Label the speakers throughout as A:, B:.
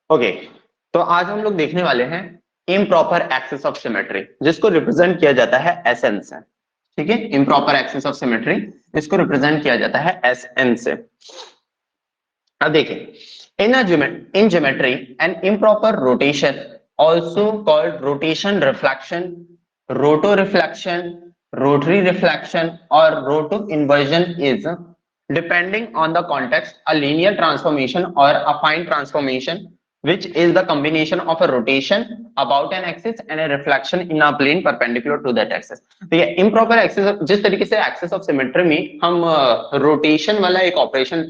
A: Okay, तो आज हम लोग देखने वाले हैं इम्प्रॉपर एक्सिस ऑफ सिमेट्री, जिसको रिप्रेजेंट किया जाता है एस एन से। ठीक है, इम्प्रॉपर एक्सिस ऑफ सिमेट्री इसको रिप्रेजेंट किया जाता है एस एन से। अब देखिए, in geometry an improper rotation also called rotation reflection, rotoreflection, rotary reflection और rotoinversion is depending on the context a linear transformation or a fine transformation which is the combination of a rotation about an axis and a reflection in a plane perpendicular to that axis। तो ये improper axis, जिस तरीके से axis of symmetry में हम rotation वाला एक operation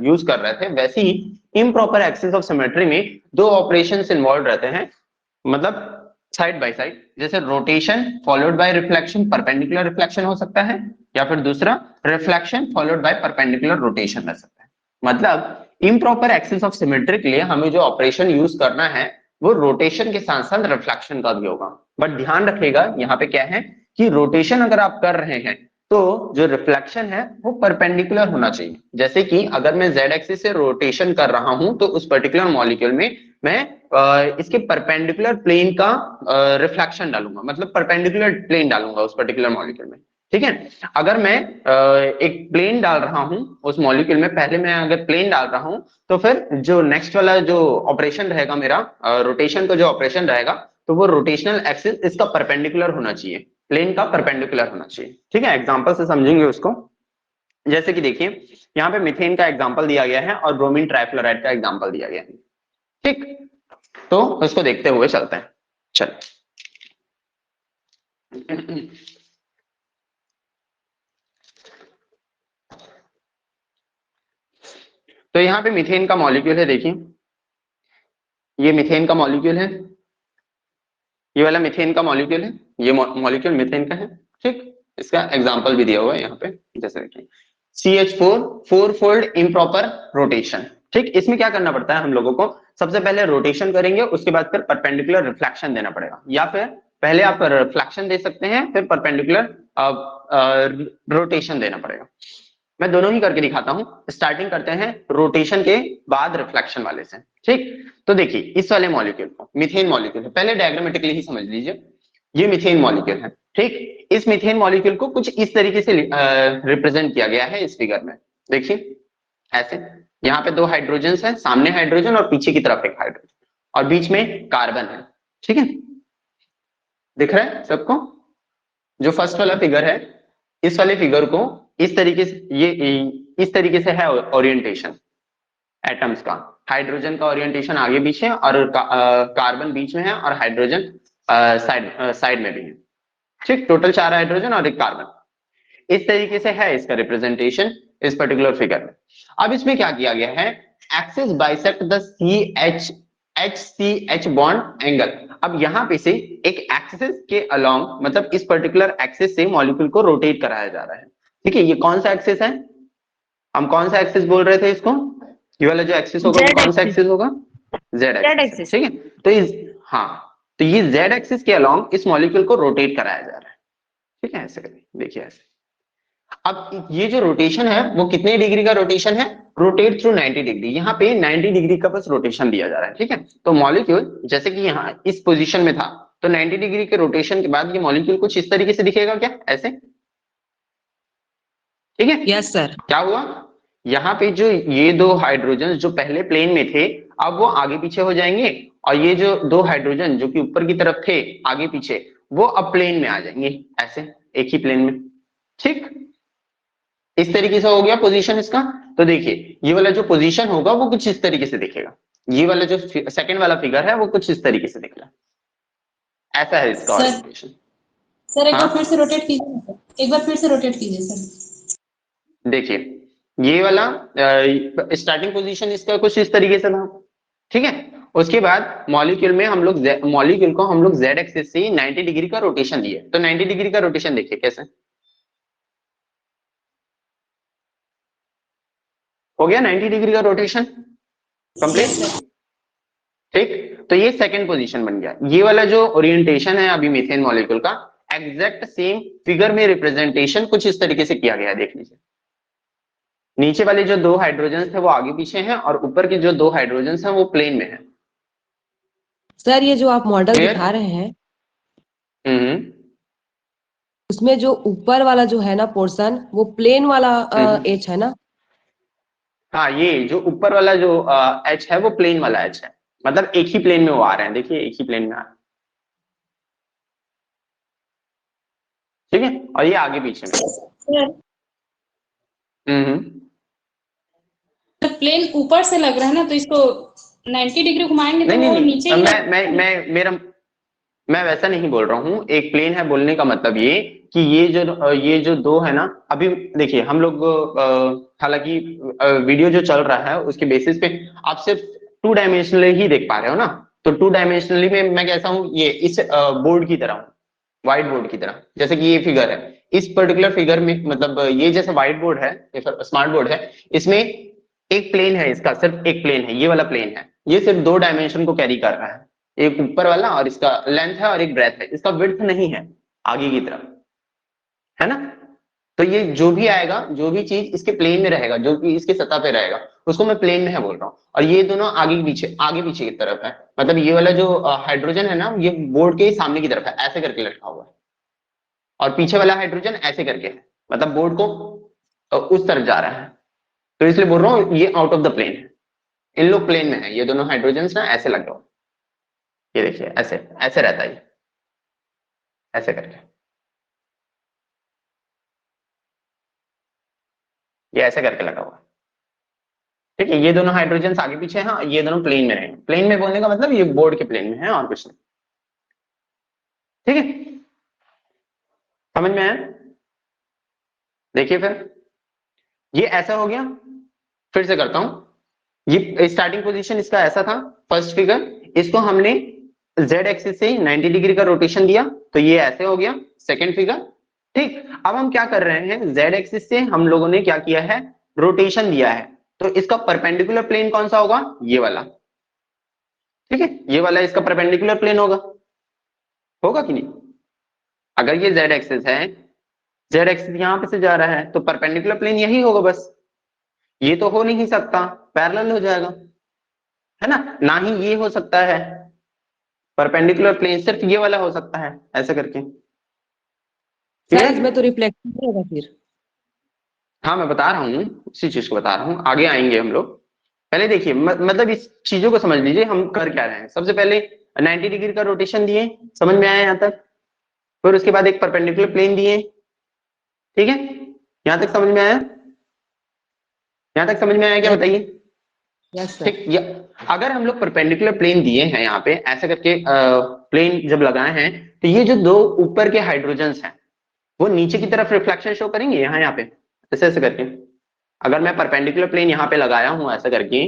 A: use कर रहे थे, वैसे ही इम्प्रॉपर एक्सिस ऑफ सिमेट्री में दो ऑपरेशंस इन्वॉल्व रहते हैं, मतलब साइड बाय साइड। जैसे rotation followed by reflection, perpendicular reflection हो सकता है, या फिर दूसरा reflection followed by perpendicular rotation रह सकता है। मतलब इम्प्रॉपर एक्सिस ऑफ सिमेट्री के लिए हमें जो ऑपरेशन यूज करना है वो रोटेशन के साथ साथ रिफ्लेक्शन का भी होगा। बट ध्यान रखिएगा यहाँ पे क्या है कि रोटेशन अगर आप कर रहे हैं तो जो रिफ्लेक्शन है वो परपेंडिकुलर होना चाहिए। जैसे कि अगर मैं जेड एक्सिस से रोटेशन कर रहा हूं तो उस पर्टिकुलर मॉलिक्यूल में मैं इसके परपेंडिकुलर प्लेन का रिफ्लेक्शन डालूंगा, मतलब परपेंडिकुलर प्लेन डालूंगा उस पर्टिकुलर मॉलिक्यूल में। ठीक है, अगर मैं एक प्लेन डाल रहा हूं उस मॉलिक्यूल में, पहले मैं अगर प्लेन डाल रहा हूं तो फिर जो नेक्स्ट वाला जो ऑपरेशन रहेगा मेरा, रोटेशन का जो ऑपरेशन रहेगा, तो वो रोटेशनल एक्सिस इसका परपेंडिकुलर होना चाहिए, प्लेन का परपेंडिकुलर होना चाहिए। ठीक है, एग्जांपल से समझेंगे उसको। जैसे कि देखिए, यहाँ पे मीथेन का एग्जांपल दिया गया है और ब्रोमीन ट्राइफ्लोराइड का एग्जांपल दिया गया है। ठीक, तो उसको देखते हुए चलते हैं। चल तो यहाँ पे मीथेन का मॉलिक्यूल है, देखिए ये मीथेन का मॉलिक्यूल है, ये वाला मीथेन का मॉलिक्यूल है, ये मॉलिक्यूल मीथेन का है। ठीक, इसका एग्जांपल भी दिया हुआ है यहाँ पे, जैसे देखिए CH4 four fold improper rotation. ठीक, इसमें क्या करना पड़ता है हम लोगों को, सबसे पहले रोटेशन करेंगे, उसके बाद फिर परपेंडिकुलर रिफ्लेक्शन देना पड़ेगा, या फिर पहले आप रिफ्लेक्शन दे सकते हैं फिर परपेंडिकुलर रोटेशन देना पड़ेगा। मैं दोनों ही करके दिखाता हूं। स्टार्टिंग करते हैं रोटेशन के बाद रिफ्लेक्शन वाले से। ठीक, तो देखिए इस वाले मॉलिक्यूल को मीथेन मॉलिक्यूल है, पहले डायग्रामेटिकली ही समझ लीजिए, ये मीथेन मॉलिक्यूल है। ठीक, इस मीथेन मॉलिक्यूल को कुछ इस तरीके से रिप्रेजेंट किया गया है इस फिगर में। देखिए ऐसे, यहाँ पे दो हाइड्रोजन है, सामने हाइड्रोजन और पीछे की तरफ एक हाइड्रोजन, और बीच में कार्बन है। ठीक है, दिख रहा है सबको? जो फर्स्ट वाला फिगर है, इस वाले फिगर को इस तरीके से, ये इस तरीके से है ओरिएंटेशन एटम्स का। हाइड्रोजन का ओरिएंटेशन आगे पीछे और कार्बन बीच में है और हाइड्रोजन साइड में भी है। ठीक, टोटल 4 हाइड्रोजन और एक कार्बन। इस तरीके से है इसका रिप्रेजेंटेशन इस पर्टिकुलर फिगर में। अब इसमें क्या किया गया है, axis bisect the CH bond angle. अब यहाँ पे से एक एक्सिस के अलोंग, मतलब इस पर्टिकुलर एक्सिस से मॉलिक्यूल को रोटेट कराया जा रहा है। ठीक है, ये कौन सा एक्सिस है, हम कौन सा एक्सिस बोल रहे थे इसको, ये वाला जो एक्सिस होगा वो कौन सा एक्सिस होगा, जेड एक्सिस। ठीक है, तो इस, हाँ, तो ये जेड एक्सिस के अलोंग इस मॉलिक्यूल को रोटेट कराया जा रहा है। ठीक है, ऐसे करिए, देखिए ऐसे। अब ये जो रोटेशन है वो कितने डिग्री का रोटेशन है, रोटेट थ्रू 90 डिग्री। यहाँ पे 90 डिग्री का बस रोटेशन दिया जा रहा है। ठीक है, तो मॉलिक्यूल जैसे कि यहाँ इस पोजीशन में था, तो 90 डिग्री के रोटेशन के बाद ये मॉलिक्यूल कुछ इस तरीके से दिखेगा क्या, ऐसे। ठीक है,
B: यस सर।
A: क्या हुआ, यहाँ पे जो ये दो हाइड्रोजन जो पहले प्लेन में थे, अब वो आगे पीछे हो जाएंगे, और ये जो दो हाइड्रोजन जो कि ऊपर की तरफ थे आगे पीछे, वो अब प्लेन में आ जाएंगे, ऐसे एक ही प्लेन में। ठीक, इस तरीके से हो गया पोजीशन इसका। तो देखिए ये वाला जो पोजीशन होगा वो कुछ इस तरीके से दिखेगा, ये वाला जो सेकंड वाला फिगर है वो कुछ इस तरीके से दिख रहा है, ऐसा है इसका ओरिएंटेशन।
B: सर एक बार फिर से रोटेट कीजिए, एक बार फिर से रोटेट कीजिए सर।
A: देखिए ये वाला स्टार्टिंग पोजीशन इसका कुछ इस तरीके से था। ठीक है, उसके बाद मॉलिक्यूल में हम लोग मॉलिक्यूल को हम लोग जेड एक्सिस से 90 डिग्री का रोटेशन दिए, तो 90 डिग्री का रोटेशन देखिए कैसे हो गया, 90 डिग्री का रोटेशन कंप्लीट। ठीक, तो ये सेकंड पोजीशन बन गया। ये वाला जो ओरिएंटेशन है अभी मीथेन मॉलिक्यूल का, एग्जैक्ट सेम फिगर में रिप्रेजेंटेशन कुछ इस तरीके से किया गया है, देख लीजिए। नीचे वाले जो दो हाइड्रोजन है वो आगे पीछे हैं और ऊपर के जो दो हाइड्रोजन है वो प्लेन में है।
C: सर ये जो आप मॉडल
A: Clear?
C: दिखा रहे हैं
A: हम्म
C: उसमें जो ऊपर वाला जो है ना पोर्शन वो प्लेन वाला
A: हम्म।
C: एच है ना?
A: हाँ, ये जो ऊपर वाला जो एच है वो प्लेन वाला एच है, मतलब एक ही प्लेन में वो आ रहे हैं, देखिए एक ही प्लेन में आ रहे हैं। ठीक है, और ये आगे पीछे में।
B: सर
A: हम्म।
B: प्लेन ऊपर से लग रहा है ना, तो इसको 90 डिग्री घुमाएंगे तो
A: नहीं नहीं
B: वो
A: नहीं,
B: नीचे ही
A: मैं वैसा नहीं बोल रहा हूँ। एक प्लेन है बोलने का मतलब ये कि ये जो दो है ना, अभी देखिए हम लोग हालांकि वीडियो जो चल रहा है उसके बेसिस पे आप सिर्फ टू डायमेंशनली ही देख पा रहे हो ना। तो टू डायमेंशनली में मैं कैसा हूँ, ये इस बोर्ड की तरह हूँ, व्हाइट बोर्ड की तरह। जैसे कि ये फिगर है, इस पर्टिकुलर फिगर में मतलब ये जैसे व्हाइट बोर्ड है, स्मार्ट बोर्ड है, इसमें एक प्लेन है, इसका सिर्फ एक प्लेन है, ये वाला प्लेन है, ये सिर्फ दो डायमेंशन को कैरी कर रहा है, एक ऊपर वाला और इसका लेंथ है और एक ब्रेथ है, इसका विड्थ नहीं है आगे की तरफ, है ना। तो ये जो भी आएगा, जो भी चीज इसके प्लेन में रहेगा, जो भी इसके सतह पे रहेगा, उसको मैं प्लेन में है बोल रहा हूँ। और ये दोनों आगे पीछे की तरफ है, मतलब ये वाला जो हाइड्रोजन है ना, ये बोर्ड के सामने की तरफ है, ऐसे करके लटका हुआ है, और पीछे वाला हाइड्रोजन ऐसे करके है, मतलब बोर्ड को उस तरफ जा रहा है। तो इसलिए बोल रहा हूँ ये आउट ऑफ द प्लेन है, इन लोग प्लेन में है, ये दोनों हाइड्रोजन ना ऐसे लगे हुए, ये देखिए ऐसे ऐसे रहता है ये, ऐसे करके, ये ऐसे करके लगा हुआ है। ठीक है, ये दोनों हाइड्रोजन आगे पीछे हैं, ये दोनों प्लेन में रहेंगे। प्लेन में बोलने का मतलब ये बोर्ड के प्लेन में है और कुछ नहीं। ठीक है, समझ में आया? देखिए फिर ये ऐसा हो गया, फिर से करता हूं। ये स्टार्टिंग पोजीशन इसका ऐसा था, फर्स्ट फिगर, इसको हमने जेड एक्सिस से 90 डिग्री का रोटेशन दिया, तो ये ऐसे हो गया सेकंड फिगर। ठीक, अब हम क्या कर रहे हैं, जेड एक्सिस से हम लोगों ने क्या किया है, रोटेशन दिया है, तो इसका परपेंडिकुलर प्लेन कौन सा होगा, ये वाला। ठीक है, ये वाला इसका परपेंडिकुलर प्लेन होगा, होगा कि नहीं? अगर ये जेड एक्सिस है, जेड एक्सिस यहां पे से जा रहा है, तो परपेंडिकुलर प्लेन यही होगा बस, ये तो हो नहीं सकता, पैरेलल हो जाएगा, है ना ही ये हो सकता है परपेंडिकुलर प्लेन, सिर्फ ये वाला हो सकता है, ऐसे करके।
C: Sir
A: clear?
C: इसमें तो रिफ्लेक्शन नहीं होगा फिर?
A: हाँ, मैं बता रहा हूँ, उसी चीज को बता रहा हूँ, आगे आएंगे हम लोग। पहले देखिए मतलब इस चीजों को समझ लीजिए हम कर क्या रहे हैं। सबसे पहले 90 डिग्री का रोटेशन दिए, समझ में आया यहाँ तक? फिर उसके बाद एक परपेंडिकुलर प्लेन दिए, ठीक है, यहां तक समझ में आया? यहां तक समझ में आया क्या, बताइए?
C: Yes sir.
A: ठीक, अगर हम लोग परपेंडिकुलर प्लेन दिए हैं यहाँ पे ऐसे करके, प्लेन जब लगाए हैं, तो ये जो दो ऊपर के हाइड्रोजन्स हैं वो नीचे की तरफ रिफ्लेक्शन शो करेंगे, यहाँ पे ऐसे ऐसे करके। अगर मैं परपेंडिकुलर प्लेन यहाँ पे लगाया हूं ऐसा करके,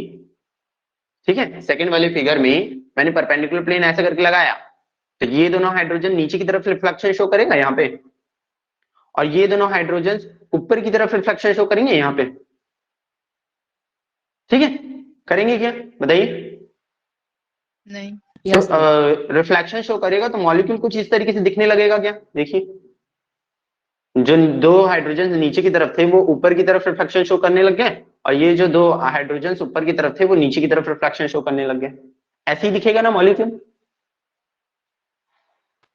A: ठीक है, सेकंड वाले फिगर में मैंने परपेंडिकुलर प्लेन ऐसे करके लगाया, तो ये दोनों हाइड्रोजन नीचे की तरफ रिफ्लेक्शन शो करेगा यहाँ पे, और ये दोनों हाइड्रोजन ऊपर की तरफ रिफ्लेक्शन शो करेंगे यहाँ पे। ठीक है, करेंगे क्या, बताइए?
D: नहीं।
A: तो
C: यस सर।
A: रिफ्लेक्शन शो करेगा तो मॉलिक्यूल कुछ इस तरीके से दिखने लगेगा क्या, देखिए, जो दो हाइड्रोजन नीचे की तरफ थे वो ऊपर की तरफ रिफ्लेक्शन शो करने लग गए, और ये जो दो हाइड्रोजन ऊपर की तरफ थे वो नीचे की तरफ रिफ्लेक्शन शो करने लग गए। ऐसे ही दिखेगा ना molecule?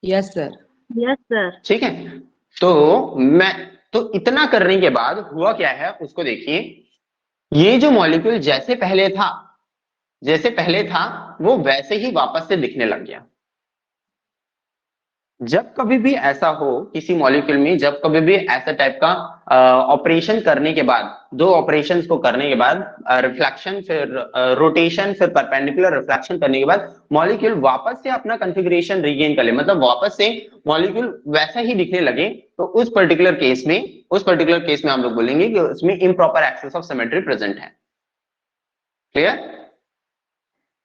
C: Yes sir.
D: Yes sir.
A: ठीक है, तो मैं तो इतना करने के बाद हुआ क्या है उसको देखिए। ये जो मॉलिक्यूल जैसे पहले था वो वैसे ही वापस से दिखने लग गया। जब कभी भी ऐसा हो किसी मॉलिक्यूल में, जब कभी भी ऐसा टाइप का ऑपरेशन करने के बाद, दो ऑपरेशंस को करने के बाद, रिफ्लेक्शन फिर रोटेशन फिर परपेंडिकुलर रिफ्लेक्शन करने के बाद मॉलिक्यूल वापस से अपना कॉन्फ़िगरेशन रीगेन कर ले, मतलब वापस से मॉलिक्यूल वैसा ही दिखने लगे, तो उस पर्टिकुलर केस में हम लोग बोलेंगे कि उसमें improper axis of symmetry present है। क्लियर?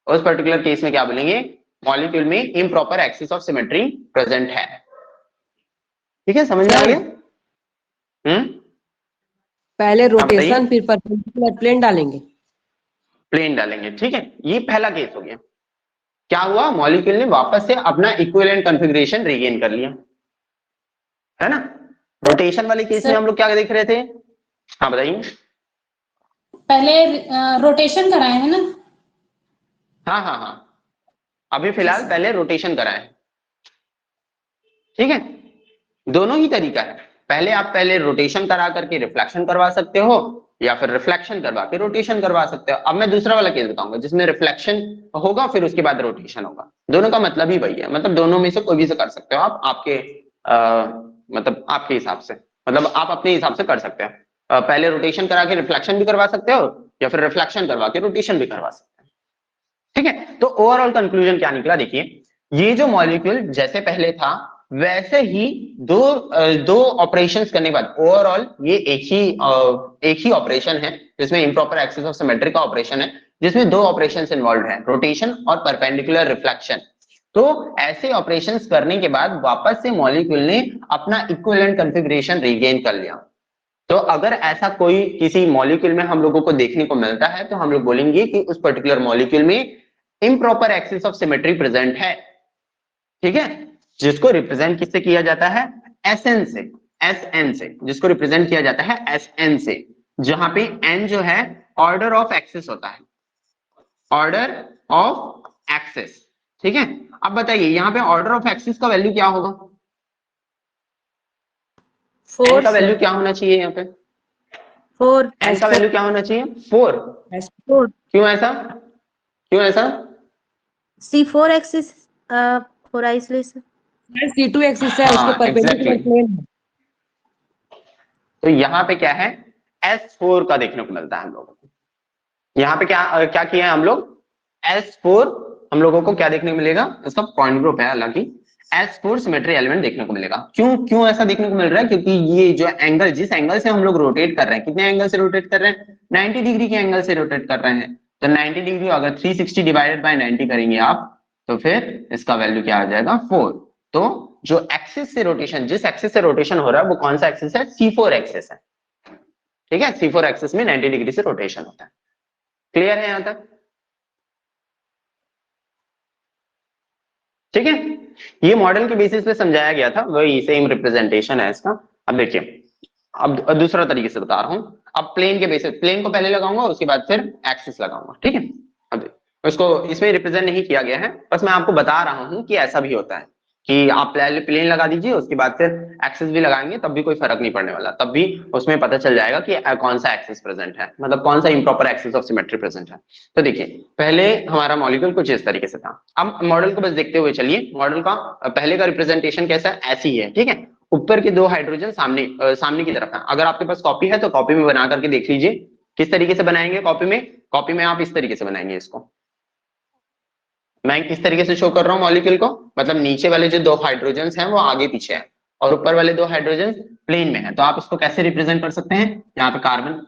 A: उस पर्टिकुलर केस में क्या बोलेंगे, मॉलिक्यूल में improper axis of symmetry present है। ठीक है, समझ में आ गया?
C: पहले
A: हाँ, बताइए।
C: रोटेशन फिर परपेंडिकुलर प्लेन डालेंगे।
A: प्लेन डालेंगे, ठीक है, ये पहला केस हो गया। क्या हुआ, मॉलिक्यूल ने वापस से अपना इक्विवेलेंट कॉन्फ़िगरेशन रीगेन कर लिया, है ना। रोटेशन वाले केस में हम लोग क्या देख रहे थे? हाँ, बताइए।
B: पहले रोटेशन कराए हैं ना?
A: हाँ हाँ हाँ, अभी फिलहाल पहले रोटेशन कराएं, ठीक है। दोनों ही तरीका है, पहले आप पहले रोटेशन करा करके रिफ्लेक्शन करवा सकते हो, या फिर रिफ्लेक्शन करवा के रोटेशन करवा सकते हो। अब मैं दूसरा वाला केस बताऊंगा जिसमें रिफ्लेक्शन होगा फिर उसके बाद रोटेशन होगा। दोनों का मतलब ही वही है, मतलब दोनों में से कोई भी से कर सकते हो आप, आपके मतलब आपके हिसाब से, मतलब आप अपने हिसाब से कर सकते हो। पहले रोटेशन करा के रिफ्लेक्शन भी करवा सकते हो, या फिर रिफ्लेक्शन करवा के रोटेशन भी करवा सकते हो, ठीक है। तो ओवरऑल कंक्लूजन क्या निकला, देखिए ये जो मॉलिक्यूल जैसे पहले था वैसे ही दो ऑपरेशंस करने के बाद ओवरऑल ये एक ही ऑपरेशन है जिसमें इम्प्रॉपर एक्सिस ऑफ सिमेट्री का ऑपरेशन है, जिसमें दो ऑपरेशंस इन्वॉल्व है, रोटेशन और परपेंडिकुलर रिफ्लेक्शन। तो ऐसे ऑपरेशंस करने के बाद वापस से मॉलिक्यूल ने अपना इक्विवेलेंट कॉन्फ़िगरेशन रीगेन कर लिया। तो अगर ऐसा कोई किसी मॉलिक्यूल में हम लोगों को देखने को मिलता है तो हम लोग बोलेंगे कि उस पर्टिकुलर मॉलिक्यूल में improper axis of symmetry present है, ठीक है, जिसको रिप्रेजेंट किससे किया जाता है, एसएन से, एसएन से, जिसको रिप्रेजेंट किया जाता है एसएन से, जहां पे एन जो है ऑर्डर ऑफ एक्सिस होता है, ऑर्डर ऑफ एक्सिस, ठीक है। अब बताइए यहाँ पे ऑर्डर ऑफ एक्सिस का वैल्यू क्या होगा, एन का वैल्यू क्या होना चाहिए यहाँ पे,
D: 4
A: एन का वैल्यू क्या होना चाहिए, 4।
D: 4
A: क्यों ऐसा, क्यों ऐसा,
D: C4 axis for isolation.
C: C2 axis है, उसके
A: हाँ
C: परपेंडिकुलर
A: एग्जैक्टली,
C: प्लेन है।
A: तो यहाँ पे क्या है, S4 का देखने को मिलता है हम लोगों को। यहाँ पे क्या क्या किया है हम लोग, S4 हम लोगों को क्या देखने को मिलेगा, इसका पॉइंट ग्रुप है हालांकि, S4 सिमेट्री एलिमेंट देखने को मिलेगा। क्यों क्यों ऐसा देखने को मिल रहा है, क्योंकि ये जो एंगल, जिस एंगल से हम लोग रोटेट कर रहे हैं, कितने एंगल से रोटेट कर रहे हैं, 90 डिग्री के एंगल से रोटेट कर रहे हैं। तो 90 डिग्री अगर 360 डिवाइडेड बाय 90 करेंगे आप, तो फिर इसका वैल्यू क्या आ जाएगा, 4। तो जो एक्सिस से रोटेशन, जिस एक्सिस से रोटेशन हो रहा है वो कौन सा एक्सिस है, C4 एक्सिस है, ठीक है। C4 एक्सिस में 90 डिग्री से रोटेशन होता है। क्लियर है यहां तक, ठीक है। ये मॉडल के बेसिस पे समझाया गया था, वही सेम रिप्रेजेंटेशन है इसका। अब देखिए, अब दूसरा तरीके से बता रहा हूं। अब प्लेन के बेसिस, प्लेन को पहले लगाऊंगा उसके बाद फिर एक्सिस लगाऊंगा, ठीक है। अब इसको इसमें रिप्रेजेंट नहीं किया गया है, बस मैं आपको बता रहा हूं कि ऐसा भी होता है कि आप पहले प्लेन लगा दीजिए उसके बाद फिर एक्सिस भी लगाएंगे, तब भी कोई फर्क नहीं पड़ने वाला, तब भी उसमें पता चल जाएगा कि कौन सा एक्सिस प्रेजेंट है, मतलब कौन सा improper axis of symmetry present है। तो देखिए पहले हमारा मॉलिक्यूल कुछ इस तरीके से था। अब मॉडल को बस देखते हुए चलिए, मॉडल का पहले का रिप्रेजेंटेशन कैसा है, ऐसी ही है, ठीक है। ऊपर के दो हाइड्रोजन सामने की तरफ है। अगर आपके पास कॉपी है तो कॉपी में बना करके देख लीजिए किस तरीके से बनाएंगे। कॉपी में आप इस तरीके से बनाएंगे इसको, मैं किस तरीके से शो कर रहा हूं मॉलिक्यूल को, मतलब नीचे वाले जो दो हाइड्रोजन हैं वो आगे पीछे हैं और ऊपर वाले दो हाइड्रोजन प्लेन में है। तो आप इसको कैसे रिप्रेजेंट कर सकते हैं, यहाँ पे कार्बन,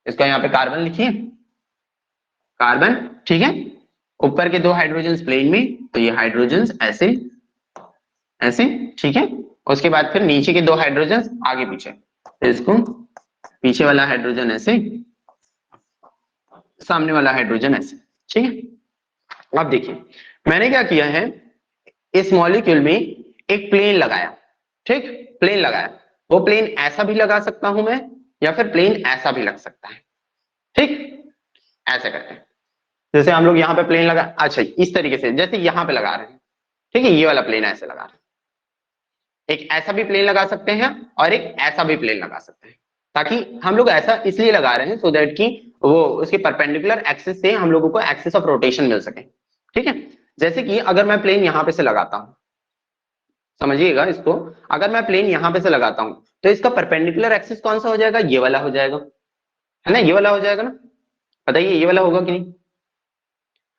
A: इसका यहाँ पे कार्बन लिखिए, कार्बन, ठीक है। ऊपर के दो हाइड्रोजन प्लेन में, तो ये हाइड्रोजन ऐसे ऐसे, ठीक है। उसके बाद फिर नीचे के दो हाइड्रोजन आगे पीछे, तो इसको पीछे वाला हाइड्रोजन ऐसे, सामने वाला हाइड्रोजन ऐसे, ठीक है। अब देखिए मैंने क्या किया है, इस मॉलिक्यूल में एक प्लेन लगाया, ठीक, प्लेन लगाया। वो प्लेन ऐसा भी लगा सकता हूं मैं, या फिर प्लेन ऐसा भी लग सकता है, ठीक। ऐसे करके जैसे हम लोग यहाँ पे प्लेन लगा, अच्छा इस तरीके से जैसे यहाँ पे लगा रहे हैं, ठीक है, ये वाला प्लेन ऐसे लगा रहे हैं। एक ऐसा भी प्लेन लगा सकते हैं और एक ऐसा भी प्लेन लगा सकते हैं, ताकि हम लोग ऐसा इसलिए लगा रहे हैं सो दैट कि वो उसके परपेंडिकुलर एक्सिस से हम लोगों को एक्सिस ऑफ रोटेशन मिल सके, ठीक है। जैसे कि अगर मैं प्लेन यहाँ पे से लगाता हूं, समझिएगा इसको, अगर मैं प्लेन यहाँ पे से लगाता हूं तो इसका परपेंडिकुलर एक्सिस कौन सा हो जाएगा, ये वाला हो जाएगा, है ना, ये वाला हो जाएगा ना, बताइए ये वाला होगा कि नहीं।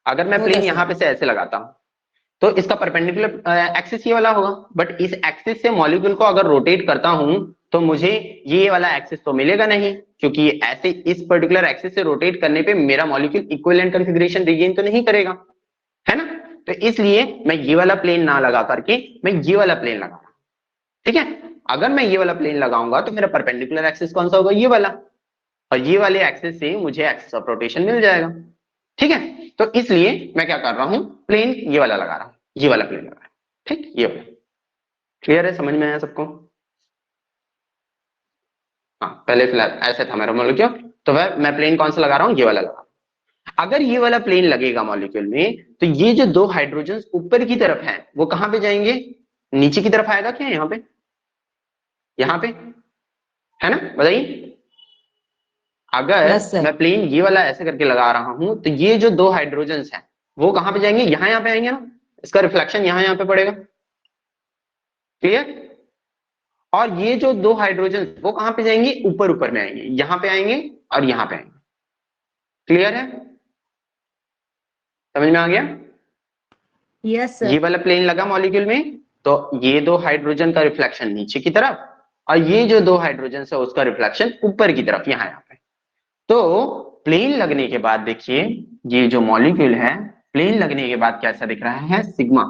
A: अगर मैं प्लेन यहाँ पे से ऐसे लगाता हूं तो इसका परपेंडिकुलर एक्सिस ये वाला होगा, बट इस एक्सिस से मॉलिक्यूल को अगर रोटेट करता हूं तो मुझे ये वाला एक्सिस तो मिलेगा नहीं, क्योंकि ऐसे इस पर्टिकुलर एक्सिस से रोटेट करने पे मेरा मॉलिक्यूल इक्विवेलेंट कॉन्फ़िगरेशन रीगेन तो नहीं करेगा, है ना। तो इसलिए मैं ये वाला प्लेन ना लगा करके मैं ये वाला प्लेन लगा रहा हूं, ठीक है। अगर मैं ये वाला प्लेन लगाऊंगा तो मेरा परपेंडिकुलर एक्सिस कौन सा होगा, ये वाला, और ये वाले एक्सिस से मुझे एक्सिस ऑफ रोटेशन मिल जाएगा, ठीक है। तो इसलिए मैं क्या कर रहा हूं, प्लेन ये वाला लगा रहा हूं, ये वाला प्लेन लगा रहा हूं, ठीक, ये वाला। क्लियर है, समझ में आया सबको। हाँ पहले फिलहाल ऐसे था मेरा मॉलिक्यूल, तो मैं प्लेन कौन सा लगा रहा हूं, ये वाला लगा रहा हूं। अगर ये वाला प्लेन लगेगा मॉलिक्यूल में, तो ये जो दो हाइड्रोजन ऊपर की तरफ हैं वो कहां पे जाएंगे, नीचे की तरफ आएगा क्या, यहाँ पे, यहाँ पे, है ना, बताइए। अगर
C: Yes, sir.
A: मैं प्लेन ये वाला ऐसे करके लगा रहा हूं, तो ये जो दो हाइड्रोजन हैं वो कहां पे जाएंगे, यहाँ पे आएंगे ना, इसका रिफ्लेक्शन यहाँ पे पड़ेगा, क्लियर। और ये जो दो हाइड्रोजन वो कहां पे जाएंगे, ऊपर ऊपर में आएंगे, यहाँ पे आएंगे और यहाँ पे आएंगे, क्लियर है, समझ में आ गया।
D: Yes, sir.
A: ये वाला प्लेन लगा मॉलिक्यूल में, तो ये दो हाइड्रोजन का रिफ्लेक्शन नीचे की तरफ, और ये जो दो हाइड्रोजन है उसका रिफ्लेक्शन ऊपर की तरफ, यहाँ पे। तो प्लेन लगने के बाद देखिए, ये जो मॉलिक्यूल है प्लेन लगने के बाद कैसा दिख रहा है, सिग्मा।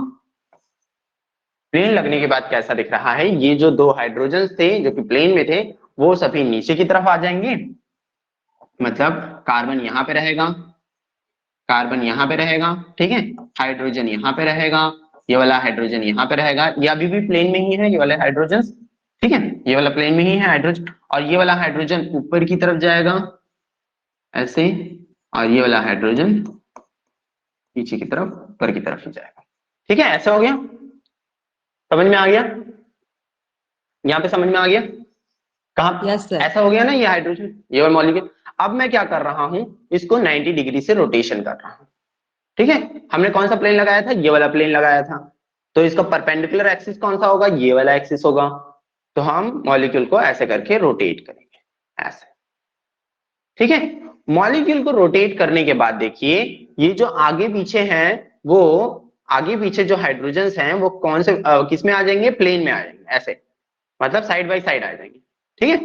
A: प्लेन लगने के बाद कैसा दिख रहा है, ये जो दो हाइड्रोजन थे जो कि प्लेन में थे वो सभी नीचे की तरफ आ जाएंगे, मतलब कार्बन यहाँ पे रहेगा, कार्बन यहाँ पे रहेगा, ठीक है, हाइड्रोजन यहाँ पे रहेगा, ये वाला हाइड्रोजन यहाँ पे रहेगा, ये अभी भी प्लेन में ही है ये वाले हाइड्रोजन, ठीक है, ये वाला प्लेन में ही है हाइड्रोजन, और ये वाला हाइड्रोजन ऊपर की तरफ जाएगा ऐसे, और ये वाला हाइड्रोजन नीचे की तरफ, ऊपर की तरफ ही जाएगा, ठीक है, ऐसा हो गया, समझ में आ गया, यहाँ पे समझ में आ गया, कहा
C: Yes, sir.
A: ऐसा हो गया ना, ये हाइड्रोजन ये वाला मॉलिक्यूल। अब मैं क्या कर रहा हूं, इसको 90 डिग्री से रोटेशन कर रहा हूं, ठीक है। हमने कौन सा प्लेन लगाया था, ये वाला प्लेन लगाया था, तो इसका परपेंडिकुलर एक्सिस कौन सा होगा, ये वाला एक्सिस होगा, तो हम मॉलिक्यूल को ऐसे करके रोटेट करेंगे, ऐसे, ठीक है। मॉलिक्यूल को रोटेट करने के बाद देखिए, ये जो आगे पीछे हैं, वो आगे पीछे जो हाइड्रोजन हैं वो कौन से किस में आ जाएंगे, प्लेन में आ जाएंगे, ऐसे, मतलब साइड बाय साइड आ जाएंगे, ठीक है।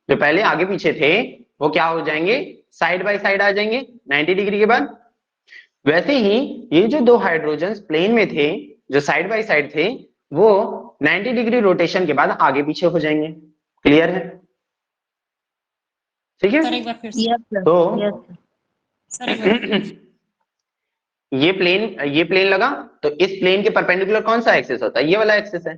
A: जो पहले आगे पीछे थे वो क्या हो जाएंगे, साइड बाय साइड आ जाएंगे 90 डिग्री के बाद। वैसे ही ये जो दो हाइड्रोजन प्लेन में थे जो साइड बाय साइड थे, वो 90 डिग्री रोटेशन के बाद आगे पीछे हो जाएंगे, क्लियर है, ठीक
B: सर
A: है।
B: एक बार फिर से,
D: Yes, sir.
A: तो
D: Yes, sir.
B: सर एक बार
A: ये प्लेन लगा, तो इस प्लेन के परपेंडिकुलर कौन सा एक्सिस होता है, ये वाला एक्सिस है,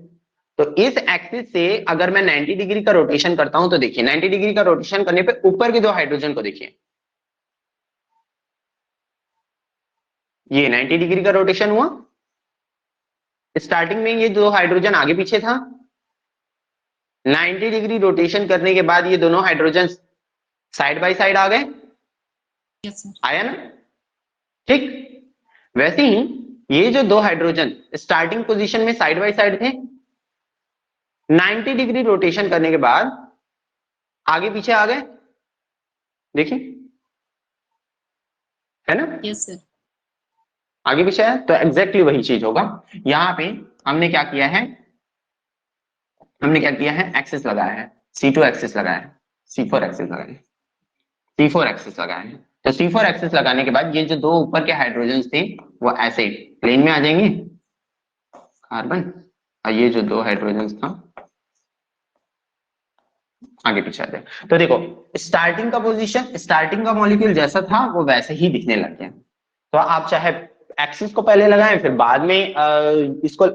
A: तो इस एक्सिस से अगर मैं 90 डिग्री का रोटेशन करता हूं, तो देखिए 90 डिग्री का रोटेशन करने पे ऊपर के दो हाइड्रोजन को देखिए, ये 90 डिग्री का रोटेशन हुआ, स्टार्टिंग में ये दो हाइड्रोजन आगे पीछे था, 90 डिग्री रोटेशन करने के बाद ये दोनों हाइड्रोजन साइड बाय साइड आ गए,
B: यस सर,
A: आया ना, ठीक। वैसे ही ये जो दो हाइड्रोजन स्टार्टिंग पोजीशन में साइड बाय साइड थे, 90 डिग्री रोटेशन करने के बाद आगे पीछे आ गए, देखिए, है ना,
B: यस सर,
A: आगे पीछे है, तो एग्जैक्टली वही चीज होगा। यहां पे हमने क्या किया है, एक्सिस लगाया है, C2 एक्सिस लगाया है, C4 एक्सिस लगाया है, C4 एक्सिस लगाया है। तो C4 एक्सिस लगाने के बाद ये जो दो ऊपर के हाइड्रोजन थे वो ऐसे प्लेन में आ जाएंगे, कार्बन, और ये जो दो हाइड्रोजन था आगे पीछे आ जाए। तो देखो स्टार्टिंग का पोजीशन, स्टार्टिंग का मॉलिक्यूल जैसा था वो वैसे ही दिखने लग गया। तो आप चाहे एक्सिस को पहले लगाएं फिर बाद में इसको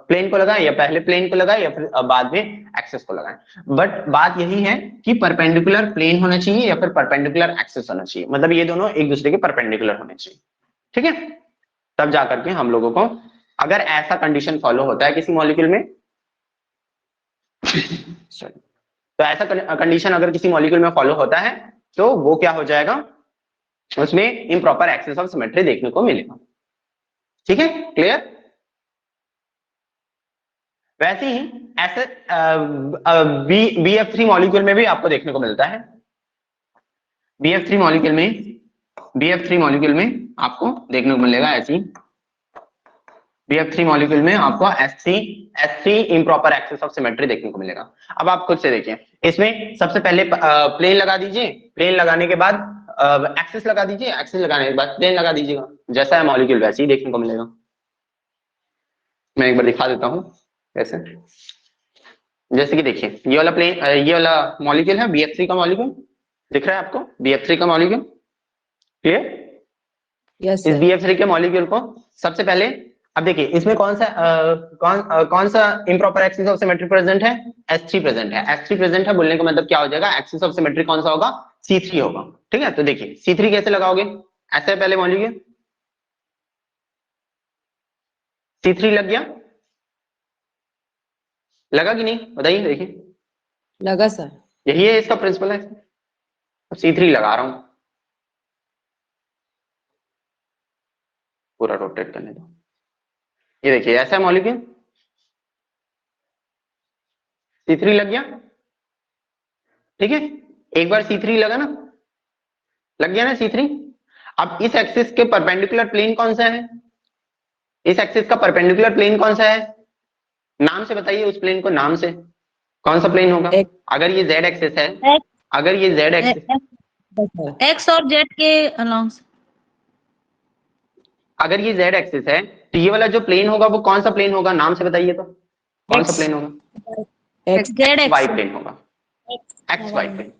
A: प्लेन को लगाएं, या पहले प्लेन को लगाएं या फिर बाद में एक्सिस को लगाएं, बट बात यही है कि परपेंडिकुलर प्लेन होना चाहिए या फिर परपेंडिकुलर एक्सिस होना चाहिए, मतलब ये दोनों एक दूसरे के परपेंडिकुलर होने चाहिए, ठीक है। तब जाकर के हम लोगों को, अगर ऐसा कंडीशन फॉलो होता है किसी मॉलिक्यूल में तो ऐसा कंडीशन अगर किसी मॉलिक्यूल में फॉलो होता है तो वो क्या हो जाएगा, उसमें इम्प्रॉपर एक्सिस ऑफ सिमेट्री देखने को मिलेगा, ठीक है, क्लियर। वैसे ही ऐसे BF3 मॉलिक्यूल में भी आपको देखने को मिलता है, BF3 मॉलिक्यूल में आपको देखने को मिलेगा ऐसी, BF3 मॉलिक्यूल में आपको S3 improper axis of symmetry देखने को मिलेगा। अब आप खुद से देखिए, इसमें सबसे पहले प्लेन लगा दीजिए, प्लेन लगाने के बाद एक्सिस लगा दीजिए, एक्सिस लगाने के बाद प्लेन लगा दीजिएगा, जैसा है मॉलिक्यूल वैसे ही देखने को मिलेगा। मैं एक बार दिखा देता हूं कैसे, जैसे कि देखिए ये वाला प्लेन, ये वाला मॉलिक्यूल है BF3 का मॉलिक्यूल, दिख रहा है आपको BF3 का मॉलिक्यूल, क्लियर।
C: Yes,
A: इस
C: sir.
A: BF3 के मॉलिक्यूल को सबसे पहले, अब देखिए इसमें कौन सा improper axis of symmetry present है, S3 प्रेजेंट है। S3 प्रेजेंट है बोलने का मतलब क्या हो जाएगा, एक्सिस ऑफ सिमेट्री कौन सा होगा, C3 होगा, ठीक है। तो देखिए C3 कैसे लगाओगे, ऐसे पहले मॉलिक्यूल C3 लग गया, लगा कि नहीं बताइए, देखिए
C: लगा सर।
A: यही है इसका प्रिंसिपल है। C3 लगा रहा हूं, पूरा रोटेट करने दो। ये देखिए ऐसा मॉलिक्यूल C3 लग गया, ठीक है। एक बार C3 लगा ना, लग गया ना C3। अब इस एक्सिस के परपेंडिकुलर प्लेन कौन सा है, इस एक्सिस का परपेंडिकुलर प्लेन कौन सा है, नाम से बताइए उस प्लेन को, नाम से कौन सा प्लेन होगा।
C: X।
A: अगर ये Z एक्सिस है,
D: X।
A: अगर ये Z एक्सिस,
D: एक्स और जेड के अलॉन्ग।
A: अगर ये Z एक्सिस है तो ये वाला जो प्लेन होगा वो कौन सा प्लेन होगा, नाम से बताइए तो कौन सा
D: X।
A: प्लेन होगा,
C: X।
D: Z
A: Y
D: X.
A: Plane होगा, एक्स वाई प्लेन।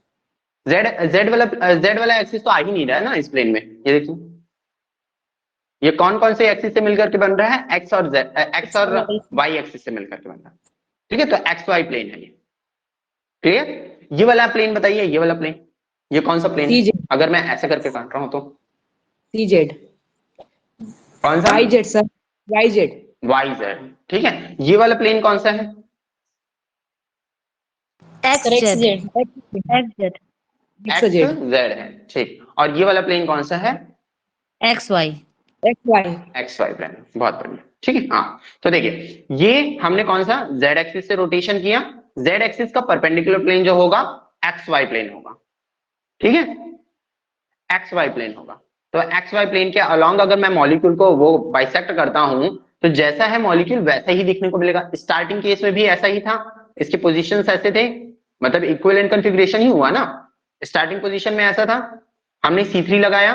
A: जेड वाला एक्सिस तो आ ही नहीं रहा है ना इस प्लेन में। ये देखिए ये कौन कौन से एक्सिस से मिलकर के बन रहा है, एक्स और जेड, एक्स और वाई एक्सिस से मिलकर के बन रहा है, ठीक है। तो एक्स वाई प्लेन है ये, क्लियर। ये वाला प्लेन बताइए, ये वाला प्लेन ये कौन सा प्लेन है,
C: CZ।
A: अगर मैं ऐसे करके काट रहा हूं तो
C: CZ।
A: कौन सा,
C: YZ sir. YZ।
A: Y Z, ठीक है। ये वाला प्लेन कौन सा है,
D: X
B: sir X
D: Z.
B: Z.
D: X Z.
A: X
C: XZ।
A: Z है, ठीक। और ये वाला प्लेन कौन सा है,
D: X Y.
C: XY।
A: X Y plane, बहुत बढ़िया, ठीक है। हाँ तो देखिए ये हमने कौन सा जेड एक्सिस से रोटेशन किया, जेड एक्सिस का परपेंडिकुलर प्लेन जो होगा एक्स वाई प्लेन होगा, ठीक है, एक्स वाई प्लेन होगा। तो एक्स वाई प्लेन के अलोंग अगर मैं मॉलिक्यूल को वो बाइसेक्ट करता हूं तो जैसा है मॉलिक्यूल वैसा ही दिखने को मिलेगा। स्टार्टिंग केस में भी ऐसा ही था, इसके पोजीशंस ऐसे थे, मतलब इक्विवेलेंट कॉन्फ़िगरेशन ही हुआ ना। स्टार्टिंग पोजीशन में ऐसा था, हमने C3 लगाया,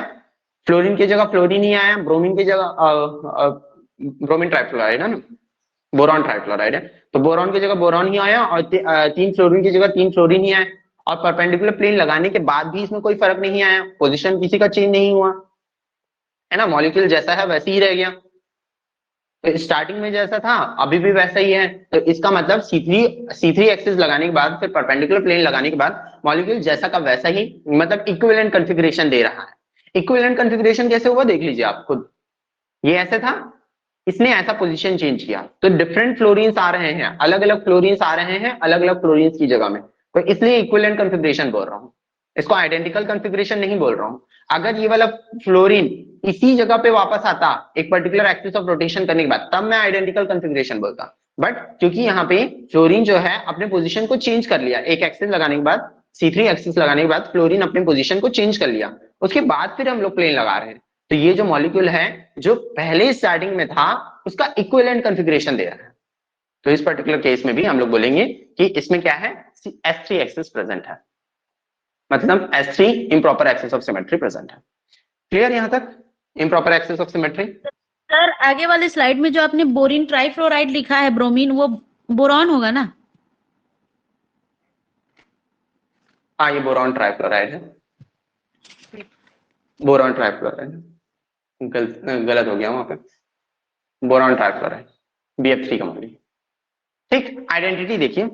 A: फ्लोरीन की जगह फ्लोरीन ही आया, ब्रोमीन की जगह ब्रोमीन ट्राइफ्लोराइड है ना, बोरॉन ट्राइफ्लोराइड है, तो बोरॉन की जगह बोरॉन ही आया और 3 फ्लोरीन की जगह 3 फ्लोरीन ही आया। और परपेंडिकुलर प्लेन लगाने के बाद भी इसमें कोई फर्क नहीं आया, पोजीशन किसी का चेंज नहीं हुआ, है ना, मॉलिक्यूल जैसा है वैसे ही रह गया। तो स्टार्टिंग में जैसा था अभी भी वैसा ही है। तो इसका मतलब C3 एक्सिस लगाने के बाद फिर परपेंडिकुलर प्लेन लगाने के बाद मॉलिक्यूल जैसा का वैसा ही, मतलब इक्विवेलेंट कॉन्फ़िगरेशन दे रहा है। इक्विवेलेंट कॉन्फ़िगरेशन कैसे हुआ देख लीजिए आप खुद, ये ऐसे था, इसने ऐसा पोजीशन चेंज किया, तो डिफरेंट फ्लोरीन्स आ रहे हैं, अलग अलग फ्लोरीन्स आ रहे हैं अलग अलग फ्लोरीन्स की जगह में, तो इसलिए इक्विवेलेंट कॉन्फ़िगरेशन बोल रहा हूं, इसको आइडेंटिकल कॉन्फ़िगरेशन नहीं बोल रहा हूं। अगर ये वाला फ्लोरीन इसी जगह पे वापस आता एक पर्टिकुलर एक्सिस ऑफ रोटेशन करने के बाद, तब मैं आइडेंटिकल कॉन्फ़िगरेशन बोलता। बट क्योंकि यहाँ पे फ्लोरीन जो है अपने पोजीशन को चेंज कर लिया, एक एक्सिस लगाने के बाद, C3 एक्सिस लगाने के बाद फ्लोरीन अपने पोजीशन को चेंज कर लिया, उसके बाद फिर हम लोग प्लेन लगा रहे हैं, तो ये जो मॉलिक्यूल है जो पहले स्टार्टिंग में था उसका इक्विवेलेंट कॉन्फ़िगरेशन दे रहा है। तो इस पर्टिकुलर केस में भी हम लोग बोलेंगे कि इसमें क्या है, S3 एक्सिस प्रेजेंट है, मतलब S3 improper axis of symmetry present है। क्लियर यहां तक, improper axis of symmetry.
D: Sir आगे वाले स्लाइड में जो आपने बोरिन ट्राइफ्लोराइड लिखा है ब्रोमीन, वो बोरॉन होगा ना।
A: हाँ ये बोरॉन ट्राइफ्लोराइड है, बोरॉन ट्राइफ्लोराइड, गलत हो गया वहां पे, बोरॉन ट्राइफ्लोराइड BF3 का मॉलिक्यूल, ठीक। आइडेंटिटी देखिए,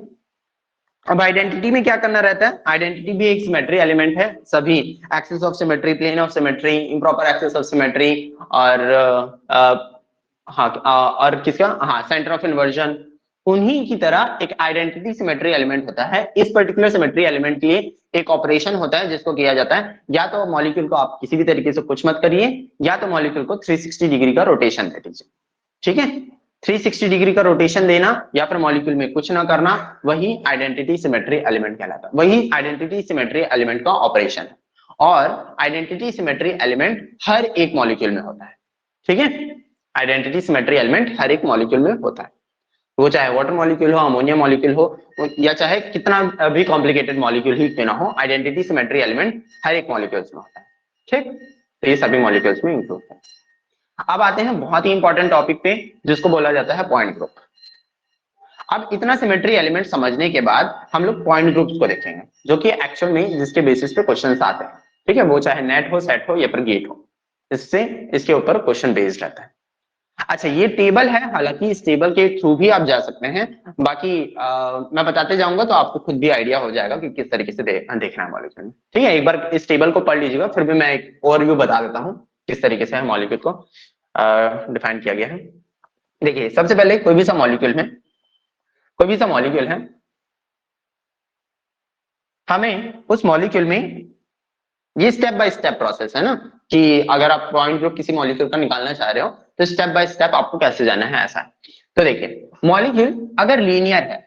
A: अब आइडेंटिटी में क्या करना रहता है, आइडेंटिटी भी एक सिमेट्री एलिमेंट है, सभी axis of symmetry, plane of symmetry, improper axis of symmetry, और हाँ और किसका, हाँ सेंटर ऑफ इन्वर्जन, उन्हीं की तरह एक आइडेंटिटी सिमेट्री एलिमेंट होता है। इस पर्टिकुलर सिमेट्री एलिमेंट के एक ऑपरेशन होता है जिसको किया जाता है, या तो मॉलिक्यूल को आप किसी भी तरीके से कुछ मत करिए, या तो मॉलिक्यूल को 360 डिग्री का रोटेशन दे दीजिए, ठीक है। 360 डिग्री का रोटेशन देना या फिर मॉलिक्यूल में कुछ ना करना, वही आइडेंटिटी सिमेट्री एलिमेंट कहलाता है, वही आइडेंटिटी सिमेट्री एलिमेंट का ऑपरेशन है। और आइडेंटिटी सिमेट्री एलिमेंट हर एक मॉलिक्यूल में होता है, ठीक है। आइडेंटिटी सिमेट्री एलिमेंट हर एक मॉलिक्यूल में होता है, वो चाहे वाटर मॉलिक्यूल हो, अमोनिया मॉलिक्यूल हो, या चाहे कितना भी कॉम्प्लिकेटेड मॉलिक्यूल ही क्यों ना हो, आइडेंटिटी सिमेट्री एलिमेंट हर एक मॉलिक्यूल्स में होता है, ठीक। तो ये सभी मॉलिक्यूल्स में इंक्लूड है। अब आते हैं बहुत ही इंपॉर्टेंट टॉपिक पे जिसको बोला जाता है पॉइंट ग्रुप। अब इतना सिमेट्री एलिमेंट समझने के बाद हम लोग पॉइंट ग्रुप्स को देखेंगे, जो कि एक्चुअल में जिसके बेसिस पे क्वेश्चंस आते हैं, ठीक है, वो चाहे नेट हो, सेट हो या फिर गेट हो, इससे इसके ऊपर क्वेश्चन बेस्ड रहता है। अच्छा ये टेबल है, हालांकि इस टेबल के थ्रू भी आप जा सकते हैं, बाकी मैं बताते जाऊंगा तो आपको खुद भी आइडिया हो जाएगा कि किस तरीके से देखना है मॉलिक्यूल, ठीक है। एक बार इस टेबल को पढ़ लीजिएगा, फिर भी मैं एक ओवरव्यू बता देता हूं किस तरीके से मॉलिक्यूल को डिफाइन किया गया है। देखिए सबसे पहले कोई भी सा मॉलिक्यूल है, हमें उस मॉलिक्यूल में, ये स्टेप बाय स्टेप प्रोसेस है ना, कि अगर आप पॉइंट ग्रुप किसी मॉलिक्यूल का निकालना चाह रहे हो तो स्टेप बाय स्टेप आपको कैसे जाना है, ऐसा है। तो देखिए मॉलिक्यूल अगर लीनियर है,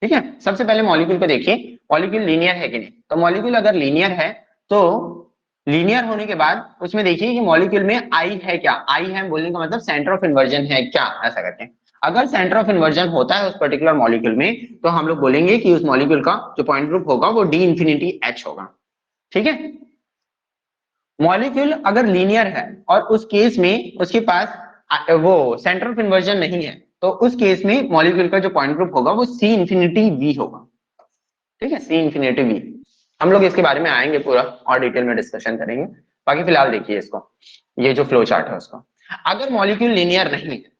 A: ठीक है, सबसे पहले मॉलिक्यूल को देखिए, मॉलिक्यूल लीनियर है कि नहीं। तो मॉलिक्यूल अगर लीनियर है तो लीनियर होने के बाद उसमें देखिए कि मॉलिक्यूल में आई है क्या, आई है बोलने का मतलब सेंटर ऑफ इन्वर्जन है क्या, ऐसा करके। अगर सेंटर ऑफ इन्वर्जन होता है उस पर्टिकुलर मॉलिक्यूल में तो हम लोग बोलेंगे कि उस मॉलिक्यूल का जो पॉइंट ग्रुप होगा वो डी इंफिनिटी एच होगा, ठीक है। मॉलिक्यूल अगर लीनियर है और उस केस में उसके पास वो सेंटर ऑफ इन्वर्जन नहीं है तो उस केस में मॉलिक्यूल का जो पॉइंट ग्रुप होगा वो सी इंफिनिटी वी होगा, ठीक है, सी इंफिनिटी वी। हम लोग इसके बारे में आएंगे, पूरा और डिटेल में डिस्कशन करेंगे। बाकी फिलहाल देखिए इसको, ये जो फ्लो चार्ट है उसको, अगर मॉलिक्यूल लीनियर नहीं है,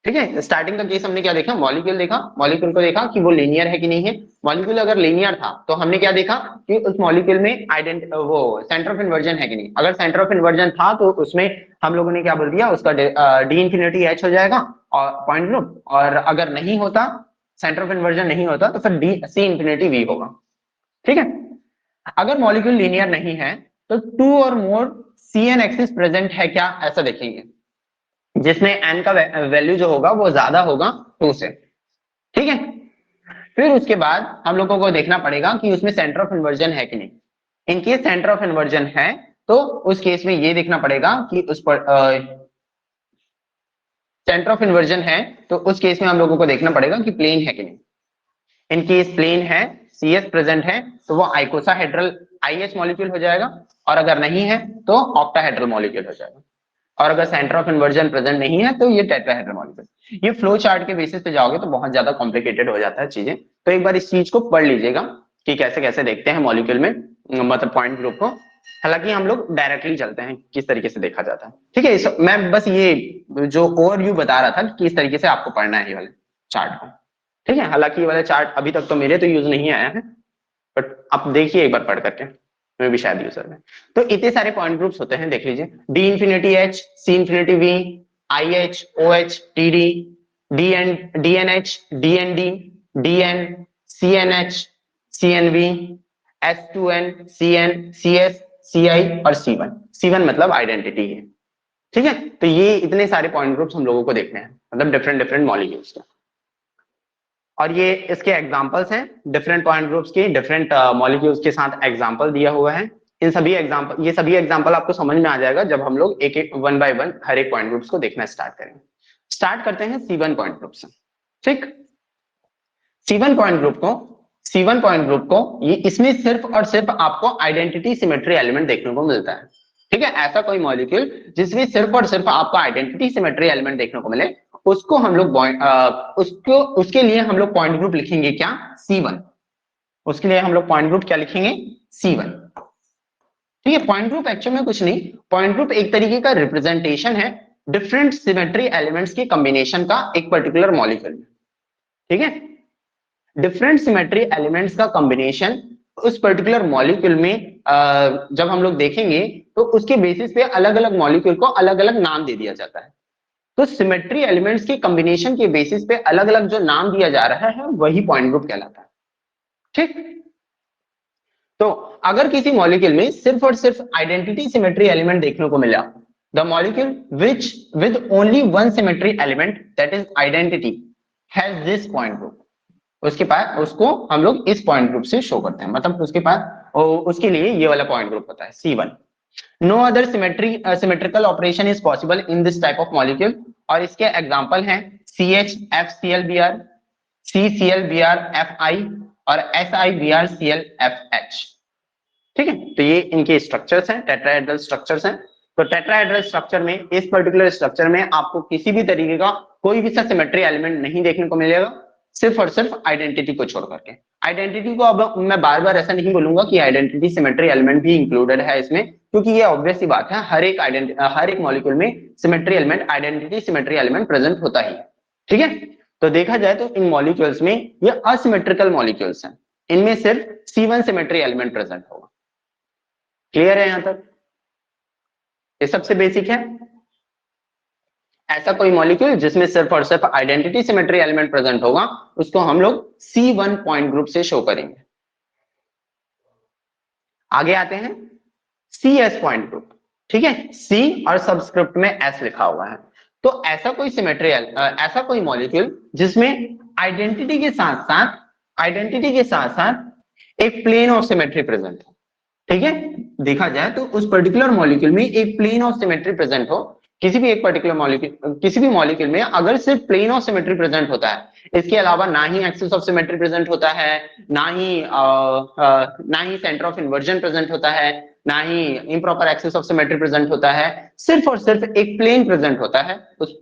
A: ठीक है, स्टार्टिंग का केस हमने क्या देखा, मॉलिक्यूल को देखा कि वो लीनियर है कि नहीं है। मॉलिक्यूल अगर लीनियर था तो हमने क्या देखा कि उस मॉलिक्यूल में वो सेंटर ऑफ इन्वर्जन है कि नहीं। अगर सेंटर ऑफ इन्वर्जन था तो उसमें हम लोगों ने क्या बोल दिया, उसका डी इंफिनिटी एच हो जाएगा और पॉइंट ग्रुप, और अगर नहीं होता, सेंटर ऑफ इन्वर्जन नहीं होता तो फिर डी सी इंफिनिटी वी होगा, ठीक है। अगर मॉलिक्यूल लीनियर नहीं है तो टू और मोर सी एन एक्सिस प्रेजेंट है क्या, ऐसा देखेंगे, जिसमें n का वैल्यू जो होगा वो ज्यादा होगा 2 से, ठीक है। फिर उसके बाद हम लोगों को देखना पड़ेगा कि उसमें सेंटर ऑफ इन्वर्जन है कि नहीं। In case centre of inversion है तो उस केस में ये देखना पड़ेगा कि उस पर सेंटर ऑफ इन्वर्जन है तो उस केस में हम लोगों को देखना पड़ेगा कि प्लेन है कि नहीं। इन केस प्लेन है, सी एस प्रेजेंट है तो वो आइकोसाहेड्रल IH मॉलिक्यूल हो जाएगा, और अगर नहीं है तो ऑक्टाहेड्रल मॉलिक्यूल हो जाएगा, और अगर सेंटर ऑफ इन्वर्जन प्रेजेंट नहीं है तो ये टेट्राहेड्रल मॉलिक्यूल। ये फ्लो चार्ट के बेसिस पे जाओगे तो बहुत ज्यादा कॉम्प्लिकेटेड हो जाता है चीजें, तो एक बार इस चीज को पढ़ लीजिएगा कि कैसे कैसे देखते हैं मॉलिक्यूल में, मतलब पॉइंट ग्रुप को। हालांकि हम लोग डायरेक्टली चलते हैं किस तरीके से देखा जाता है, ठीक है। मैं बस ये जो ओवरव्यू बता रहा था कि किस तरीके से आपको पढ़ना है ये वाले चार्ट को, ठीक है। हालांकि ये वाला चार्ट अभी तक तो मेरे तो यूज नहीं आया है, बट आप देखिए एक बार पढ़ करके, मैं भी शायद यूजर में। तो इतने सारे पॉइंट ग्रुप्स होते हैं, देख लीजिए, D infinity h, C infinity v, I h, O h, T d, D n h, D n d, D n, C n h, C n v, S2N, CN, CS, CI और C1 मतलब identity है, ठीक है। तो ये इतने सारे point groups हम लोगों को देखने हैं, मतलब डिफरेंट मॉलिक्यूल्स के, और ये इसके एग्जांपल्स हैं डिफरेंट पॉइंट ग्रुप्स के, डिफरेंट मॉलिक्यूल्स के साथ एग्जांपल दिया हुआ है। इन सभी एग्जांपल, ये सभी एग्जांपल आपको समझ में आ जाएगा जब हम लोग एक एक 1 बाय 1 हर एक पॉइंट ग्रुप्स को देखना स्टार्ट करेंगे। स्टार्ट करते हैं C1 पॉइंट ग्रुप से, ठीक। C1 पॉइंट ग्रुप को ये इसमें सिर्फ और सिर्फ आपको आइडेंटिटी सिमेट्री एलिमेंट देखने को मिलता है, ठीक है। ऐसा कोई मॉलिक्यूल जिसमें सिर्फ और सिर्फ आपको आइडेंटिटी सिमेट्री एलिमेंट देखने को मिले, उसको हम लोग उसके लिए हम लोग पॉइंट ग्रुप लिखेंगे क्या, C1। उसके लिए हम लोग पॉइंट ग्रुप क्या लिखेंगे, C1, ठीक है। पॉइंट ग्रुप एक्चुअल में कुछ नहीं, पॉइंट ग्रुप एक तरीके का रिप्रेजेंटेशन है डिफरेंट सिमेट्री एलिमेंट्स के कॉम्बिनेशन का एक पर्टिकुलर मॉलिक्यूल में, ठीक है। डिफरेंट सिमेट्री एलिमेंट्स का कॉम्बिनेशन उस पर्टिकुलर मॉलिक्यूल में जब हम लोग देखेंगे तो उसके बेसिस पे अलग अलग मॉलिक्यूल को अलग अलग नाम दे दिया जाता है। तो सिमेट्री एलिमेंट्स के कॉम्बिनेशन के बेसिस पे अलग अलग जो नाम दिया जा रहा है वही पॉइंट ग्रुप कहलाता है, ठीक। तो अगर किसी मॉलिक्यूल में सिर्फ और सिर्फ आइडेंटिटी सिमेट्री एलिमेंट देखने को मिला, the molecule which with only one symmetry element that is identity has this point group, उसके पास उसको हम लोग इस पॉइंट ग्रुप से शो करते हैं, मतलब उसके पास उसके लिए ये वाला पॉइंट ग्रुप होता है C1। No other symmetrical operation is possible in this type of molecule, और इसके एग्जांपल हैं CH FClBr, CClBr FI और SiBr ClFH, ठीक है। तो ये इनके स्ट्रक्चर्स हैं, टेट्राहेड्रल स्ट्रक्चर्स हैं। तो टेट्राहेड्रल स्ट्रक्चर में, इस पर्टिकुलर स्ट्रक्चर में आपको किसी भी तरीके का कोई भी सा सिमेट्री एलिमेंट नहीं देखने को मिलेगा, सिर्फ और सिर्फ आइडेंटिटी को छोड़ करके। आइडेंटिटी को अब मैं बार बार ऐसा नहीं बोलूंगा कि आइडेंटिटी सिमेट्री एलिमेंट भी इंक्लूडेड है इसमें, क्योंकि ये ऑब्वियस सी बात है, हर एक मॉलिक्यूल में symmetry element, identity symmetry element present होता ही है, ठीक है। तो देखा जाए तो इन मॉलिक्यूल्स में ये असिमेट्रिकल मॉलिक्यूल्स हैं, इनमें सिर्फ C1 सिमेट्री एलिमेंट प्रेजेंट होगा, क्लियर है यहां तक? ये सबसे बेसिक है। ऐसा कोई मॉलिक्यूल जिसमें सिर्फ और सिर्फ आइडेंटिटी सिमेट्री एलिमेंट प्रेजेंट होगा, उसको हम लोग C1 पॉइंट ग्रुप से शो करेंगे। आगे आते हैं CS पॉइंट ग्रुप। ठीक है, C और सबस्क्रिप्ट में S लिखा हुआ है। तो ऐसा कोई सिमेट्री ऐसा कोई मॉलिक्यूल जिसमें आइडेंटिटी के साथ साथ एक प्लेन ऑफ सिमेट्री प्रेजेंट हो। ठीक है, देखा जाए तो उस पर्टिकुलर मॉलिक्यूल में एक प्लेन ऑफ सिमेट्री प्रेजेंट हो। किसी भी मॉलिक्यूल में अगर सिर्फ प्लेन ऑफ सिमेट्री प्रेजेंट होता है, इसके अलावा ना ही एक्सिस ऑफ सिमेट्री प्रेजेंट होता है, ना ही सेंटर ऑफ इन्वर्जन प्रेजेंट होता है, ना ही improper axis of symmetry present होता है, सिर्फ और सिर्फ एक प्लेन प्रेजेंट होता है उस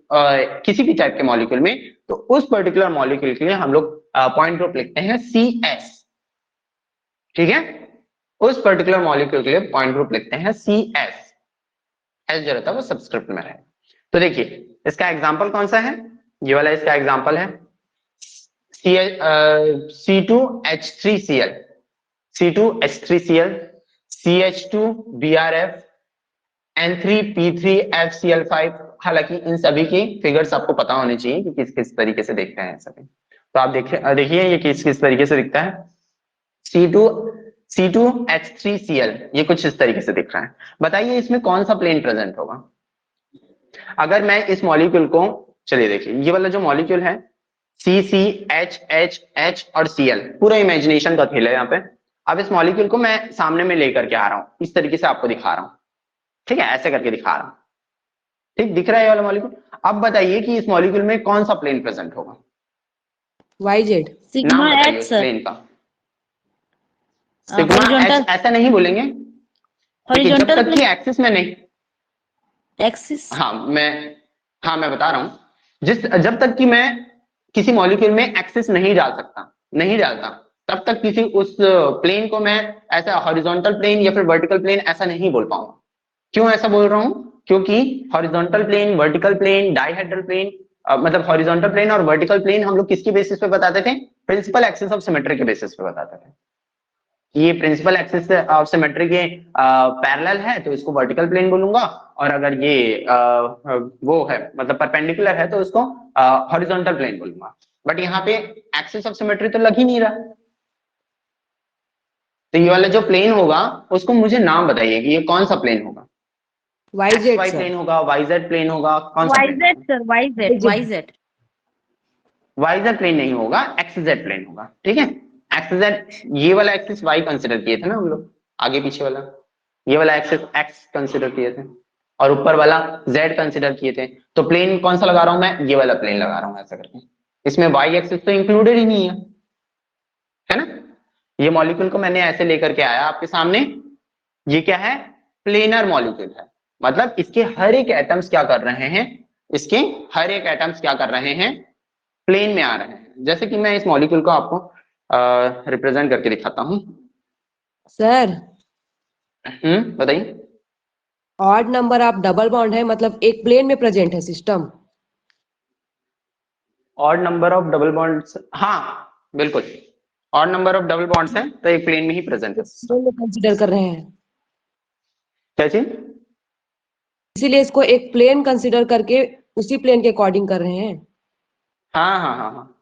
A: किसी भी टाइप के मॉलिक्यूल में, तो उस पर्टिकुलर मॉलिक्यूल के लिए हम लोग पॉइंट ग्रुप लिखते हैं CS। ठीक है, उस पर्टिकुलर मॉलिक्यूल के लिए पॉइंट ग्रुप लिखते हैं CS। एस जो रहता है वो सबस्क्रिप्ट में रहे। तो देखिए इसका एग्जांपल कौन सा है, ये वाला इसका एग्जांपल है C2H3Cl, C2H3Cl, CH2BrF, N3P3FCl5। हालांकि इन सभी की फिगर्स आपको पता होने चाहिए कि किस किस तरीके से देखते हैं सभी। तो आप देखिए ये किस किस तरीके से दिखता है। C2H3Cl ये कुछ इस तरीके से दिख रहा है। बताइए इसमें कौन सा प्लेन प्रेजेंट होगा? अगर मैं इस मॉलिक्यूल को, चलिए देखिए ये वाला जो मॉलिक्यूल है CCHHH और Cl, पूरा इमेजिनेशन का खेल है यहाँ पे। अब इस मॉलिक्यूल को मैं सामने में लेकर के आ रहा हूँ, इस तरीके से आपको दिखा रहा हूँ। ठीक है, ऐसे करके दिखा रहा हूँ। ठीक दिख रहा है ये वाला मॉलिक्यूल। अब बताइए कि इस मॉलिक्यूल में कौन सा प्लेन प्रेजेंट होगा?
C: YZ।
D: सिग्मा
A: नाम बताइए
D: H
A: उस
D: सर,
A: प्लेन का। सिग्मा
D: हॉरिजॉन्टल
A: H ऐसा नहीं बोलेंगे, देखिए जब
D: हॉरिजॉन्टल
A: तक कि एक्सिस में नहीं,
D: एक्सिस।
A: हाँ मैं बता रहा हूं, जब तक कि मैं किसी मॉलिक्यूल में एक्सिस नहीं डालता, तब तक किसी उस प्लेन को मैं ऐसा हॉरिजॉन्टल प्लेन या फिर वर्टिकल प्लेन ऐसा नहीं बोल पाऊंगा। क्यों ऐसा बोल रहा हूं? क्योंकि horizontal plane, vertical plane, dihedral plane, मतलब हॉरिजॉन्टल प्लेन और वर्टिकल प्लेन हम लोग किसके बेसिस पे बताते थे? प्रिंसिपल एक्सिस ऑफ सिमेट्री के बेसिस पे बताते थे। ये प्रिंसिपल एक्सिस ऑफ सिमेट्री के पैरेलल है तो इसको वर्टिकल प्लेन बोलूंगा, और अगर ये वो है मतलब परपेंडिकुलर है तो उसको हॉरिजॉन्टल प्लेन बोलूंगा। बट यहाँ पे एक्सिस ऑफ सिमेट्री तो लग ही नहीं रहा, तो ये वाला जो प्लेन होगा उसको मुझे नाम बताइए कि ये कौन सा प्लेन होगा?
C: YZ
A: XY
C: sir.
A: प्लेन होगा, YZ प्लेन होगा, कौन सा plane?
D: YZ sir, YZ।
A: YZ plane नहीं होगा, XZ प्लेन होगा। ठीक है, XZ, ये वाला एक्सिस Y कंसिडर किए थे ना हम लोग, आगे पीछे वाला, ये वाला एक्सिस X कंसिडर किए थे और ऊपर वाला Z कंसिडर किए थे। तो प्लेन कौन सा लगा रहा हूं मैं? ये वाला प्लेन लगा रहा हूं ऐसा करके। इसमें Y एक्सिस तो इंक्लूडेड ही नहीं है ना। ये मॉलिक्यूल को मैंने ऐसे लेकर के आया आपके सामने, ये क्या है? प्लेनर मॉलिक्यूल है, मतलब इसके हर एक एटम्स क्या कर रहे हैं, प्लेन में आ रहे हैं। जैसे कि मैं इस मॉलिक्यूल को आपको रिप्रेजेंट करके दिखाता हूं।
C: सर
A: बताइए।
C: Odd number of double bond है, मतलब एक प्लेन में प्रेजेंट है system.
A: Odd number of double bonds, हाँ बिल्कुल, odd number of double bonds है तो एक प्लेन में ही प्रेजेंट है।
C: कंसिडर कर रहे हैं,
A: क्या चीज?
C: इसीलिए इसको एक प्लेन कंसिडर करके उसी प्लेन के अकॉर्डिंग कर रहे हैं।
A: हाँ,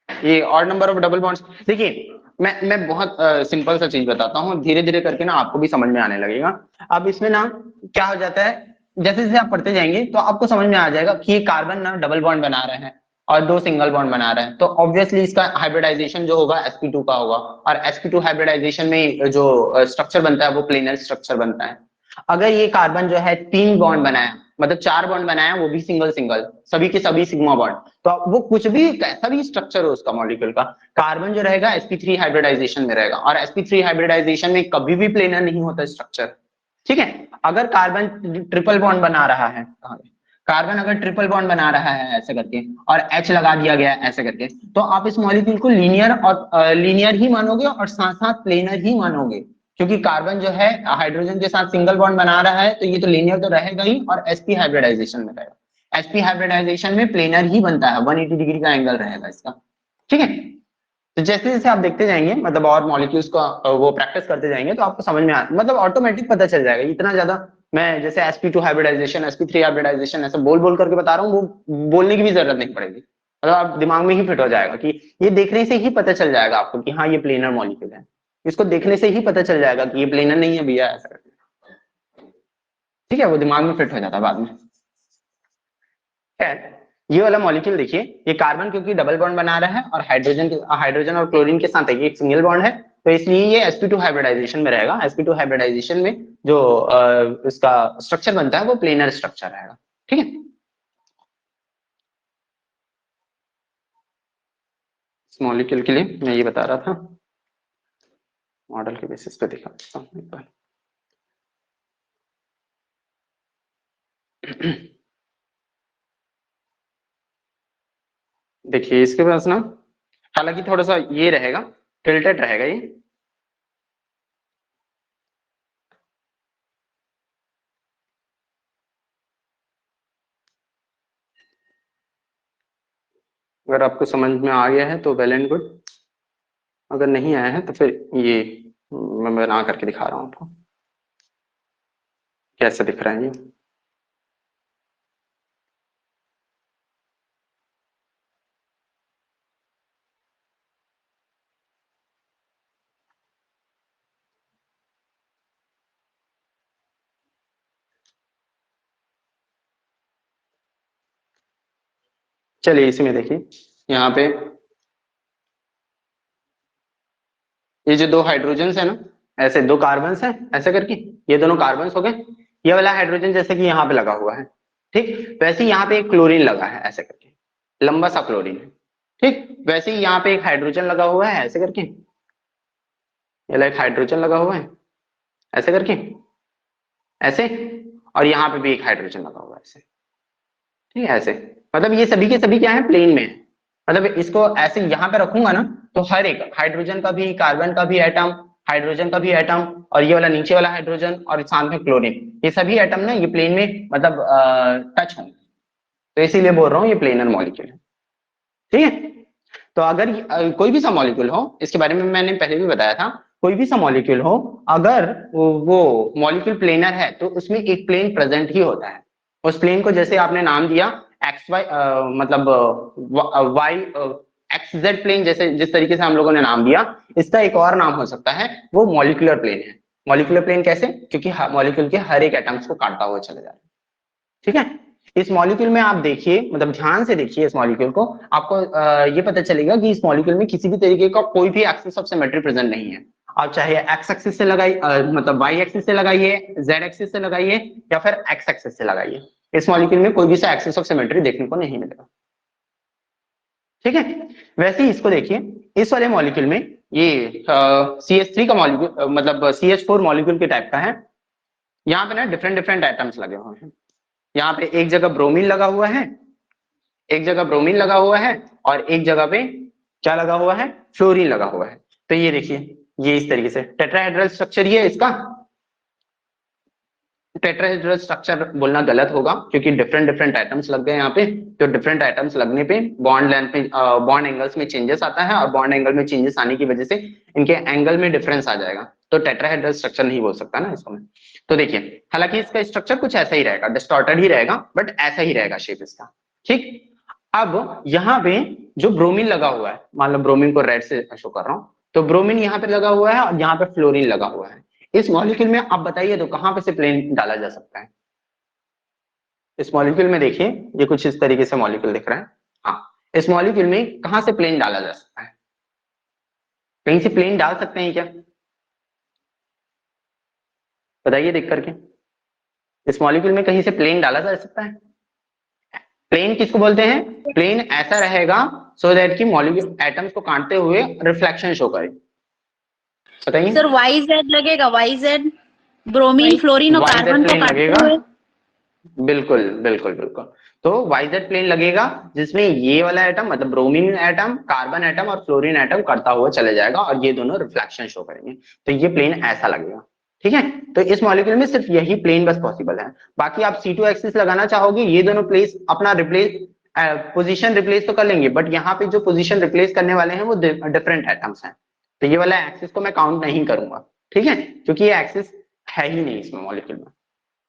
A: ये odd number of double bonds. देखिए मैं बहुत सिंपल सा चीज बताता हूँ, धीरे धीरे करके ना आपको भी समझ में आने लगेगा। अब इसमें ना क्या हो जाता है, जैसे जैसे आप पढ़ते जाएंगे तो आपको समझ में आ जाएगा कि ये कार्बन ना डबल बॉन्ड बना रहे हैं और दो सिंगल बॉन्ड बना रहे हैं, तो ऑब्वियसली इसका हाइब्रिडाइजेशन जो होगा sp2 का होगा, और sp2 हाइब्रिडाइजेशन में जो स्ट्रक्चर बनता है वो प्लेनर स्ट्रक्चर बनता है। अगर ये कार्बन जो है 3 बॉन्ड बनाया, मतलब 4 बॉन्ड बनाया, वो भी सिंगल सिंगल, सभी के सभी सिग्मा बॉन्ड, तो वो कुछ भी कैसा भी स्ट्रक्चर हो उसका मॉलिक्यूल का, कार्बन जो रहेगा sp3 हाइब्रिडाइजेशन में रहेगा, और sp3 हाइब्रिडाइजेशन में कभी भी प्लेनर नहीं होता स्ट्रक्चर। ठीक है, अगर कार्बन ट्रिपल बॉन्ड बना रहा है, कार्बन अगर ट्रिपल बॉन्ड बना रहा है ऐसे करके और H लगा दिया गया है ऐसे करके, तो आप इस मॉलिक्यूल को लीनियर ही मानोगे और साथ साथ प्लेनर ही मानोगे, क्योंकि कार्बन जो है हाइड्रोजन के साथ सिंगल बॉन्ड बना रहा है तो ये तो लीनियर तो रहेगा ही, और sp हाइब्रिडाइजेशन में रहेगा। sp हाइब्रिडाइजेशन में प्लेनर ही बनता है, 180 डिग्री का एंगल रहेगा इसका। ठीक है, तो जैसे जैसे आप देखते जाएंगे मतलब और मॉलिक्यूल्स का वो प्रैक्टिस करते जाएंगे तो आपको समझ में मतलब ऑटोमेटिक पता चल जाएगा। इतना ज्यादा मैं जैसे sp2 हाइब्रिडाइजेशन sp3 हाइब्रिडाइजेशन ऐसे बोल बोल करके बता रहा हूँ, वो बोलने की भी जरूरत नहीं पड़ेगी, मतलब आप दिमाग में ही फिट हो जाएगा कि ये देखने से ही पता चल जाएगा आपको कि हाँ ये प्लेनर मॉलिक्यूल है। इसको देखने से ही पता चल जाएगा कि ये प्लेनर नहीं है भैया, ऐसा करके। ठीक है, वो दिमाग में फिट हो जाता है बाद में। खैर, ये वाला मॉलिक्यूल देखिए, ये कार्बन क्योंकि डबल बॉन्ड बना रहा है और हाइड्रोजन और क्लोरीन के साथ एक सिंगल बॉन्ड है, तो इसलिए ये sp2 हाइब्रिडाइजेशन में रहेगा। sp2 हाइब्रिडाइजेशन में जो इसका स्ट्रक्चर बनता है वो प्लेनर स्ट्रक्चर रहेगा। ठीक है, इस मॉलिक्यूल के लिए मैं ये बता रहा था, मॉडल के बेसिस पे दिखा देता हूँ एक बार। देखिए इसके पास ना, हालांकि थोड़ा सा ये रहेगा, टिल्टेड रहेगा ये। अगर आपको समझ में आ गया है तो वेल एंड गुड, अगर नहीं आया है तो फिर ये मैं बना करके दिखा रहा हूँ आपको कैसे दिख रहा है ये। चलिए इसमें देखिए, यहाँ पे ये जो दो हाइड्रोजन है ना, ऐसे दो कार्बन है ऐसे करके, ये दोनों कार्बन हो गए। ये वाला हाइड्रोजन जैसे कि यहाँ पे लगा हुआ है, ठीक, वैसे ही यहाँ पे एक क्लोरीन लगा है ऐसे करके, लंबा सा क्लोरीन है। ठीक, वैसे ही यहाँ पे एक हाइड्रोजन लगा हुआ है ऐसे करके, ये एक हाइड्रोजन लगा हुआ है ऐसे करके, ऐसे, और यहाँ पे भी एक हाइड्रोजन लगा हुआ है ऐसे। ठीक है, ऐसे, मतलब ये सभी के सभी क्या है, प्लेन में है। मतलब इसको ऐसे यहाँ पे रखूंगा ना तो हर एक हाइड्रोजन का भी, कार्बन का भी एटम, हाइड्रोजन का भी एटम, और ये वाला नीचे वाला हाइड्रोजन और साथ में क्लोरीन, ये सभी एटम ना ये प्लेन में मतलब टच होंगे, तो इसीलिए बोल रहा हूँ ये प्लेनर मॉलिक्यूल है। ठीक है, तो अगर कोई भी सा मॉलिक्यूल हो, इसके बारे में मैंने पहले भी बताया था, कोई भी सा मॉलिक्यूल हो, अगर वो मॉलिक्यूल प्लेनर है तो उसमें एक प्लेन प्रेजेंट ही होता है। उस प्लेन को जैसे आपने नाम दिया एक्स वाई, मतलब वाई एक्स जेड प्लेन, जैसे जिस तरीके से हम लोगों ने नाम दिया, इसका एक और नाम हो सकता है, वो मॉलिक्यूलर प्लेन है। मॉलिक्यूलर प्लेन कैसे, क्योंकि मॉलिक्यूल के हर एक एटम्स को काटता हुआ चला जा रहा है। ठीक है, इस मॉलिक्यूल में आप देखिए, मतलब ध्यान से देखिए इस मॉलिक्यूल को, आपको ये पता चलेगा कि इस मॉलिक्यूल में किसी भी तरीके का कोई भी एक्सिस ऑफ सिमेट्री प्रेजेंट नहीं है। आप चाहे एक्स एक्सिस से लगाइए, मतलब वाई एक्सिस से लगाइए, जेड एक्सिस से लगाइए, या फिर एक्स एक्सिस से लगाइए, इस मॉलिक्यूल में कोई भी सा एक्सिस ऑफ सिमेट्री देखने को नहीं मिलेगा। ठीक है, वैसे ही इसको देखिए, इस वाले मॉलिक्यूल में ये CH3 का मॉलिक्यूल, मतलब CH4 मॉलिक्यूल के टाइप का है। यहाँ पे ना डिफरेंट डिफरेंट आइटम्स लगे हुए हैं। यहाँ पे एक जगह ब्रोमीन लगा हुआ है, एक जगह ब्रोमीन लगा हुआ है, और एक जगह पे क्या लगा हुआ है, फ्लोरीन लगा हुआ है। तो ये देखिए, ये इस तरीके से टेट्राहेड्रल स्ट्रक्चर ही है इसका। टेट्राहेड्रल स्ट्रक्चर बोलना गलत होगा क्योंकि डिफरेंट डिफरेंट आइटम्स लग गए यहाँ पे। तो डिफरेंट आइटम्स लगने पे बॉन्ड लेंथ में, बॉन्ड एंगल्स में चेंजेस आता है, और बॉन्ड एंगल में चेंजेस आने की वजह से इनके एंगल में डिफरेंस आ जाएगा। तो टेट्राहेड्रल स्ट्रक्चर नहीं बोल सकता ना इसको मैं। तो देखिए, हालांकि इसका स्ट्रक्चर कुछ ऐसा ही रहेगा, डिस्टॉर्टेड ही रहेगा, बट ऐसा ही रहेगा शेप इसका। ठीक, अब यहाँ पे जो ब्रोमीन लगा हुआ है, मान लो ब्रोमीन को रेड से शो कर रहा हूँ, तो ब्रोमीन यहाँ पे लगा हुआ है और यहाँ पे फ्लोरीन लगा हुआ है। इस मॉलिक्यूल में आप बताइए तो कहां पे से प्लेन डाला जा सकता है? इस मॉलिक्यूल में देखिए, ये कुछ इस तरीके से मॉलिक्यूल दिख रहा है। हाँ, इस मॉलिक्यूल में कहां से प्लेन डाला जा सकता है? कहीं से प्लेन डाल सकते हैं क्या? बताइए देख करके, इस मॉलिक्यूल में कहीं से प्लेन डाला जा सकता है? प्लेन किसको बोलते हैं? प्लेन ऐसा रहेगा सो दैट कि मॉलिक्यूल एटम्स को काटते हुए रिफ्लेक्शन शो करे। बताइए
D: सर YZ लगेगा, YZ ब्रोमीन, फ्लोरीन और
A: YZ
D: कार्बन को
A: प्लेन
D: काटते
A: लगेगा।
D: हुए।
A: बिल्कुल बिल्कुल बिल्कुल, तो YZ प्लेन लगेगा जिसमें ये वाला एटम, मतलब ब्रोमीन एटम, कार्बन एटम और फ्लोरीन एटम करता हुआ चले जाएगा और ये दोनों रिफ्लेक्शन शो करेंगे। तो ये प्लेन ऐसा लगेगा। ठीक है, तो इस मॉलिक्यूल में सिर्फ यही प्लेन बस पॉसिबल है। बाकी आप C2 एक्सिस लगाना चाहोगे, ये दोनों प्लेस अपना रिप्लेस पोजीशन रिप्लेस तो कर लेंगे, बट यहाँ पे जो पोजीशन रिप्लेस करने वाले हैं वो डिफरेंट एटम्स हैं, तो ये वाला एक्सिस को मैं काउंट नहीं करूंगा, ठीक है, क्योंकि ये एक्सिस है ही नहीं इसमें मॉलिक्यूल में,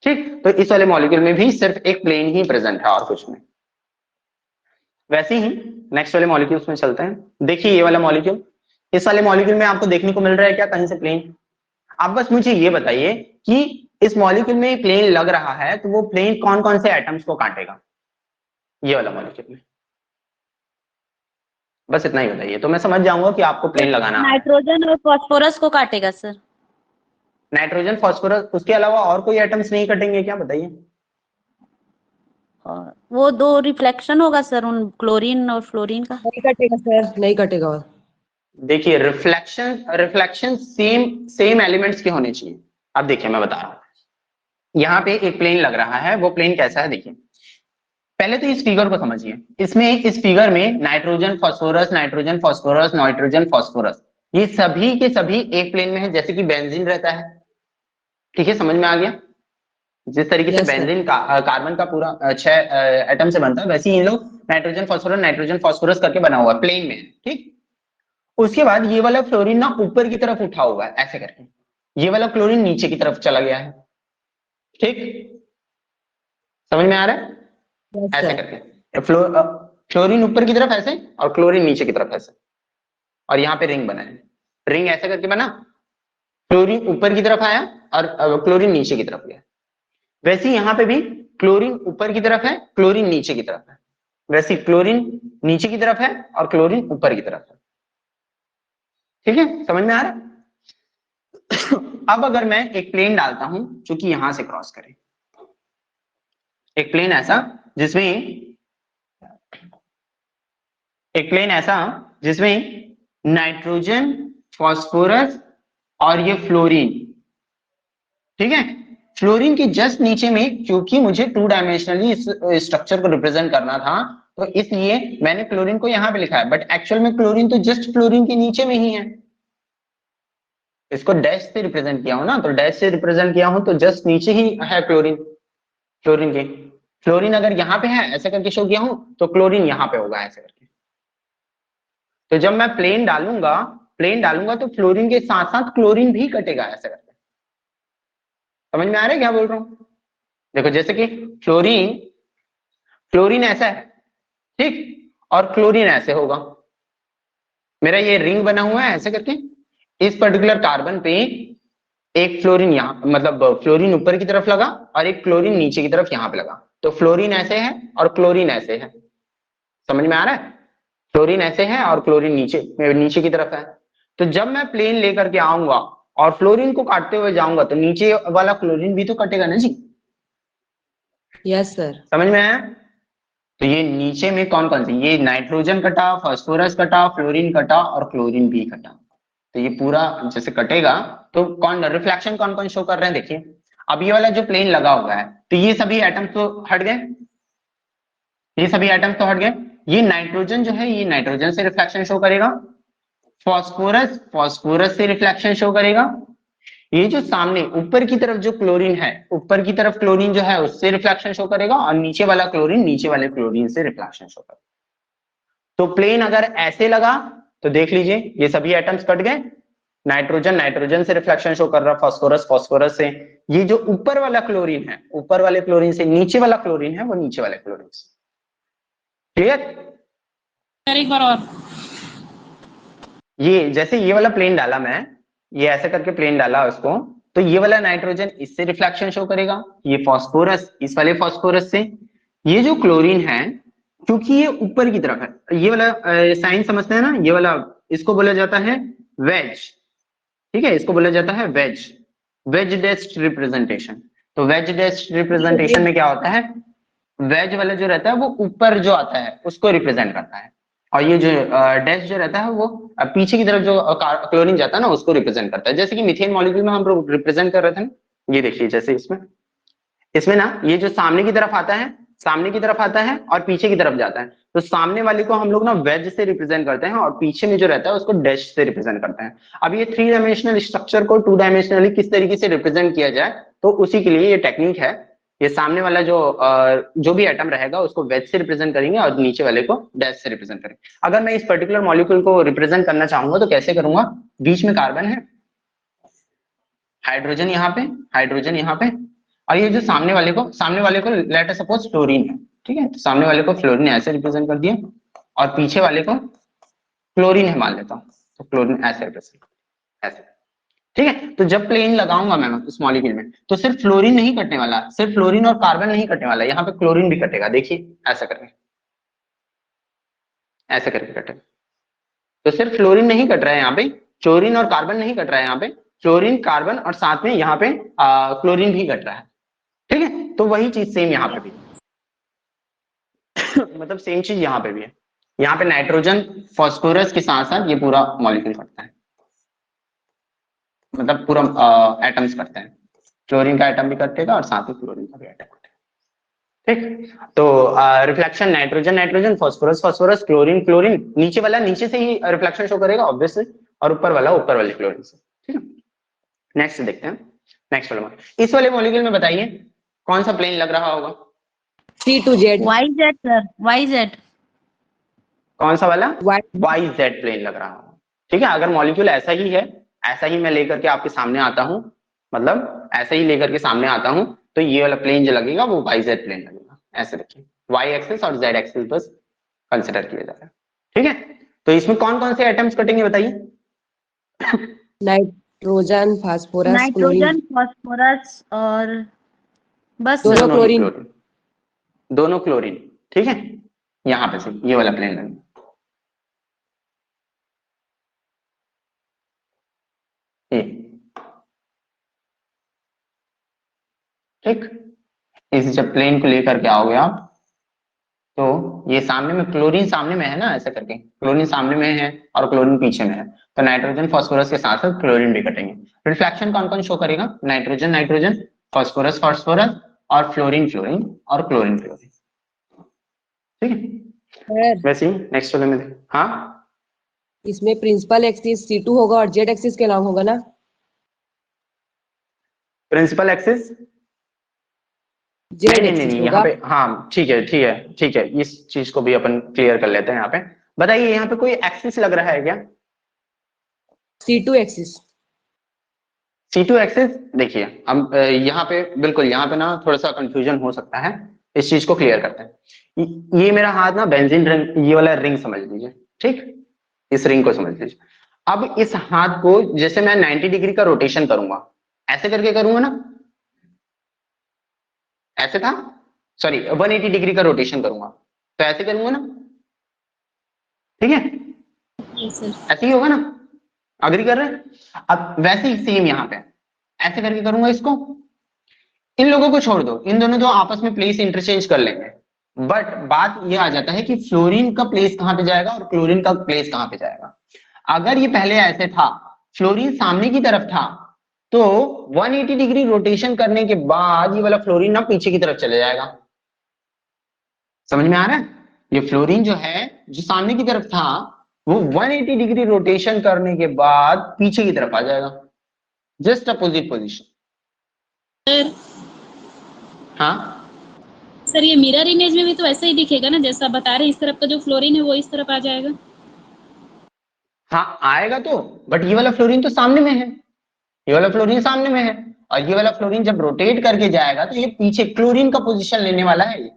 A: ठीक। तो इस वाले मॉलिक्यूल में भी सिर्फ एक प्लेन ही प्रेजेंट है और कुछ नहीं। वैसे ही नेक्स्ट वाले मॉलिक्यूल्स में चलते हैं। देखिए ये वाला मॉलिक्यूल, इस वाले मॉलिक्यूल में आपको देखने को मिल रहा है क्या कहीं से प्लेन? आप बस मुझे ये बताइए कि इस मॉलिक्यूल में प्लेन लग रहा है तो वो प्लेन कौन कौन से एटम्स को काटेगा ये वाला मॉलिक्यूल में? बस इतना ही बताइए तो मैं समझ जाऊंगा कि आपको प्लेन लगाना है।
D: नाइट्रोजन और फास्फोरस को काटेगा सर।
A: नाइट्रोजन, फास्फोरस, उसके अलावा और कोई एटम्स नहीं कटेंगे क्या, बताइए?
D: और वो दो रिफ्लेक्शन होगा सर उन क्लोरीन और फ्लोरीन का।
C: नहीं कटेगा सर, नहीं कटेगा।
A: देखिए रिफ्लेक्शन सेम एलिमेंट्स के होने चाहिए। अब देखिए मैं बता रहा हूं, यहाँ पे एक प्लेन लग रहा है, वो प्लेन कैसा है देखिए। पहले तो इस फिगर को समझिए, इसमें इस फिगर में nitrogen phosphorus, nitrogen phosphorus, nitrogen phosphorus, ये सभी के सभी एक प्लेन में है, जैसे कि बेंजीन रहता है, ठीक है, समझ में आ गया? जिस तरीके से
C: Yes, sir.
A: बेंजीन का कार्बन का पूरा 6 एटम से बनता है, वैसे ही इन लोग नाइट्रोजन फास्फोरस करके बना हुआ है, प्लेन में है, ठीक। उसके बाद ये वाला फ्लोरीन ना ऊपर की तरफ उठा हुआ है ऐसे करके, ये वाला क्लोरीन नीचे की तरफ चला गया है, ठीक, समझ में आ रहा है?
C: Yes,
A: ऐसे
C: sir.
A: करके फ्लोरीन ऊपर की तरफ ऐसे और क्लोरीन नीचे की तरफ ऐसे, और यहाँ पे रिंग बना है, रिंग ऐसे करके बना, क्लोरीन ऊपर की तरफ आया और क्लोरीन नीचे की तरफ गया। वैसे ही यहाँ पे भी क्लोरीन ऊपर की तरफ है, क्लोरीन नीचे की तरफ है, वैसे ही क्लोरीन नीचे की तरफ है और क्लोरीन ऊपर की तरफ है, ठीक है, समझ में आ रहा है? अब अगर मैं एक प्लेन डालता हूं जो कि यहां से क्रॉस करे, एक प्लेन ऐसा जिसमें नाइट्रोजन, फास्फोरस और ये फ्लोरीन, ठीक है, फ्लोरीन के जस्ट नीचे में, क्योंकि मुझे 2 डायमेंशनली स्ट्रक्चर को रिप्रेजेंट करना था तो इसलिए मैंने क्लोरीन को यहां पे लिखा है, बट एक्चुअल में क्लोरीन तो जस्ट फ्लोरीन के नीचे में ही है। इसको डैश से रिप्रेजेंट किया हूं ना, तो डैश से रिप्रेजेंट किया हूं तो जस्ट नीचे ही है क्लोरीन, क्लोरीन के, फ्लोरीन अगर यहाँ पे है ऐसे करके शो किया हूं तो क्लोरीन यहाँ पे होगा ऐसे करके। तो जब मैं प्लेन डालूंगा तो फ्लोरीन के साथ साथ क्लोरीन भी कटेगा ऐसे करके। समझ में आ रहा है क्या बोल रहा हूं? देखो जैसे कि फ्लोरीन ऐसा है, ठीक, और क्लोरीन ऐसे होगा, मेरा ये रिंग बना हुआ है ऐसे करके, इस पर्टिकुलर कार्बन पे एक फ्लोरीन यहाँ, मतलब फ्लोरीन ऊपर की तरफ लगा और एक क्लोरीन नीचे की तरफ यहाँ पे लगा, तो फ्लोरीन ऐसे है और क्लोरीन ऐसे है, समझ में आ रहा है? फ्लोरीन ऐसे है और क्लोरीन नीचे की तरफ है। तो जब मैं प्लेन लेकर के आऊंगा और फ्लोरीन को काटते हुए जाऊंगा तो नीचे वाला क्लोरीन भी तो कटेगा ना जी,
C: यस सर।
A: समझ में आया? तो ये नीचे में कौन कौन से, ये नाइट्रोजन कटा, फास्फोरस कटा, फ्लोरीन कटा और क्लोरीन भी कटा, तो ये पूरा जैसे कटेगा तो रिफ्लेक्शन कौन कौन शो कर रहे हैं देखिए। अब ये वाला जो प्लेन लगा हुआ है तो ये सभी एटम्स तो हट गए, ये नाइट्रोजन जो है ये नाइट्रोजन से रिफ्लेक्शन शो करेगा, फास्फोरस से रिफ्लेक्शन शो करेगा, ये जो सामने ऊपर की तरफ जो क्लोरीन है, ऊपर की तरफ क्लोरीन जो है उससे रिफ्लेक्शन शो करेगा, और नीचे वाला क्लोरीन नीचे वाले क्लोरीन से रिफ्लेक्शन शो करेगा। तो प्लेन अगर ऐसे लगा तो देख लीजिए ये सभी एटम्स कट गए, नाइट्रोजन से रिफ्लेक्शन शो कर रहा, फास्फोरस से, ये जो ऊपर वाला क्लोरीन है ऊपर वाले क्लोरीन से, नीचे वाला क्लोरीन है वो नीचे वाले क्लोरीन से, क्लियर?
B: एक बार और
A: ये जैसे ये वाला प्लेन डाला मैं, ये ऐसे करके प्लेन डाला उसको, तो ये वाला नाइट्रोजन इससे रिफ्लेक्शन शो करेगा, ये फास्फोरस इस वाले फास्फोरस से, ये जो क्लोरीन है क्योंकि ये ऊपर की तरफ है, ये वाला साइन समझते हैं ना, ये वाला इसको बोला जाता है वेज, ठीक है, इसको बोला जाता है वेज डेस्ड रिप्रेजेंटेशन। तो वेज डेस्ड रिप्रेजेंटेशन में क्या होता है, वेज वाला जो रहता है वो ऊपर जो आता है उसको रिप्रेजेंट करता है, और ये जो डैश जो रहता है वो पीछे की तरफ जो क्लोरीन जाता है ना उसको रिप्रेजेंट करता है। जैसे कि मीथेन मॉलिक्यूल में हम लोग रिप्रेजेंट कर रहे थे ना, ये देखिए जैसे इसमें ना ये जो सामने की तरफ आता है और पीछे की तरफ जाता है, तो सामने वाले को हम लोग ना वेज से रिप्रेजेंट करते हैं और पीछे में जो रहता है उसको डैश से रिप्रेजेंट करते हैं। अब ये 3 डायमेंशनल स्ट्रक्चर को 2 डायमेंशनली किस तरीके से रिप्रेजेंट किया जाए, तो उसी के लिए ये टेक्निक है ये सामने वाला जो भी एटम रहेगा उसको वेज से रिप्रेजेंट करेंगे और नीचे वाले को डैश से रिप्रेजेंट करेंगे। अगर मैं इस पर्टिकुलर मॉलिक्यूल को रिप्रेजेंट करना चाहूंगा तो कैसे करूंगा, बीच में कार्बन है, हाइड्रोजन यहाँ पे, हाइड्रोजन यहाँ पे, और ये जो सामने वाले को लेट अस सपोज फ्लोरीन है, ठीक है, तो सामने वाले को फ्लोरीन ऐसे रिप्रेजेंट कर दिया और पीछे वाले को क्लोरीन है मान लेता हूँ, तो क्लोरीन ऐसे रिप्रेजेंट ऐसे, ठीक है। तो जब प्लेन लगाऊंगा मैं इस मॉलिक्यूल में तो सिर्फ फ्लोरीन नहीं कटने वाला, सिर्फ फ्लोरीन और कार्बन नहीं कटने वाला, यहाँ पे क्लोरीन भी कटेगा, देखिए ऐसा करके, ऐसे करके कटेगा। तो सिर्फ फ्लोरीन नहीं कट रहा है यहाँ पे, क्लोरीन और कार्बन नहीं कट रहा है यहाँ पे, फ्लोरीन कार्बन और साथ में यहाँ पे क्लोरीन भी कट रहा है, ठीक है। तो वही चीज सेम यहाँ पे भी मतलब सेम चीज यहाँ पे भी है, यहाँ पे नाइट्रोजन फास्फोरस के साथ साथ ये पूरा मॉलिक्यूल कटता है, मतलब पूरा एटम्स करते हैं, क्लोरीन का एटम भी कटेगा और साथ ही क्लोरीन का भी एटम कटेगा, ठीक। तो reflection nitrogen nitrogen, phosphorus phosphorus, chlorine chlorine, नीचे वाला नीचे से ही रिफ्लेक्शन शो करेगा ऑब्वियसली, और ऊपर वाला ऊपर वाले क्लोरीन से, ठीक है। नेक्स्ट देखते हैं, नेक्स्ट वाला इस वाले मॉलिक्यूल में बताइए कौन सा प्लेन लग रहा होगा,
C: C2Z,
D: YZ सर, YZ।
A: कौन सा वाला,
C: Y,
A: YZ प्लेन लग रहा होगा, ठीक है। अगर मॉलिक्यूल ऐसा ही है, ऐसा ही मैं लेकर के आपके सामने आता हूं, मतलब ऐसे ही लेकर के सामने आता हूं, तो ये वाला प्लेन जो लगेगा वो YZ प्लेन लगेगा, ऐसे देखिए, Y एक्सिस और Z एक्सिस बस कंसिडर किया जा रहा है, ठीक है। तो इसमें कौन कौन से एटम्स कटेंगे बताइए,
C: नाइट्रोजन, फास्फोरस,
D: नाइट्रोजन, फास्फोरस और बस
C: दोनों
A: दोनों ही
C: क्लोरीन।
A: क्लोरीन, दोनों क्लोरीन, ठीक है। यहाँ पे से ये वाला प्लेन लगेगा, ये, ठीक। इस जब प्लेन को लेकर के आओगे आप, तो ये सामने में क्लोरीन सामने में है ना, ऐसे करके क्लोरीन सामने में है और क्लोरीन पीछे में है, तो नाइट्रोजन फास्फोरस के साथ साथ क्लोरीन भी कटेंगे। रिफ्लेक्शन कौन कौन शो करेगा, नाइट्रोजन नाइट्रोजन, फास्फोरस फास्फोरस और फ्लोरीन फ्लोरीन और क्लोरीन क्लोरीन, ठीक है।
C: सर,
A: वैसे ही नेक्स्ट वाले में हाँ,
C: इसमें प्रिंसिपल एक्सिस C2 होगा और Z एक्सिस के नाम होगा ना,
A: प्रिंसिपल एक्सिस
C: Z
A: नहीं
C: एक्सिस
A: यहाँ
C: होगा।
A: पे, हाँ ठीक है ठीक है ठीक है, इस चीज को भी अपन क्लियर कर लेते हैं। यहाँ पे बताइए, यहाँ पे कोई एक्सिस लग रहा है क्या,
C: C2 एक्सिस।
A: C2 एक्सिस, देखिए हम यहाँ पे बिल्कुल, यहाँ पे ना थोड़ा सा कंफ्यूजन हो सकता है, इस चीज को क्लियर करते हैं। ये मेरा हाथ ना बेंजीन रिंग, ये वाला रिंग समझ लीजिए, ठीक, इस रिंग को समझ लीजिए। अब इस हाथ को जैसे मैं 90 डिग्री का रोटेशन करूंगा, ऐसे करके करूंगा ना, ऐसे था, सॉरी 180 डिग्री का रोटेशन करूंगा तो ऐसे करूंगा ना, ठीक है,
B: यस सर।
A: ऐसे ही होगा ना, अग्री कर रहे हैं। अब वैसे ही सेम यहाँ पे ऐसे करके करूंगा इसको, इन लोगों को छोड़ दो, इन दोनों तो आपस में प्लेस इंटरचेंज कर लेंगे, बट बात ये आ जाता है कि फ्लोरीन का प्लेस कहां पे जाएगा और क्लोरीन का प्लेस कहां पे जाएगा। अगर ये पहले ऐसे था, फ्लोरीन सामने की तरफ था, तो 180 डिग्री रोटेशन करने के बाद ये वाला फ्लोरीन ना पीछे की तरफ चले जाएगा, समझ में आ रहा है। ये फ्लोरीन जो है, जो सामने की तरफ था, वो 180 डिग्री रोटेशन करने के बाद पीछे की तरफ आ जाएगा, जस्ट अपोजिट पोजीशन।
B: सर
A: हाँ
B: सर, ये मिरर इमेज में भी तो ऐसा ही दिखेगा ना, जैसा बता रहे हैं, इस तरफ का जो फ्लोरीन है वो इस तरफ आ जाएगा।
A: हाँ आएगा तो, बट ये वाला फ्लोरीन तो सामने में है, ये वाला फ्लोरीन सामने में है, और ये वाला फ्लोरीन जब रोटेट करके जाएगा तो ये पीछे क्लोरीन का पोजीशन लेने वाला है। ये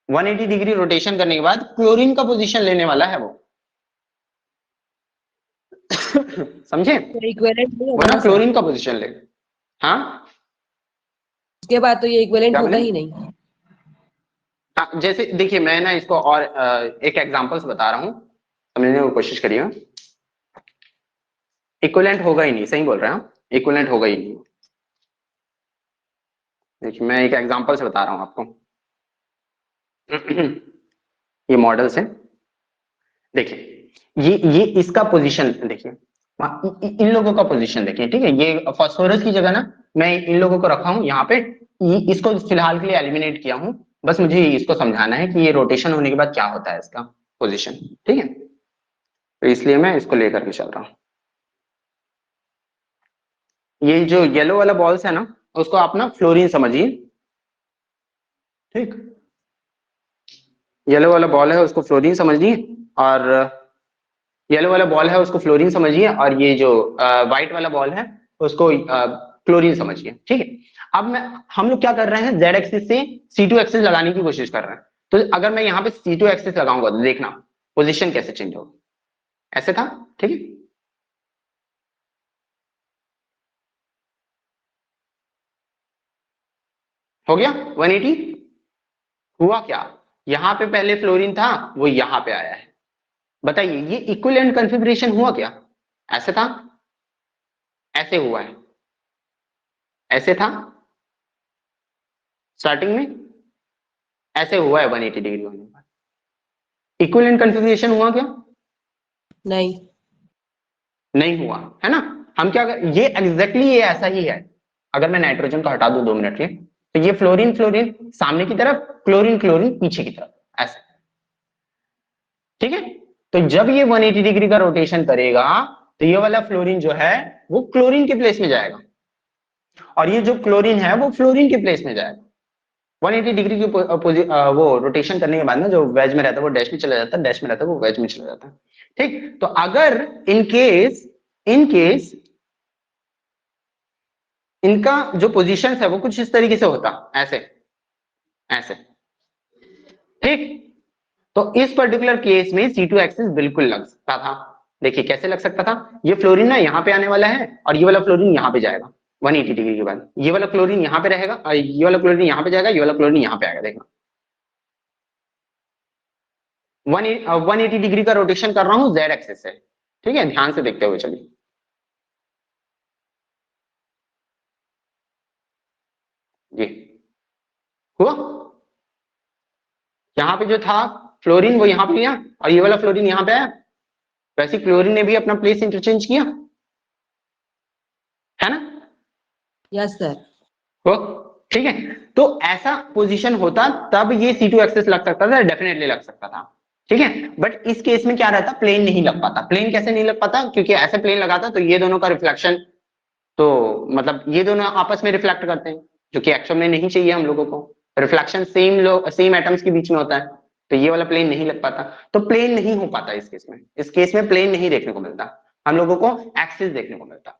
A: 180 डिग्री रोटेशन करने के बाद क्लोरीन का पोजीशन लेने वाला है वो समझे,
C: तो इक्विवेलेंट नहीं होगा
A: वरना
C: ना सर?
A: क्लोरीन का पोजीशन ले, हाँ
C: उसके बाद तो ये इक्विवेलेंट
A: क्या
C: होगा
A: बोले?
C: ही नहीं।
A: हाँ जैसे देखिए, मैं ना इसको और एक एग्जांपल से बता रहा हूँ, समझने की कोशिश करिएगा। इक्विवेलेंट होगा ही नहीं, सही बोल रहे हैं आप, इक्विवेलेंट होगा ही नहीं। देखिए मैं एक एग्जांपल से बता रहा हूँ आपको ये मॉडल से देखिए, ये इसका पोजीशन देखिए, इन लोगों का पोजीशन देखिए, ठीक है। ये फास्फोरस की जगह ना मैं इन लोगों को रखा हूं यहाँ पे, इसको फिलहाल के लिए एलिमिनेट किया हूं, बस मुझे इसको समझाना है कि ये रोटेशन होने के बाद क्या होता है इसका पोजीशन, ठीक है। तो इसलिए मैं इसको लेकर के चल रहा हूं। ये जो येलो वाला बॉल्स है ना, उसको आप ना फ्लोरीन समझिए, ठीक, येलो वाला बॉल है उसको फ्लोरीन समझिए, और येलो वाला बॉल है उसको फ्लोरीन समझिए, और ये जो व्हाइट वाला बॉल है उसको क्लोरीन समझिए। ठीक है, अब हम लोग क्या कर रहे हैं, जेड एक्सिस से C2 एक्सिस लगाने की कोशिश कर रहे हैं। तो अगर मैं यहाँ पे C2 एक्सिस लगाऊंगा तो देखना पोजीशन कैसे चेंज होगा, ऐसे था। ठीक है, हो गया 180। हुआ क्या, यहाँ पे पहले फ्लोरीन था, वो यहाँ पे आया है। बताइए ये इक्विवेलेंट कॉन्फ़िगरेशन हुआ क्या, ऐसे था, ऐसे हुआ है, ऐसे था स्टार्टिंग में, ऐसे हुआ है 180 डिग्री होने पर। इक्विवेलेंट कॉन्फ़िगरेशन हुआ क्या,
C: नहीं,
A: नहीं हुआ है ना। हम क्या कर, ये एग्जैक्टली ये ऐसा ही है। अगर मैं नाइट्रोजन को हटा दूं 2 मिनट के, तो ये फ्लोरीन फ्लोरीन सामने की तरफ, क्लोरीन क्लोरीन पीछे की तरफ, ऐसे। ठीक है, तो जब ये 180 डिग्री का रोटेशन करेगा तो ये वाला फ्लोरीन जो है वो क्लोरीन के प्लेस में जाएगा, और ये जो क्लोरीन है वो फ्लोरीन के प्लेस में जाएगा। 180 डिग्री की वो रोटेशन करने के बाद ना, जो वेज में रहता है वो डैश में चला जाता है, डैश में रहता है वो वेज में चला जाता है। ठीक, तो अगर इन केस इनका जो पोजीशन है वो कुछ इस तरीके से होता, ऐसे ऐसे। ठीक, तो इस पर्टिकुलर केस में C2 एक्सिस बिल्कुल लग सकता था। देखिए कैसे लग सकता था, ये फ्लोरीन ना यहाँ पे आने वाला है, और ये वाला फ्लोरीन यहाँ पे जाएगा 180 डिग्री के बाद, ये वाला क्लोरीन यहाँ पे रहेगा, और ये वाला क्लोरीन यहाँ पे जाएगा, ये वाला क्लोरीन यहाँ पे आएगा। देखना 180 डिग्री का रोटेशन कर रहा हूं जेड एक्सिस से। ठीक है, ध्यान से देखते हुए चलिए। जी हुआ, यहाँ पे जो था फ्लोरीन वो यहाँ पे गया, और ये वाला फ्लोरीन यहाँ पे आया, वैसे क्लोरीन ने भी अपना प्लेस इंटरचेंज किया है ना।
C: Yes sir.
A: हो, ठीक है, तो ऐसा पोजीशन होता तब ये C2 एक्सिस लग सकता था, डेफिनेटली लग सकता था। ठीक है, बट इस केस में क्या रहता, प्लेन नहीं लग पाता। प्लेन कैसे नहीं लग पाता, क्योंकि ऐसे प्लेन लगाता तो ये दोनों का रिफ्लेक्शन, तो मतलब ये दोनों आपस में रिफ्लेक्ट करते हैं, जो कि एक्चुअल में नहीं चाहिए हम लोगों को। रिफ्लेक्शन सेम एटम्स के बीच में होता है, तो ये वाला प्लेन नहीं लग पाता, तो प्लेन नहीं हो पाता इस केस में। इस केस में प्लेन नहीं देखने को मिलता, हम लोगों को एक्सिस देखने को मिलता।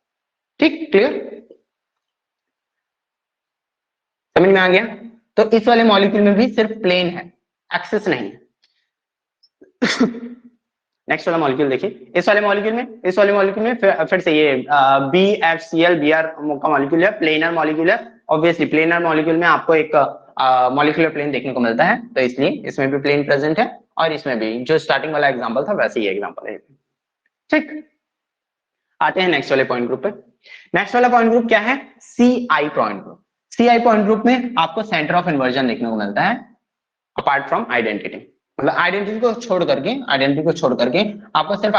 A: ठीक, क्लियर, समझ में आ गया। तो इस वाले मॉलिक्यूल में भी सिर्फ प्लेन है, एक्सिस नहीं है। नेक्स्ट वाला मॉलिक्यूल देखिए, इस वाले मॉलिक्यूल में फिर से ये BFCl Br का मॉलिक्यूल है, प्लेनर मॉलिक्यूल है। ऑब्वियसली प्लेनर मॉलिक्यूल में आपको एक मॉलिक्यूलर प्लेन देखने को मिलता है, तो इसलिए इसमें भी प्लेन प्रेजेंट है, और इसमें भी जो स्टार्टिंग वाला एग्जांपल था वैसे ही एग्जांपल है। ठीक, आते हैं नेक्स्ट वाले पॉइंट ग्रुप पे। नेक्स्ट वाला पॉइंट ग्रुप क्या है, CI point group. CI point group में आपको सेंटर ऑफ इन्वर्जन देखने को मिलता है, अपार्ट फ्रॉम आइडेंटिटी। मतलब आइडेंटिटी को छोड़ करके आपको सिर्फ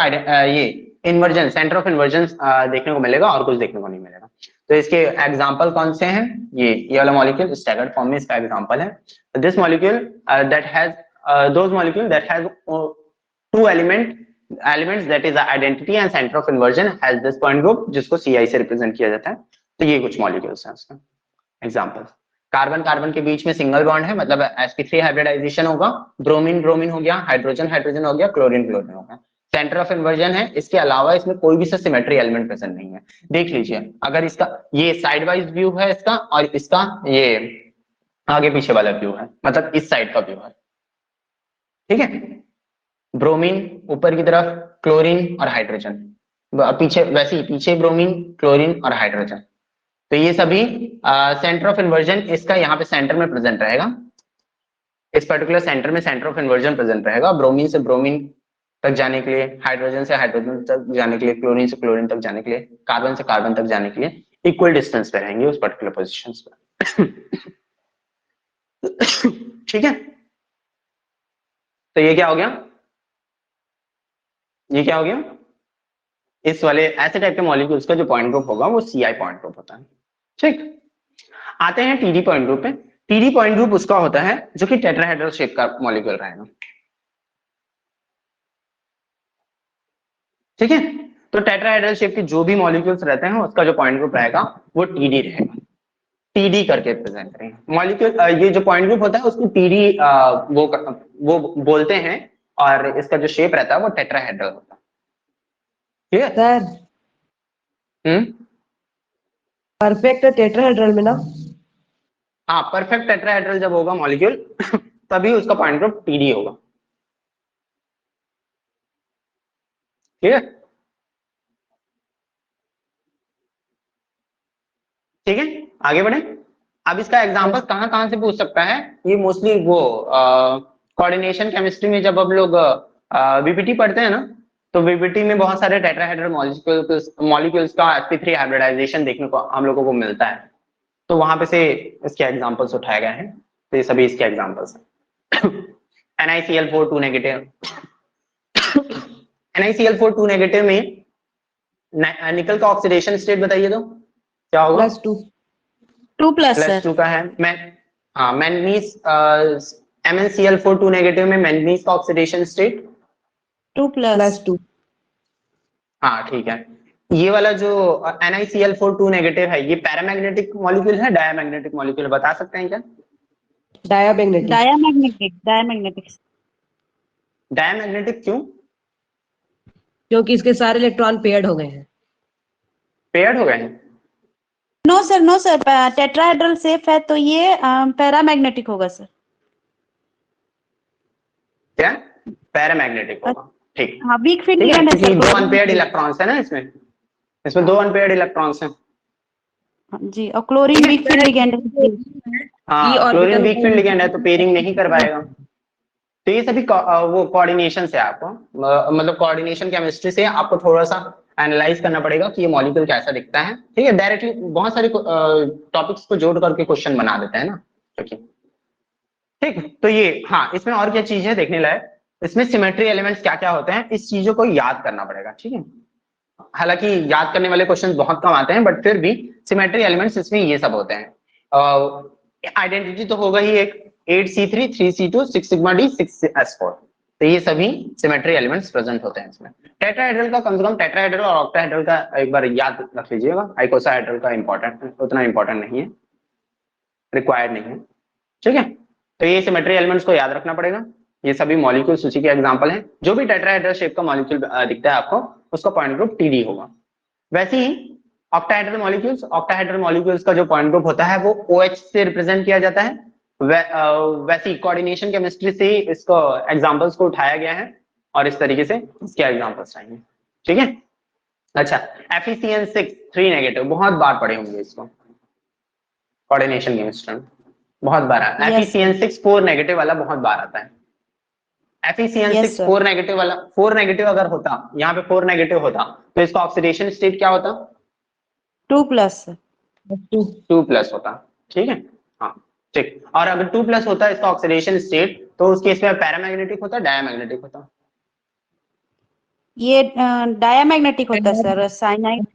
A: ये इन्वर्जन, सेंटर ऑफ इन्वर्जन देखने को मिलेगा, और कुछ देखने को नहीं मिलेगा। तो इसके एग्जांपल कौन से हैं, ये वाला मॉलिक्यूल स्टैगर्ड फॉर्म में इसका एग्जांपल है। This molecule that has those molecule that has two elements that is identity and center of inversion has this point group, जिसको CI से रिप्रेजेंट किया जाता है। तो ये कुछ मॉलिक्यूल्स हैं उसका एग्जांपल। कार्बन कार्बन के बीच में सिंगल बॉन्ड है, मतलब sp3 हाइब्रिडाइजेशन होगा, ब्रोमीन ब्रोमीन हो गया, हाइड्रोजन हाइड्रोजन हो गया, क्लोरीन क्लोरीन हो गया। सेंटर ऑफ इन्वर्जन है, इसके अलावा इसमें कोई भी सिमेट्री एलिमेंट प्रेजेंट नहीं है। देख लीजिए, अगर इसका ये साइड वाइज व्यू है इसका, और इसका ये आगे पीछे वाला व्यू है, मतलब इस साइड का व्यू है। ठीक है, ब्रोमीन ऊपर की तरफ, क्लोरीन और हाइड्रोजन पीछे, वैसे ही पीछे ब्रोमीन क्लोरीन और हाइड्रोजन। तो ये सभी सेंटर ऑफ इन्वर्जन इसका यहाँ पे सेंटर में प्रेजेंट रहेगा, इस पर्टिकुलर सेंटर में सेंटर ऑफ इन्वर्जन प्रेजेंट रहेगा, ब्रोमीन से ब्रोमीन तक जाने के लिए, हाइड्रोजन से हाइड्रोजन तक जाने के लिए, क्लोरीन से क्लोरीन तक जाने के लिए, कार्बन से कार्बन तक जाने के लिए इक्वल डिस्टेंस पे रहेंगे उस पर्टिकुलर पोजिशन पे। ठीक है, तो ये क्या हो गया, ये क्या हो गया, इस वाले ऐसे टाइप के मॉलिक्यूल्स का जो पॉइंट ग्रुप होगा वो CI पॉइंट ग्रुप होता है। ठीक, आते हैं TD पॉइंट ग्रुप पे। TD पॉइंट ग्रुप उसका होता है जो कि टेट्राहेड्रल शेप का मॉलिक्यूल रहेगा। ठीक है, तो टेट्राहेड्रल शेप के जो भी मॉलिक्यूल्स रहते हैं उसका जो पॉइंट ग्रुप रहेगा वो TD रहेगा। टीडी करके रिप्रेजेंट करेंगे। मॉलिक्यूल ये जो पॉइंट ग्रुप होता है उसको टीडी वो बोलते हैं, और इसका जो शेप रहता है वो टेट्राहेड्रल होता है। ठीक है।
C: सर परफेक्ट टेट्राहेड्रल में ना?
A: हाँ, परफेक्ट टेट्राहेड्रल जब होगा मॉलिक्यूल तभी उसका पॉइंट ग्रुप टीडी होगा। ठीक है। ठीक है, आगे बढ़े। अब इसका एग्जांपल कहां कहां से पूछ सकता है, ये मोस्टली वो कोऑर्डिनेशन केमिस्ट्री में जब हम लोग वीपीटी पढ़ते हैं ना, तो वीपीटी में बहुत सारे टेट्राहेड्रल मॉलिक्यूल्स का sp3 हाइब्रिडाइजेशन देखने को हम लोगों को मिलता है, तो वहां पे से इसके एग्जांपल्स उठाए गए हैं। तो ये सभी इसके एग्जांपल्स हैं। NiCl4 2 नेगेटिव, NiCl4 2 नेगेटिव में निकल का ऑक्सीडेशन स्टेट बताइए तो क्या होगा?
C: +2।
D: 2+ सर।
A: +2 का है। मैंगनीज MnCl4 2 नेगेटिव में मैंगनीज का ऑक्सीडेशन स्टेट
D: 2+।
C: +2।
A: हाँ ठीक है। ये वाला जो NiCl4 2 नेगेटिव है, ये पैरामैग्नेटिक मॉलिक्यूल है, डायमैग्नेटिक मॉलिक्यूल, बता सकते हैं क्या?
C: डायामैग्नेटिक।
D: डायमैग्नेटिक।
A: डायमैग्नेटिक क्यों?
C: क्योंकि इसके सारे इलेक्ट्रॉन पेयर्ड हो गए हैं।
A: पेयर्ड हो गए हैं?
D: नो सर, टेट्राहेड्रल शेप है तो ये पैरामैग्नेटिक होगा सर।
A: क्या? पैरामैग्नेटिक होगा। ठीक।
D: हाँ, वीक फील्ड
A: ठीक है,
D: लिगेंड है
A: क्योंकि
D: सर।
A: 2 अनपेयर्ड इलेक्ट्रॉन्स है ना इसमें 2 अनपेयर्ड इलेक्ट्रॉन्स हैं।
D: जी, और क्लोरीन वीक फील्ड लिगेंड है।
A: हाँ, क्लोरीन वीक फील्ड लिगेंड है तो पेयरिंग नहीं कर पाएगा। तो ये सभी वो कोऑर्डिनेशन से आपको मतलब कोऑर्डिनेशन केमिस्ट्री से आपको थोड़ा सा एनालाइज करना पड़ेगा कि ये मॉलिक्यूल कैसा दिखता है। ठीक है, डायरेक्टली बहुत सारे टॉपिक्स को जोड़ करके क्वेश्चन बना देते हैं ना, ठीक। तो ये हाँ, इसमें और क्या चीज है देखने लायक, इसमें सिमेट्री एलिमेंट्स क्या क्या होते हैं, इस चीजों को याद करना पड़ेगा। ठीक है, हालांकि याद करने वाले क्वेश्चंस बहुत कम आते हैं, बट फिर भी सिमेट्री एलिमेंट्स इसमें ये सब होते हैं। आइडेंटिटी तो होगा ही एक, 8C3 3C2 6 sigma D 6S4, तो ये सभी सिमेट्री एलिमेंट्स प्रेजेंट होते हैं इसमें। टेट्राहेड्रल का कम से कम टेट्राहेड्रल और ऑक्टाहेड्रल का एक बार याद रख लीजिएगा। आइकोसाहेड्रल का उतना इंपॉर्टेंट नहीं है, रिक्वायर्ड नहीं है। ठीक है, तो ये सिमेट्री एलिमेंट्स को याद रखना पड़ेगा। ये सभी मॉलिक्यूल्स उसी के एग्जांपल हैं। जो भी टेट्राहेड्रल शेप का मॉलिक्यूल दिखता है आपको, उसका पॉइंट ग्रुप टीडी होगा। वैसे ही ऑक्टाहेड्रल मॉलिक्यूल्स का जो पॉइंट ग्रुप होता है वो OH से रिप्रेजेंट किया जाता है। वैसे ही कोऑर्डिनेशन केमिस्ट्री से इसको एग्जांपल्स को उठाया गया है और इस तरीके से इसके एग्जांपल्स आएंगे। ठीक है, अच्छा, FeCN6 3 नेगेटिव, बहुत बार पढ़े होंगे इसको कोऑर्डिनेशन केमिस्ट्री में, बहुत बार आता है। FeCN6 4 नेगेटिव वाला बहुत बार आता है। FeCN6 4 नेगेटिव वाला, 4 नेगेटिव अगर होता, यहाँ पे 4 नेगेटिव होता तो इसका ऑक्सीडेशन स्टेट क्या होता?
D: 2+।
A: 2+ होता। ठीक है, हाँ ठीक। और अगर 2+ होता इसका ऑक्सीडेशन स्टेट, तो उस केस में पैरामैग्नेटिक होता, डायमैग्नेटिक होता?
D: ये डायमैग्नेटिक होता है सर। साइनाइड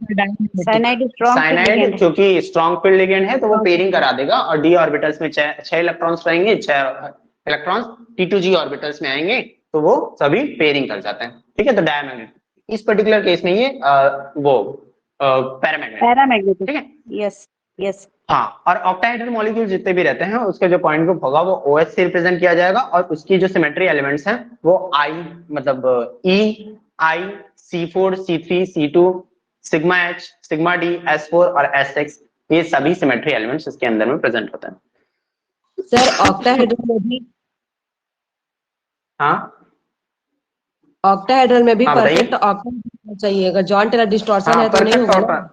D: स्ट्रॉन्ग
A: साइनाइड क्योंकि स्ट्रॉन्ग फील्ड लिगेंड है तो वो पेयरिंग करा देगा, और d ऑर्बिटल्स में 6 इलेक्ट्रॉन्स रहेंगे, 6 इलेक्ट्रॉन्स T2G ऑर्बिटल्स में आएंगे तो वो सभी पेयरिंग कर जाते हैं। ठीक है, तो डायमैग्नेटिक। इस पर्टिकुलर केस में ये वो पैरामैग्नेटिक। ठीक है,
D: यस।
A: हाँ, और ऑक्टाहेड्रल मॉलिक्यूल जितने भी रहते हैं उसका जो पॉइंट ग्रुप होगा वो OH से रिप्रेजेंट किया जाएगा, और उसकी जो सिमेट्री एलिमेंट्स हैं वो मतलब E, I, C4 C3 C2 sigma H sigma D S4 और S6, ये सभी सिमेट्री एलिमेंट्स इसके अंदर में प्रेजेंट होते हैं।
C: सर ऑक्टाहेड्रल में भी,
A: हाँ
C: ऑक्टाहेड्रल में भी
A: हाँ,
C: परफेक्ट ऑक्टा चाहिए। अगर जॉन टेलर डिस्टॉर्शन है तो नहीं होगा ना?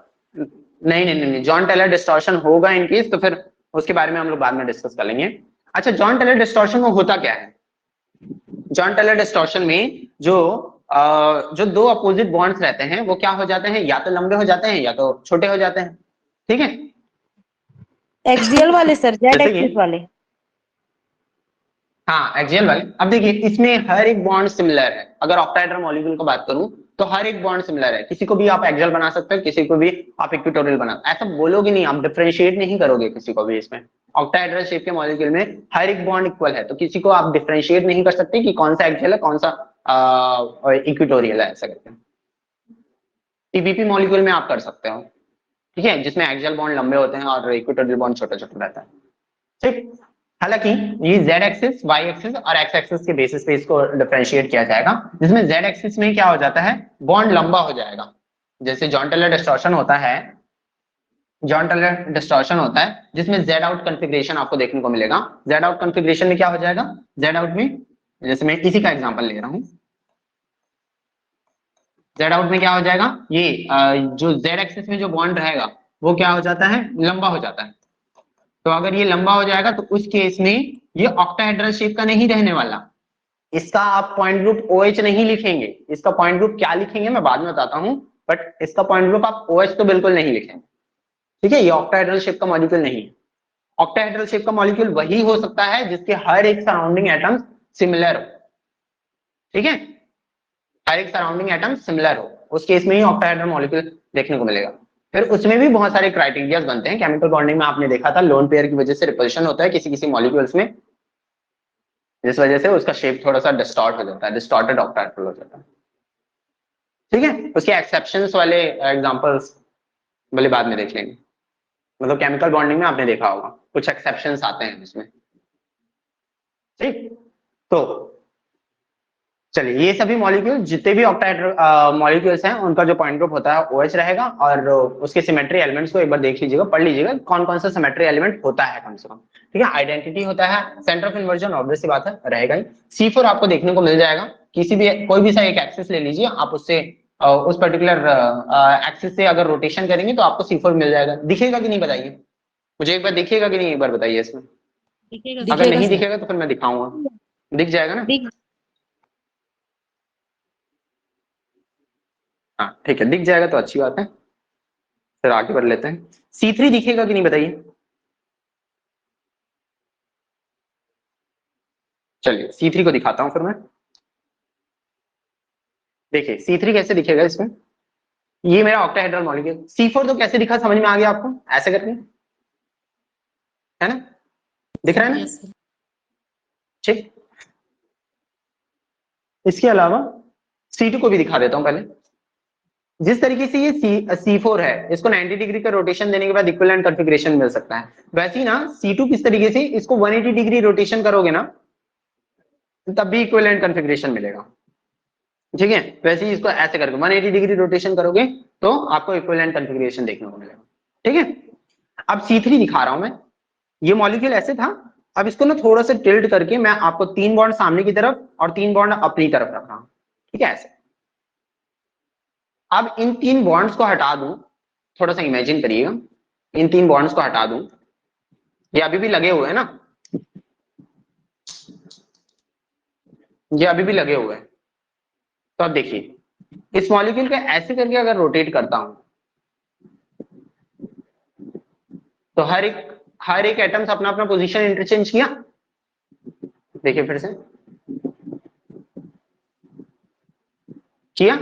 A: नहीं, जॉन टेलर डिस्टॉर्शन होगा इन केस, तो फिर उसके बारे में हम लोग बाद में डिस्कस कर लेंगे। अच्छा, जॉन टेलर डिस्टॉर्शन में होता क्या है? जॉन टेलर डिस्टॉर्शन में जो दो अपोजिट बॉन्ड्स रहते हैं वो क्या हो जाते हैं, या तो लंबे हो जाते हैं या तो छोटे हो जाते हैं। ठीक है,
D: एक्सियल वाले सर, जेड एक्सिस वाले।
A: हाँ, एक्सियल वाले। अब देखिए, इसमें हर एक बॉन्ड सिमिलर है। अगर ऑक्टाहेड्रल मॉलिक्यूल की बात करूं तो हर एक बॉन्ड सिमिलर है। किसी को भी आप एक्सियल बना सकते हो, किसी को भी आप इक्वेटोरियल बना, ऐसा बोलोगे नहीं, आप डिफरेंशिएट नहीं करोगे किसी को भी। इसमें ऑक्टाहेड्रल शेप के मॉलिक्यूल में हर एक बॉन्ड इक्वल है, तो किसी को आप डिफरेंशिएट नहीं कर सकते कि कौन सा एक्सियल है कौन सा इक्वेटोरियल है, ऐसा करके। TPP मॉलिक्यूल में आप कर सकते हो। ठीक है, जिसमें एक्सियल बॉन्ड लंबे होते हैं और इक्वेटोरियल बॉन्ड छोटा छोटा रहता है। ठीक, हालांकि ये z एक्सिस, y एक्सिस और x एक्सिस के बेसिस पे इसको डिफरेंशिएट किया जाएगा, जिसमें z एक्सिस में क्या हो जाता है, बॉन्ड लंबा हो जाएगा। जैसे जॉन टेलर डिस्टॉर्शन होता है, जॉन टेलर डिस्टॉर्शन होता है जिसमें z आउट कॉन्फ़िगरेशन आपको देखने को मिलेगा। z आउट कॉन्फ़िगरेशन में क्या हो जाएगा, z आउट में, जैसे मैं इसी का एग्जांपल ले रहा हूं, z आउट में क्या हो जाएगा, ये जो z एक्सिस में जो बॉन्ड रहेगा वो क्या हो जाता है, लंबा हो जाता है। तो अगर ये लंबा हो जाएगा तो उस केस में ये ऑक्टाहेड्रल शेप का नहीं रहने वाला। इसका आप पॉइंट ग्रुप OH नहीं लिखेंगे, इसका पॉइंट ग्रुप क्या लिखेंगे मैं बाद में बताता हूं, बट इसका पॉइंट ग्रुप आप OH तो बिल्कुल नहीं लिखेंगे। ठीक है, ये ऑक्टाहेड्रल शेप का मॉलिक्यूल नहीं है। ऑक्टाहेड्रल शेप का मॉलिक्यूल वही हो सकता है जिसके हर एक सराउंडिंग एटम सिमिलर हो। ठीक है, हर एक सराउंडिंग एटम सिमिलर हो, उस केस में ही ऑक्टाहेड्रल मॉलिक्यूल देखने को मिलेगा। फिर उसमें भी बहुत सारे क्राइटेरियाज बनते हैं। केमिकल बॉन्डिंग में आपने देखा था लोन पेयर की वजह से रिपल्शन होता है किसी किसी मॉलिक्यूल्स में, जिस वजह से उसका शेप थोड़ा सा डिस्टॉर्ट हो जाता है, डिस्टॉर्टेड ऑक्टाहेड्रल हो जाता है। ठीक है, उसके एक्सेप्शंस वाले एग्जांपल्स भले बाद में देख लेंगे। मतलब केमिकल बॉन्डिंग में आपने देखा होगा कुछ एक्सेप्शंस आते हैं इसमें। ठीक, तो चलिए, ये सभी मॉलिक्यूल जितने भी ऑक्टाहेड्रल मॉलिक्यूल्स हैं उनका जो पॉइंट ग्रुप होता है OH रहेगा, और उसके सिमेट्री एलिमेंट्स को एक बार देख लीजिएगा, पढ़ लीजिएगा कौन कौन सा सिमेट्री एलिमेंट होता है कम से कम। ठीक है, आइडेंटिटी होता है, सेंटर ऑफ इन्वर्जन ऑब्वियस सी बात है रहेगा ही। C4 आपको देखने को मिल जाएगा, किसी भी कोई भी सा एक एक्सिस ले लीजिए आप, उससे उस पर्टिकुलर एक्सिस से अगर रोटेशन करेंगे तो आपको C4 मिल जाएगा। दिखेगा कि नहीं बताइए मुझे एक बार, दिखेगा कि नहीं एक बार बताइए इसमें।
D: दिखेगा
A: अगर नहीं
C: सर।
A: दिखेगा तो फिर मैं दिखाऊंगा, दिख जाएगा ना।
D: दिख
A: हाँ ठीक है, दिख जाएगा तो अच्छी बात है, फिर आगे बढ़ लेते हैं। C3 दिखेगा कि नहीं बताइए। चलिए C3 को दिखाता हूं फिर मैं। देखिए C3 कैसे दिखेगा इसमें, ये मेरा ऑक्टाहेड्रल मॉलिक्यूल। C4 तो कैसे दिखा, समझ में आ गया आपको, ऐसे करके, है ना, दिख रहा है ना।
B: Yes sir.
A: ठीक, इसके अलावा C2 को भी दिखा देता हूं पहले। जिस तरीके से ये C4 है, इसको 90 डिग्री का रोटेशन देने के बाद इक्विवेलेंट कॉन्फ़िगरेशन मिल सकता है, वैसे ही ना C2 किस तरीके से इसको 180 डिग्री रोटेशन करोगे ना तब भी इक्विवेलेंट कॉन्फ़िगरेशन मिलेगा। ठीक है, वैसे ही इसको ऐसे करके 180 डिग्री रोटेशन करोगे तो आपको इक्विवेलेंट कॉन्फ़िगरेशन देखने को मिलेगा। ठीक है, अब C3 दिखा रहा हूं मैं। ये मॉलिक्यूल ऐसे था, अब इसको ना थोड़ा सा टिल्ट करके मैं आपको 3 बॉन्ड सामने की तरफ और 3 बॉन्ड अपनी तरफ रख रहा हूं। ठीक है, ऐसे। अब इन 3 बॉन्ड्स को हटा दूं, थोड़ा सा इमेजिन करिएगा, इन 3 बॉन्ड्स को हटा दूं, ये अभी भी लगे हुए हैं ना, ये अभी भी लगे हुए हैं। तो अब देखिए इस मॉलिक्यूल को ऐसे करके अगर रोटेट करता हूं तो हर एक एटम्स अपना अपना पोजीशन इंटरचेंज किया। देखिए फिर से किया,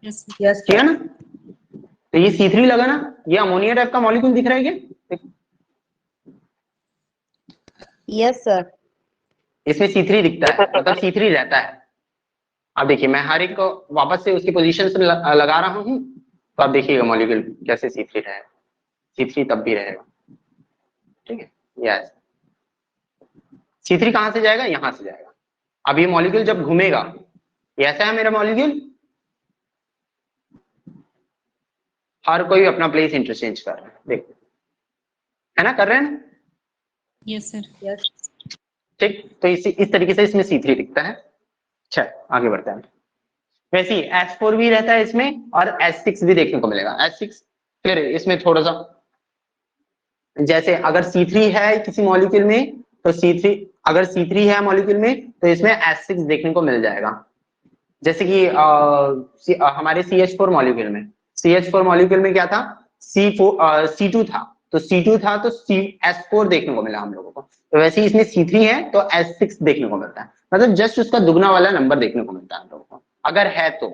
B: यस सर।
C: यस
A: किया ना। तो ये C3 लगा ना, ये अमोनिया टाइप का मॉलिक्यूल दिख रहा है क्या,
E: यस सर।
A: इसमें C3 दिखता है, मतलब C3 रहता है। अब देखिए मैं हर एक को वापस से उसकी पोजीशन से लगा रहा हूं, तो आप देखिएगा मॉलिक्यूल कैसे C3 रहेगा, C3 तब भी रहेगा। ठीक है, यस, C3 कहां से जाएगा, यहां से जाएगा। अब ये मॉलिक्यूल जब घूमेगा, ये ऐसा है मेरा मॉलिक्यूल, हर कोई अपना प्लेस इंटरचेंज कर रहा है, देखो, है ना, कर रहे हैं ना।
B: Yes sir.
C: यस।
A: ठीक, तो इस तरीके से इसमें C3 दिखता है। अच्छा आगे बढ़ते हैं। वैसे ही H4 भी रहता है इसमें, और H6 भी देखने को मिलेगा। H6 फिर इसमें थोड़ा सा, जैसे अगर C3 है किसी मॉलिक्यूल में तो C3, अगर C3 है मॉलिक्यूल में तो इसमें H6 देखने को मिल जाएगा। जैसे कि हमारे CH4 मॉलिक्यूल में, CH4 मॉलिक्यूल में क्या था, C2 था, तो C2 था तो S4 देखने को मिला हम लोगों को। तो वैसे ही इसमें C3 है तो S6 देखने को मिलता है, मतलब जस्ट उसका दुगना वाला नंबर देखने को मिलता है हम लोगों को, अगर है तो,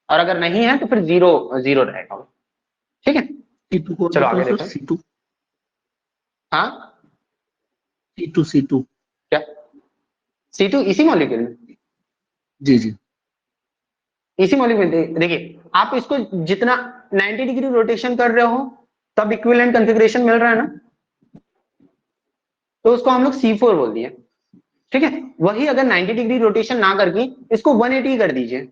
A: और अगर नहीं है तो फिर 0 रहेगा। ठीक है,
F: C2 को
A: चलो आगे
F: सर,
A: देखो।
F: C2
A: हाँ
F: C2
A: क्या, C2 इसी मॉलिक्यूल में,
F: जी जी
A: इसी मॉलिक्यूल में देखिए आप इसको जितना 90 डिग्री रोटेशन कर रहे हो तब इक्विवेलेंट कॉन्फ़िगरेशन मिल रहा है ना, तो उसको हम लोग C4 बोल दिए, ठीक है। वही अगर 90 डिग्री रोटेशन ना करके इसको 180 कर दीजिए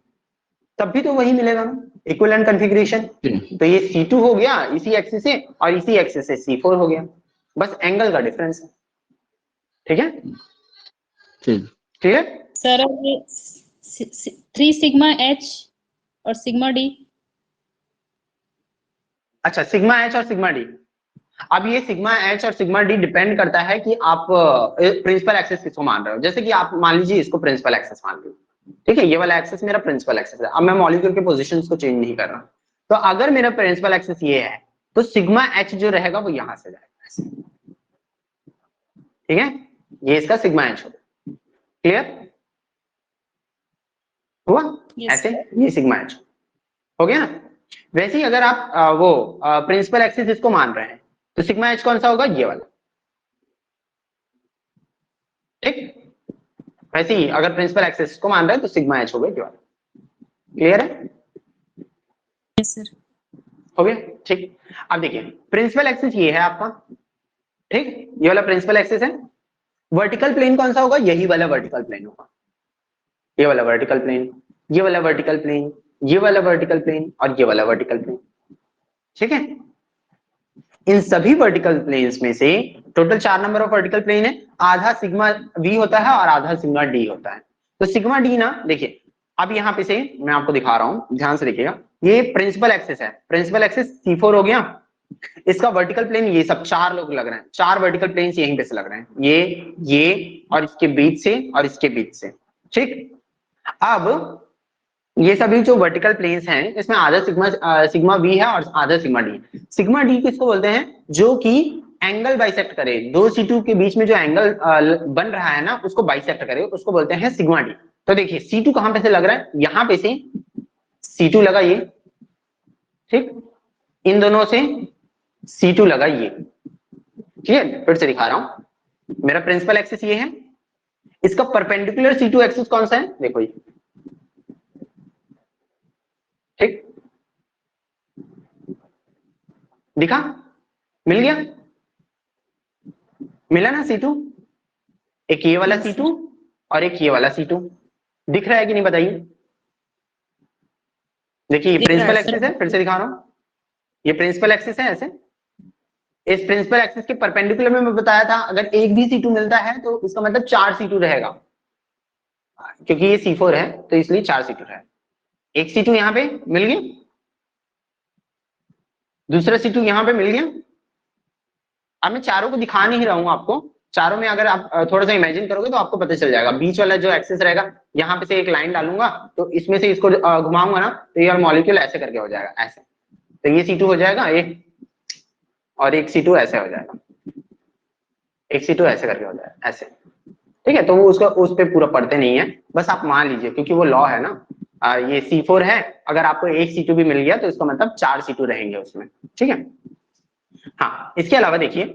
A: तब भी तो वही मिलेगा ना, इक्विवेलेंट कॉन्फ़िगरेशन। तो ये C2 हो गया इसी एक्सिस से और इसी एक्सिस से C4 हो गया, बस एंगल का डिफरेंस है, ठीक है।
F: ठीक।
A: क्लियर?
B: सर अब ये 3 सिग्मा H और सिग्मा D।
A: अच्छा, सिग्मा H और सिग्मा D। अब ये सिग्मा H और सिग्मा D डिपेंड करता है कि आप प्रिंसिपल एक्सिस किसको मान रहे हो। जैसे कि आप मान लीजिए इसको प्रिंसिपल एक्सिस मान लो, ठीक है, ये वाला एक्सिस मेरा प्रिंसिपल एक्सिस है। अब मैं मॉलिक्यूल के पोजीशंस को चेंज नहीं कर रहा, तो अगर मेरा प्रिंसिपल एक्सिस ये है तो सिग्मा H जो रहेगा वो यहां से जाएगा, ठीक है, ये इसका सिग्मा H होगा। क्लियर हुआ?
B: Yes,
A: ऐसे ये सिग्मा H हो गया ना। वैसे ही अगर आप वो प्रिंसिपल एक्सिस इसको मान रहे हैं तो सिग्मा H कौन सा होगा? ये वाला, ठीक। वैसे ही अगर प्रिंसिपल एक्सिस को मान रहे हैं तो सिग्मा H होगा ये वाला। क्लियर है?
B: Yes sir.
A: हो गया, ठीक। अब देखिए प्रिंसिपल एक्सिस ये है आपका, ठीक, ये वाला प्रिंसिपल एक्सिस है। वर्टिकल प्लेन कौन सा होगा? यही वाला वर्टिकल प्लेन होगा, ये वाला वर्टिकल प्लेन, ये वाला वर्टिकल प्लेन, ये वाला वर्टिकल प्लेन और ये वाला वर्टिकल प्लेन, ठीक है। इन सभी वर्टिकल प्लेन्स में से total 4 number of vertical plane है, आधा सिग्मा V होता है और आधा सिग्मा D होता है। तो सिग्मा D ना, देखिए अब यहाँ पे से मैं आपको दिखा रहा हूं, ध्यान से देखिएगा। ये प्रिंसिपल एक्सिस है, प्रिंसिपल एक्सिस C4 हो गया, इसका वर्टिकल प्लेन ये सब 4 लोग लग रहे हैं, 4 वर्टिकल प्लेन्स यहीं पे से लग रहे हैं, ये और इसके बीच से और इसके बीच से, ठीक। अब ये सभी जो वर्टिकल प्लेन्स हैं इसमें आधा सिग्मा V है और आधा सिग्मा D। सिग्मा D किसको बोलते हैं? जो कि एंगल बाइसेक्ट करे, दो C2 के बीच में जो एंगल बन रहा है ना उसको बाइसेक्ट करे, उसको बोलते हैं सिग्मा D। तो देखिए C2 कहां पे से लग रहा है? यहां पे से C2 लगा ये, ठीक, इन दोनों से C2 लगा ये, ठीक है। फिर से दिखा रहा हूं, मेरा प्रिंसिपल एक्सिस ये है, इसका परपेंडिकुलर C2 एक्सिस कौन सा है? देखो ये, ठीक, दिखा, मिल गया, मिला ना C2? एक ये वाला C2 और एक ये वाला C2, दिख रहा है कि नहीं बताइए? देखिए ये
B: दिख रहा है,
A: प्रिंसिपल
B: सर।
A: एक्सिस है, फिर से दिखा रहा हूं, ये प्रिंसिपल एक्सिस है ऐसे। इस प्रिंसिपल एक्सिस के परपेंडिकुलर में मैं बताया था अगर एक भी C2 मिलता है तो इसका मतलब 4 C2 रहेगा, क्योंकि ये C4 है तो इसलिए 4 C2 है। एक C2 यहां पे मिल गया, दूसरा C2 यहां पे मिल गया। अब मैं चारों को दिखा नहीं रहा हूं आपको, चारों में अगर आप थोड़ा सा इमेजिन करोगे तो आपको पता चल जाएगा। बीच वाला जो एक्सिस रहेगा यहाँ पे से एक लाइन डालूंगा तो इसमें से इसको घुमाऊंगा ना तो ये मॉलिक्यूल ऐसे करके हो जाएगा, ऐसे। तो ये C2 हो जाएगा एक, और एक C2 ऐसे हो जाएगा, एक C2 ऐसे करके हो जाएगा ऐसे, ठीक है। तो वो उसका उस पे पूरा पढ़ते नहीं है, बस आप मान लीजिए क्योंकि वो लॉ है ना। ये C4 है, अगर आपको एक C2 भी मिल गया तो इसका मतलब 4 C2 रहेंगे उसमें, ठीक है। हाँ, इसके अलावा देखिए,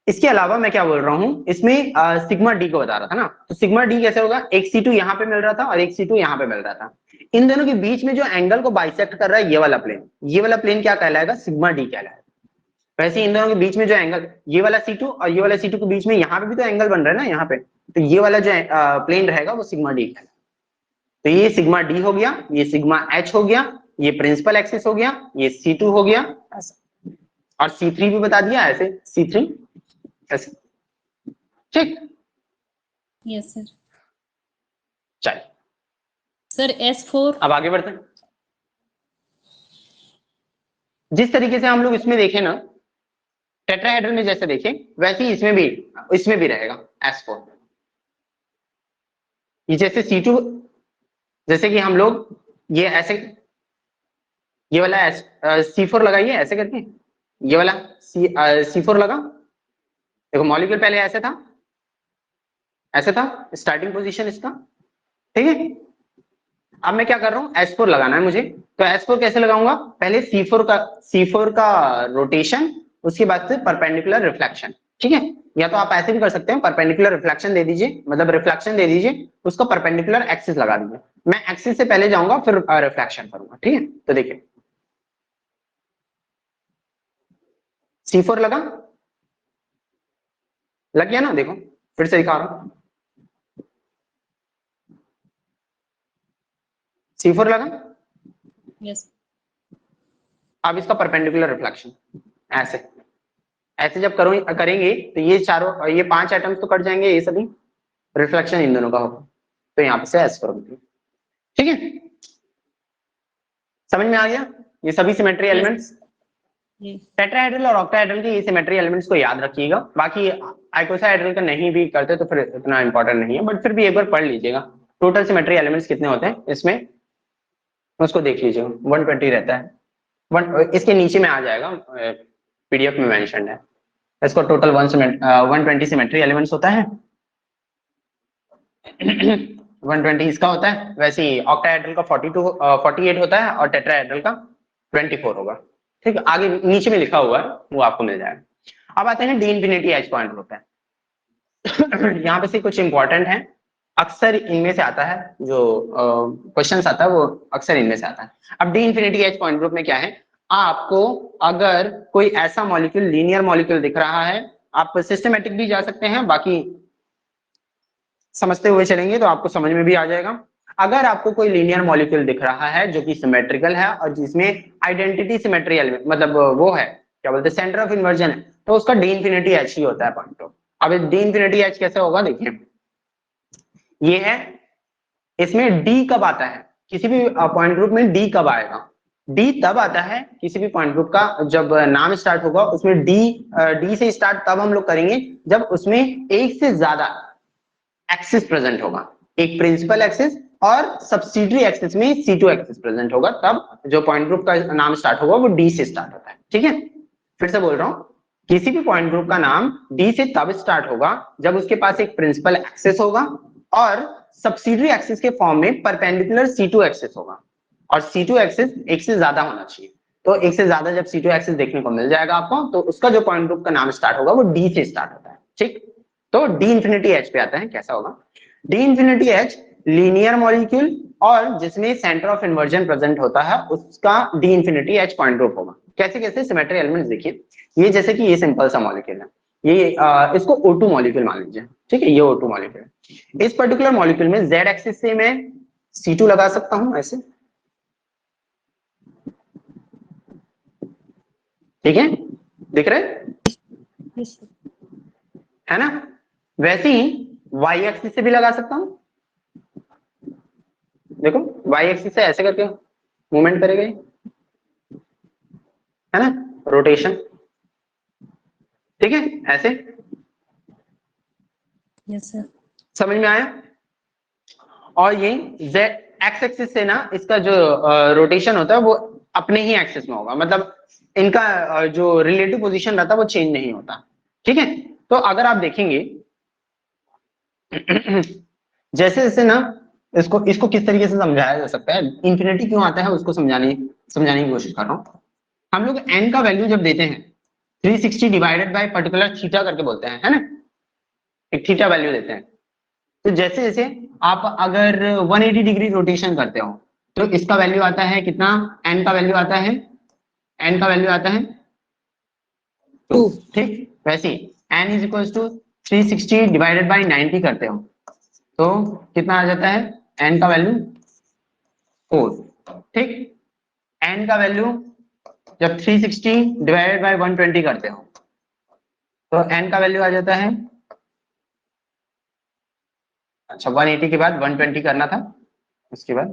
A: इसके अलावा मैं क्या बोल रहा हूँ, इसमें सिग्मा D को बता रहा था ना, तो सिग्मा D कैसे होगा? एक C2 यहाँ पे मिल रहा था और एक C2 यहाँ पे मिल रहा था, इन दोनों के बीच में जो एंगल को बाइसेक्ट कर रहा है ये वाला प्लेन, ये वाला प्लेन क्या कहलाएगा? सिग्मा D कहलाएगा। वैसे इन दोनों के बीच में जो एंगल, ये वाला C2 और ये वाला C2 के बीच में यहाँ पे भी तो एंगल बन रहा है ना यहाँ पे, तो ये वाला जो प्लेन रहेगा वो सिग्मा D कहलाएगा। तो ये सिग्मा D हो गया, ये सिग्मा H हो गया, ये प्रिंसिपल एक्सिस हो गया, ये C2 हो गया ऐसा, और C3 भी बता दिया ऐसे, C3 ऐसे, ठीक।
B: Yes sir.
A: चलिए
B: सर S4।
A: अब आगे बढ़ते हैं। जिस तरीके से हम लोग इसमें देखें ना, टेट्राहेड्रल में जैसे देखें वैसे ही इसमें भी रहेगा S4। ये जैसे C2, जैसे कि हम लोग ये ऐसे, ये वाला C4 लगाइए ऐसे करके, ये वाला C4 लगा, देखो मॉलिक्यूल पहले ऐसे था स्टार्टिंग पोजीशन इसका, ठीक है। अब मैं क्या कर रहा हूं, S4 लगाना है मुझे, तो S4 कैसे लगाऊंगा? पहले C4 का रोटेशन, उसके बाद से परपेंडिकुलर रिफ्लेक्शन, ठीक है। या तो आप ऐसे भी कर सकते हैं, परपेंडिकुलर रिफ्लेक्शन दे दीजिए, मतलब रिफ्लेक्शन दे दीजिए, उसका परपेंडिकुलर एक्सिस लगा दीजिए। मैं एक्सिस से पहले जाऊंगा फिर रिफ्लेक्शन करूंगा, ठीक है। तो देखिए C4 लग गया ना, देखो फिर से दिखा रहा हूं, C4 लगा।
B: यस
A: अब इसका परपेंडिकुलर रिफ्लेक्शन ऐसे ऐसे जब करेंगे तो ये चारों, ये 5 एटम्स तो कट जाएंगे, ये सभी रिफ्लेक्शन इन दोनों का होगा। तो यहाँ पे से S करोगे, ठीक है। समझ में आ गया ये सभी सिमेट्री एलिमेंट्स।
B: जी
A: टेट्राहेड्रल और ऑक्टाहेड्रल के ये सिमेट्री एलिमेंट्स को याद रखिएगा, बाकी आइकोसाहेड्रल का नहीं भी करते तो फिर इतना इंपॉर्टेंट नहीं है, बट फिर भी एक बार पढ़ लीजिएगा टोटल सिमेट्री एलिमेंट्स कितने होते हैं इसमें, उसको देख लीजिएगा। 120 रहता है, इसके नीचे में आ जाएगा, पीडीएफ में मेंशन है। इसको टोटल 120 सिमेट्री एलिमेंट्स होता है। 120 इसका होता है, वैसे ही ऑक्टाहेड्रल का 48 होता है और टेट्राहेड्रल का 24 होगा, ठीक है। आगे नीचे में लिखा हुआ है वो आपको मिल जाएगा। अब आते हैं D infinity H point group है। यहाँ पे से कुछ इंपॉर्टेंट है, अक्सर इनमें से आता है, जो क्वेश्चंस आता है वो अक्सर इनमें से आता है। अब D infinity H point group में क्या है, आपको अगर कोई ऐसा मॉलिक्यूल, लीनियर मॉलिक्यूल दिख रहा है, आप सिस्टमेटिक भी जा सकते हैं, बाकी समझते हुए चलेंगे तो आपको समझ में भी आ जाएगा। अगर आपको कोई लीनियर मॉलिक्यूल दिख रहा है जो कि सिमेट्रिकल है और जिसमें आइडेंटिटी सिमेट्री एलिमेंट, मतलब वो है क्या बोलते हैं, सेंटर ऑफ इन्वर्जन है, तो उसका डी इंफिनिटी एच ही होता है पॉइंट ग्रुप। अब डी इंफिनिटी एच कैसे होगा देखिए, ये है, इसमें डी कब आता है, किसी भी पॉइंट ग्रुप में डी कब आएगा, डी तब आता है किसी भी पॉइंट ग्रुप का जब नाम स्टार्ट होगा उसमें डी से स्टार्ट तब हम लोग करेंगे जब उसमें एक से ज्यादा एक्सिस प्रेजेंट होगा, एक प्रिंसिपल एक्सिस और सब्सिडियरी एक्सिस में C2 एक्सिस प्रेजेंट होगा, तब जो पॉइंट ग्रुप का नाम स्टार्ट होगा वो डी से स्टार्ट होता है, ठीक है। फिर से बोल रहा हूं, किसी भी पॉइंट ग्रुप का नाम डी से तब स्टार्ट होगा जब उसके पास एक प्रिंसिपल एक्सिस होगा और सब्सिडियरी एक्सिस के फॉर्म में परपेंडिकुलर C2 एक्सिस होगा, और C2 एक्सिस एक से ज्यादा होना चाहिए। तो एक से ज्यादा जब C2 एक्सिस देखने को मिल जाएगा आपको, तो उसका जो पॉइंट ग्रुप का नाम स्टार्ट होगा वो डी से स्टार्ट होता है, ठीक। तो डी इंफिनिटी एच पे आता है, कैसा होगा, D infinity H linear molecule और जिसमें सेंटर ऑफ इन्वर्जन प्रेजेंट होता है उसका D infinity H point group होगा। कैसे कैसे सिमेट्री एलिमेंट्स देखिए, ये जैसे कि ये सिंपल सा मॉलिक्यूल है, ये इसको O2 मॉलिक्यूल मान लीजिए, ठीक है, ये O2 मॉलिक्यूल है। इस पर्टिकुलर मॉलिक्यूल में Z एक्सिस से मैं C2 लगा सकता हूं ऐसे, ठीक है, दिख रहे है ना। वैसे ही Y एक्सिस से भी लगा सकता हूं, देखो Y एक्सिस से ऐसे करके मूवमेंट करेगा, है ना, रोटेशन, ठीक है, ऐसे।
B: यस सर
A: समझ में आया। और ये Z एक्स एक्सिस से ना इसका जो रोटेशन होता है वो अपने ही एक्सिस में होगा, मतलब इनका जो रिलेटिव पोजीशन रहता है वो चेंज नहीं होता, ठीक है। तो अगर आप देखेंगे जैसे जैसे ना इसको किस तरीके से समझाया जा सकता है, इंफिनिटी क्यों आता है उसको समझाने की कोशिश कर रहा हूं। हम लोग n का वैल्यू जब देते हैं 360 डिवाइडेड बाय पर्टिकुलर थीटा करके बोलते हैं, है ना, एक थीटा वैल्यू देते हैं। तो जैसे जैसे आप अगर 180 डिग्री रोटेशन करते हो तो इसका वैल्यू आता है कितना, n का वैल्यू आता है, n का वैल्यू आता है 2, ठीक। वैसे n is equal to 360 divided by 90 करते हो तो कितना आ जाता है, n का वैल्यू 4, ठीक। n का वैल्यू जब 360 डिवाइडेड बाय 120 करते हो तो n का वैल्यू आ जाता है, अच्छा 180 के बाद 120 करना था, उसके बाद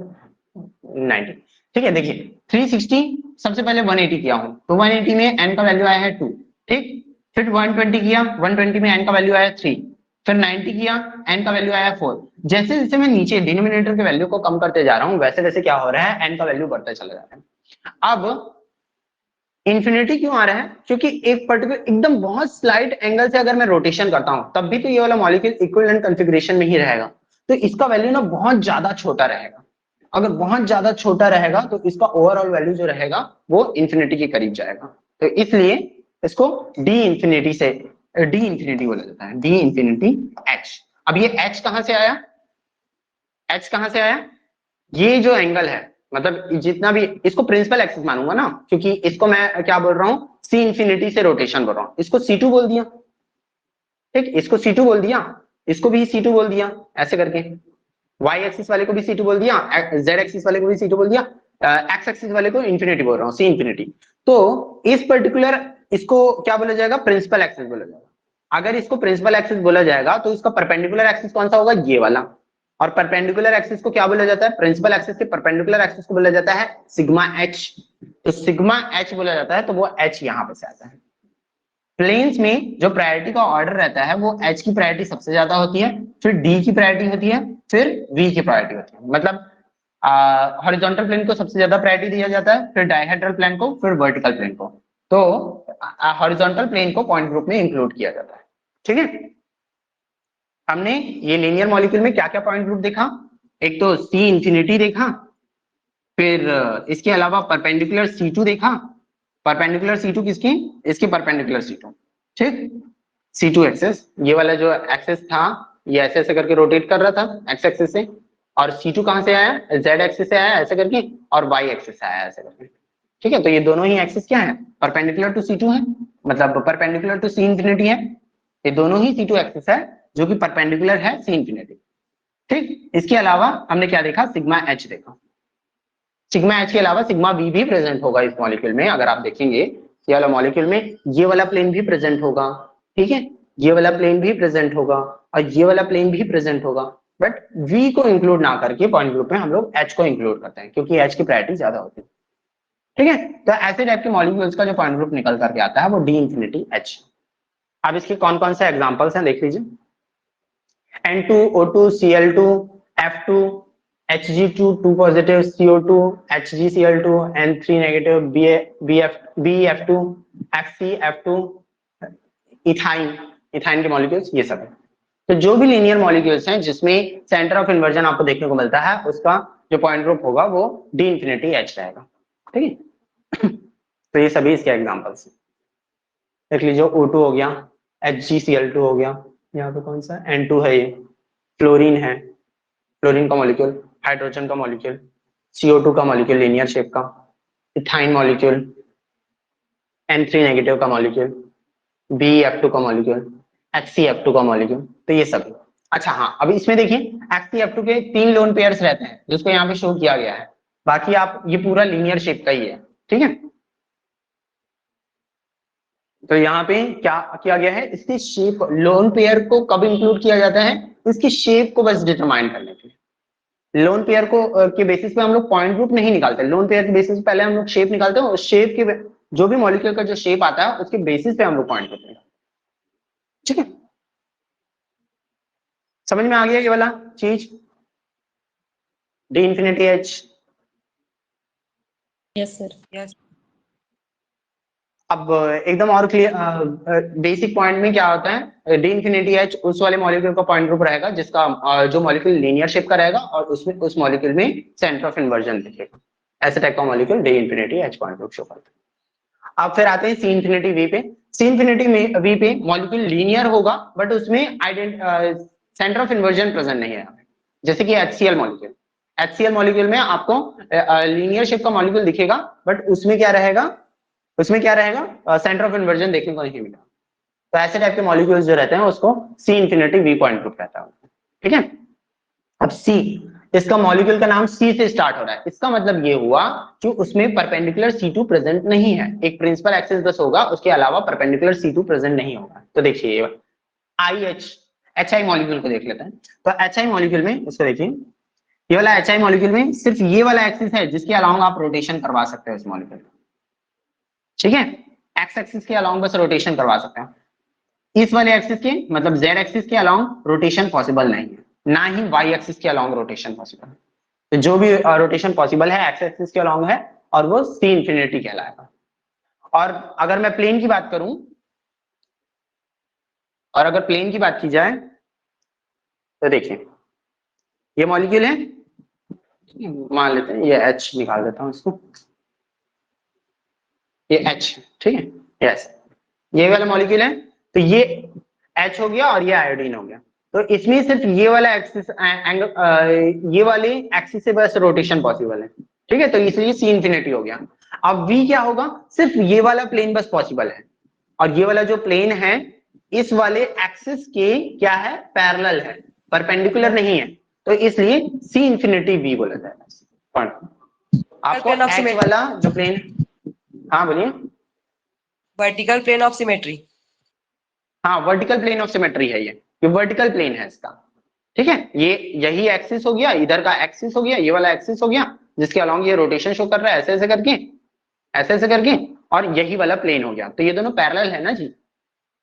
A: 90, ठीक है। देखिए 360 सबसे पहले 180 किया हूं तो 180 में n का वैल्यू आया है 2, ठीक। फिर 120 किया, 120 में n का वैल्यू आया 3, फिर 90 किया, n का वैल्यू आया 4। जैसे जैसे मैं नीचे डिनोमिनेटर के वैल्यू को कम करते जा रहा हूं वैसे वैसे क्या हो रहा है, n का वैल्यू बढ़ता चला जा रहा है। अब इंफिनिटी क्यों आ रहा है, क्योंकि एक पर्टिकुलर एकदम बहुत स्लाइट एंगल से अगर मैं रोटेशन करता हूं तब भी तो ये वाला मॉलिक्यूल इक्विवेलेंट कॉन्फ़िगरेशन में ही रहेगा, तो इसका वैल्यू ना बहुत ज्यादा छोटा रहेगा। अगर बहुत ज्यादा छोटा रहेगा तो इसका ओवरऑल वैल्यू जो रहेगा वो इंफिनिटी के करीब जाएगा, तो इसलिए इसको डी इंफिनिटी बोला जाता है, डी इंफिनिटी एच। अब ये एच कहां से आया, एच कहां से आया, ये जो एंगल है, मतलब जितना भी, इसको प्रिंसिपल एक्सिस मानूंगा ना, क्योंकि इसको मैं क्या बोल रहा हूँ, सी इंफिनिटी से रोटेशन बोल रहा हूँ, इसको C2 बोल दिया, ठीक, इसको C2 बोल दिया, इसको भी C2 बोल दिया, ऐसे करके वाई एक्सिस वाले को भी C2 बोल दिया, जेड एक्सिस वाले को भी C2 बोल दिया, एक्स एक्सिस वाले को इंफिनिटी बोल रहा हूँ, सी इंफिनिटी। तो इस पर्टिकुलर, इसको क्या बोला जाएगा, प्रिंसिपल एक्सिस बोला जाएगा। अगर इसको प्रिंसिपल एक्सिस बोला जाएगा तो इसका परपेंडिकुलर एक्सिस कौन सा होगा, ये वाला। और परपेंडिकुलर एक्सिस को क्या बोला जाता है, प्रिंसिपल एक्सिस के परपेंडिकुलर एक्सिस को बोला जाता है सिग्मा एच। तो सिग्मा एच बोला जाता है, तो वो एच यहां पे से आता है। प्लेन्स में जो प्रायोरिटी का ऑर्डर रहता है वो एच की प्रायोरिटी सबसे ज्यादा होती है, फिर डी की प्रायोरिटी होती है, फिर वी की प्रायोरिटी होती है। मतलब हॉरिजॉन्टल प्लेन को सबसे ज्यादा प्रायोरिटी दिया जाता है, फिर डायहेड्रल प्लेन को, फिर वर्टिकल प्लेन को। तो हॉरिजॉन्टल प्लेन को पॉइंट ग्रुप में इंक्लूड किया जाता है, ठीक है। हमने ये लीनियर मॉलिक्यूल में क्या क्या पॉइंट ग्रुप देखा, एक तो सी इंफिनिटी देखा, फिर इसके अलावा परपेंडिकुलर C2 देखा। परपेंडिकुलर C2 किसकी, इसकी परपेंडिकुलर C2, ठीक। C2 एक्सेस, ये वाला जो एक्सेस था ये ऐसे ऐसे करके रोटेट कर रहा था एक्स एक्सेस से, और C2 कहां से आया, Z एक्सेस से आया ऐसे करके, और Y एक्सेस से आया ऐसे करके, ठीक है। तो ये दोनों ही एक्सेस क्या है, परपेंडिकुलर टू C2 है, मतलब परपेंडिकुलर टू सी इंफिनिटी है। ये दोनों ही C2 एक्सेस है जो कि परपेंडिकुलर है सी इंफिनिटी, ठीक। इसके अलावा हमने क्या देखा, सिग्मा एच देखा। सिग्मा एच के अलावा सिग्मा वी भी प्रेजेंट होगा इस मॉलिक्यूल में। अगर आप देखेंगे ये वाला मॉलिक्यूल में ये वाला प्लेन भी प्रेजेंट होगा, ठीक है, ये वाला प्लेन भी प्रेजेंट होगा, और ये वाला प्लेन भी प्रेजेंट होगा। बट वी को इंक्लूड ना करके पॉइंट ग्रुप में हम लोग एच को इंक्लूड करते हैं, क्योंकि एच की प्रायोरिटी ज्यादा होती है, ठीक है। तो ऐसे टाइप के मॉलिक्यूल्स का जो पॉइंट ग्रुप निकल करके आता है वो डी इंफिनिटी एच। अब इसके कौन कौन से एग्जाम्पल्स हैं देख लीजिए, N2O2 Cl2 F2 Hg2 2 positive CO2 HgCl2 N3 negative BF2 FCF2 ethyne के मॉलिक्यूल्स, ये सब है। तो जो भी लीनियर मॉलिक्यूल्स हैं जिसमें सेंटर ऑफ इन्वर्जन आपको देखने को मिलता है, उसका जो पॉइंट ग्रुप होगा वो डी इंफिनिटी एच रहेगा, ठीक है। तो ये सभी इसके एग्जांपल्स हैं। देख लीजिए, O2 हो गया, HgCl2 हो गया, यहाँ पे कौन सा N2 है, ये फ्लोरीन है, फ्लोरीन का मॉलिक्यूल, हाइड्रोजन का मॉलिक्यूल, CO2 का मॉलिक्यूल लीनियर शेप का, इथाइन मॉलिक्यूल, N3 नेगेटिव का मॉलिक्यूल, BF2 का मॉलिक्यूल, HCF2 का मॉलिक्यूल। तो ये सब। अच्छा हाँ, अभी इसमें देखिए HCF2 के 3 लोन पेयर्स रहते हैं जिसको यहाँ पे शो किया गया है। बाकी आप ये पूरा लीनियर शेप का ही है, ठीक है। तो यहाँ पे क्या किया गया है, इसके शेप, लोन पेयर को कब इंक्लूड किया जाता है, इसकी शेप को बस डिटरमाइन करने के लिए। लोन पेयर को के बेसिस पे हम लोग पॉइंट ग्रुप नहीं निकालते, लोन पेयर के बेसिस पे पहले हम लोग शेप निकालते हैं, उस शेप के जो भी मॉलिक्यूल का जो शेप आता है उसके बेसिस पे हम लोग पॉइंट करते हैं, ठीक है। समझ में आ गया ये वाला चीज, D infinity H.
B: Yes sir.
A: अब एकदम और क्लियर, बेसिक पॉइंट में क्या होता है, डी इंफिनिटी एच उस वाले मॉलिक्यूल का पॉइंट ग्रुप रहेगा जिसका जो मॉलिक्यूल लीनियर शेप का रहेगा और उसमें उस मॉलिक्यूल में सेंटर ऑफ इन्वर्जन दिखेगा। ऐसे टाइप का molecule D infinity H point group show करता है। अब फिर आते हैं सी इंफिनिटी वी पे। सी इंफिनिटी में वी पे मॉलिक्यूल लीनियर होगा बट उसमें सेंटर ऑफ इन्वर्जन प्रेजेंट नहीं है, जैसे कि HCl मॉलिक्यूल। HCl मॉलिक्यूल में आपको लीनियर शेप का मॉलिक्यूल दिखेगा बट उसमें क्या रहेगा, सेंटर ऑफ इन्वर्जन देखने को नहीं मिला। तो ऐसे टाइप के मॉलिक्यूल्स जो रहते हैं उसको सी इंफिनिटी वी पॉइंट ग्रुप रहता है, ठीक है। अब सी, इसका मॉलिक्यूल का नाम सी से स्टार्ट हो रहा है, इसका मतलब ये हुआ कि उसमें परपेंडिकुलर C2 प्रेजेंट नहीं है। एक प्रिंसिपल एक्सिस बस होगा, उसके अलावा परपेंडिकुलर C2 प्रेजेंट नहीं होगा। तो देखिए HI मॉलिक्यूल को देख लेते हैं। तो HI मॉलिक्यूल में इसको देखिए, ये वाला HI मॉलिक्यूल में सिर्फ ये वाला एक्सिस है जिसके अलावा आप रोटेशन करवा सकते हो इस मॉलिक्यूल को, ठीक है। एक्स एक्सिस के अलावा बस रोटेशन करवा सकते हैं, इस वाले एक्सिस के मतलब Z एक्सिस के अलावा रोटेशन पॉसिबल नहीं है, ना ही Y एक्सिस के अलावा रोटेशन पॉसिबल है। तो जो भी रोटेशन पॉसिबल है एक्स एक्सिस के अलावा है और वो सी इंफिनिटी कहलाएगा। और अगर मैं प्लेन की बात करूं, और अगर प्लेन की बात की जाए तो देखिए ये मॉलिक्यूल है, मान लेते हैं ये H निकाल देता हूं इसको, ये H, ठीक है, यस, ये वाला मॉलिक्यूल है। तो ये H हो गया और ये आयोडीन हो गया, तो इसमें सिर्फ ये वाला एक्सिस एंगल, ये वाले एक्सिस से बस रोटेशन पॉसिबल है, ठीक है, तो इसलिए सी इंफिनिटी हो गया। अब वी क्या होगा, सिर्फ ये वाला प्लेन बस पॉसिबल है, और ये वाला जो प्लेन है इस वाले एक्सिस के क्या है, पैरेलल है, परपेंडिकुलर नहीं है, तो इसलिए सी इंफिनिटी वी बोला जाएगा। आपको
C: Plane of
A: H
C: symmetry.
A: वाला जो प्लेन, हाँ बोलिए।
C: Vertical plane of symmetry.
A: हाँ, वर्टिकल प्लेन ऑफ सिमेट्री है ये वर्टिकल प्लेन है इसका, ठीक है, ये यही एक्सिस हो गया, इधर का एक्सिस हो गया, ये वाला एक्सिस हो गया, जिसके अलॉन्ग ये रोटेशन शो कर रहा है ऐसे ऐसे करके, ऐसे ऐसे करके, और यही वाला प्लेन हो गया। तो ये दोनों पैरेलल है ना जी,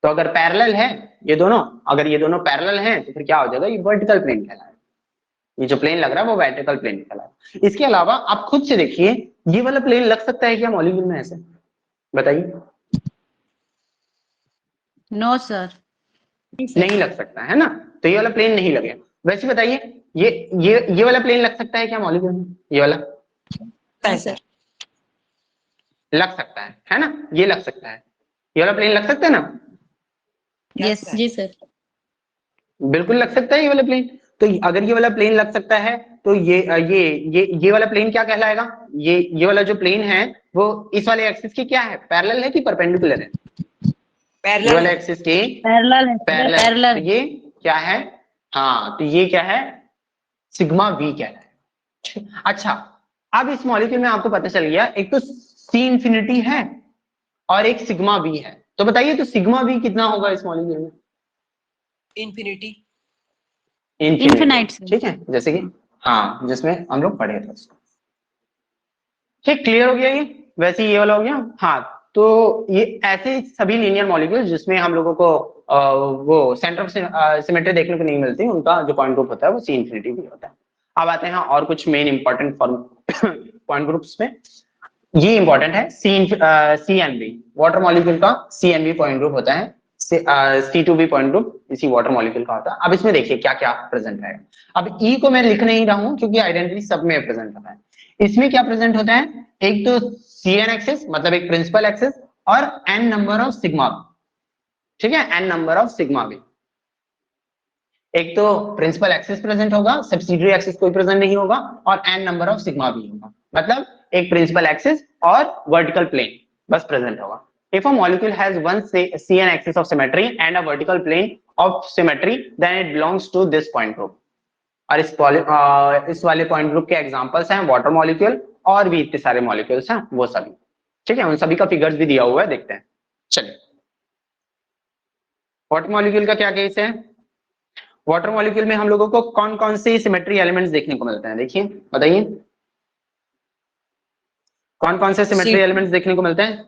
A: तो अगर पैरेलल है ये दोनों, अगर ये दोनों पैरेलल हैं तो फिर क्या हो जाएगा, ये वर्टिकल प्लेन कहलाएगा, ये जो प्लेन लग रहा है वो वर्टिकल प्लेन कहलाएगा। इसके अलावा आप खुद से देखिए, ये वाला प्लेन लग सकता है क्या मॉलिक्यूल में, ऐसे बताइए।
D: No sir.
A: नहीं लग सकता है ना, तो ये वाला प्लेन नहीं लगेगा। वैसे बताइए, ये वाला प्लेन लग सकता है क्या मॉलिक्यूल में, ये वाला
C: सर
A: लग सकता है ना, ये लग सकता है, ये वाला प्लेन लग सकता है ना,
D: यस जी सर।
A: बिल्कुल लग सकता है ये वाला प्लेन। तो अगर ये वाला प्लेन लग सकता है तो ये वाला प्लेन क्या कहलाएगा, ये वाला जो प्लेन है वो इस वाले एक्सिस के क्या है, पैरेलल है कि परपेंडिकुलर है, ये वाला एक्सिस के
D: पैरेलल है,
A: पैरेलल,
D: पैरेलल।
A: तो ये क्या है, हाँ, तो ये क्या है, सिग्मा वी कहलाएगा। अच्छा, अब इस मॉलिक्यूल में आपको पता चल गया, एक तो सी इंफिनिटी है और एक सिग्मा वी है, तो बताइए तो सिग्मा वी कितना होगा इस मॉलिक्यूल में,
C: इन्फिनिटी।
D: इनफिनाइट से।
A: ठीक है, जैसे कि हाँ जिसमें हम लोग पढ़े थे उसको, ठीक, क्लियर हो गया ये। वैसे ही ये वाला हो गया। हाँ, तो ये ऐसे सभी लीनियर मॉलिक्यूल जिसमें हम लोगों को वो सेंटर ऑफ सिमेट्री देखने को नहीं मिलती, उनका जो पॉइंट ग्रुप होता है वो सी इंफिनिटी भी होता है। अब आते हैं और कुछ मेन इंपॉर्टेंट पॉइंट ग्रुप्स में। ये इंपॉर्टेंट है, C N B, water molecule का C N B point group होता है, C2B पॉइंट ग्रुप इसी वाटर मॉलिक्यूल का होता है। अब इसमें देखिए क्या क्या प्रेजेंट है। अब E को मैं लिख नहीं रहा हूं क्योंकि आइडेंटिटी सब में प्रेजेंट होता है। इसमें क्या प्रेजेंट होता है, एक तो CN एक्सिस मतलब एक प्रिंसिपल एक्सिस और n नंबर ऑफ सिग्मा, ठीक है, n नंबर ऑफ सिग्मा भी। एक तो प्रिंसिपल एक्सिस प्रेजेंट होगा, सब्सिडियरी एक्सिस कोई प्रेजेंट नहीं होगा, और n नंबर ऑफ सिग्मा भी होगा, मतलब एक प्रिंसिपल एक्सिस और वर्टिकल प्लेन बस प्रेजेंट होगा। If a molecule has one CN axis of symmetry and a vertical plane of symmetry, then it belongs to this point group. और इस वाले पॉइंट ग्रुप के एग्जांपल्स हैं वाटर मॉलिक्यूल और भी इतने सारे मॉलिक्यूल्स हैं वो सभी, ठीक है, उन सभी का फिगर्स भी दिया हुआ है, देखते हैं। चलिए, वाटर मॉलिक्यूल का क्या केस है। वाटर मॉलिक्यूल में हम लोगों को कौन कौन से सिमेट्री एलिमेंट्स देखने को मिलते हैं, देखिए बताइए कौन कौन से सिमेट्री एलिमेंट्स देखने को मिलते हैं।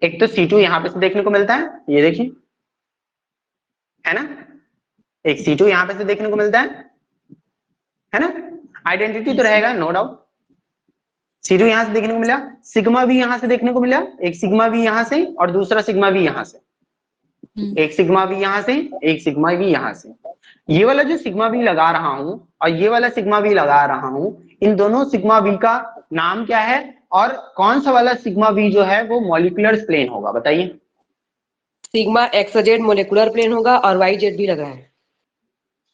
A: एक तो C2 यहां पे से देखने को मिलता है, ये देखिए, है ना, एक C2 यहां पे से देखने को मिलता है ना, आइडेंटिटी तो रहेगा नो डाउट। C2 यहां से देखने को मिला, सिग्मा भी यहां से देखने को मिला, एक सिग्मा भी यहां से और दूसरा सिग्मा भी यहां से, एक सिग्मा भी यहां से, एक सिग्मा भी यहां से। ये वाला जो सिग्मा भी लगा रहा हूं और ये वाला सिग्मा भी लगा रहा हूं, इन दोनों सिग्मा भी का नाम क्या है और कौन सा वाला सिग्मा भी जो है वो मॉलिक्यूलर प्लेन होगा, बताइए।
C: सिग्मा XZ मोलेकुलर प्लेन होगा और YZ भी लगा है।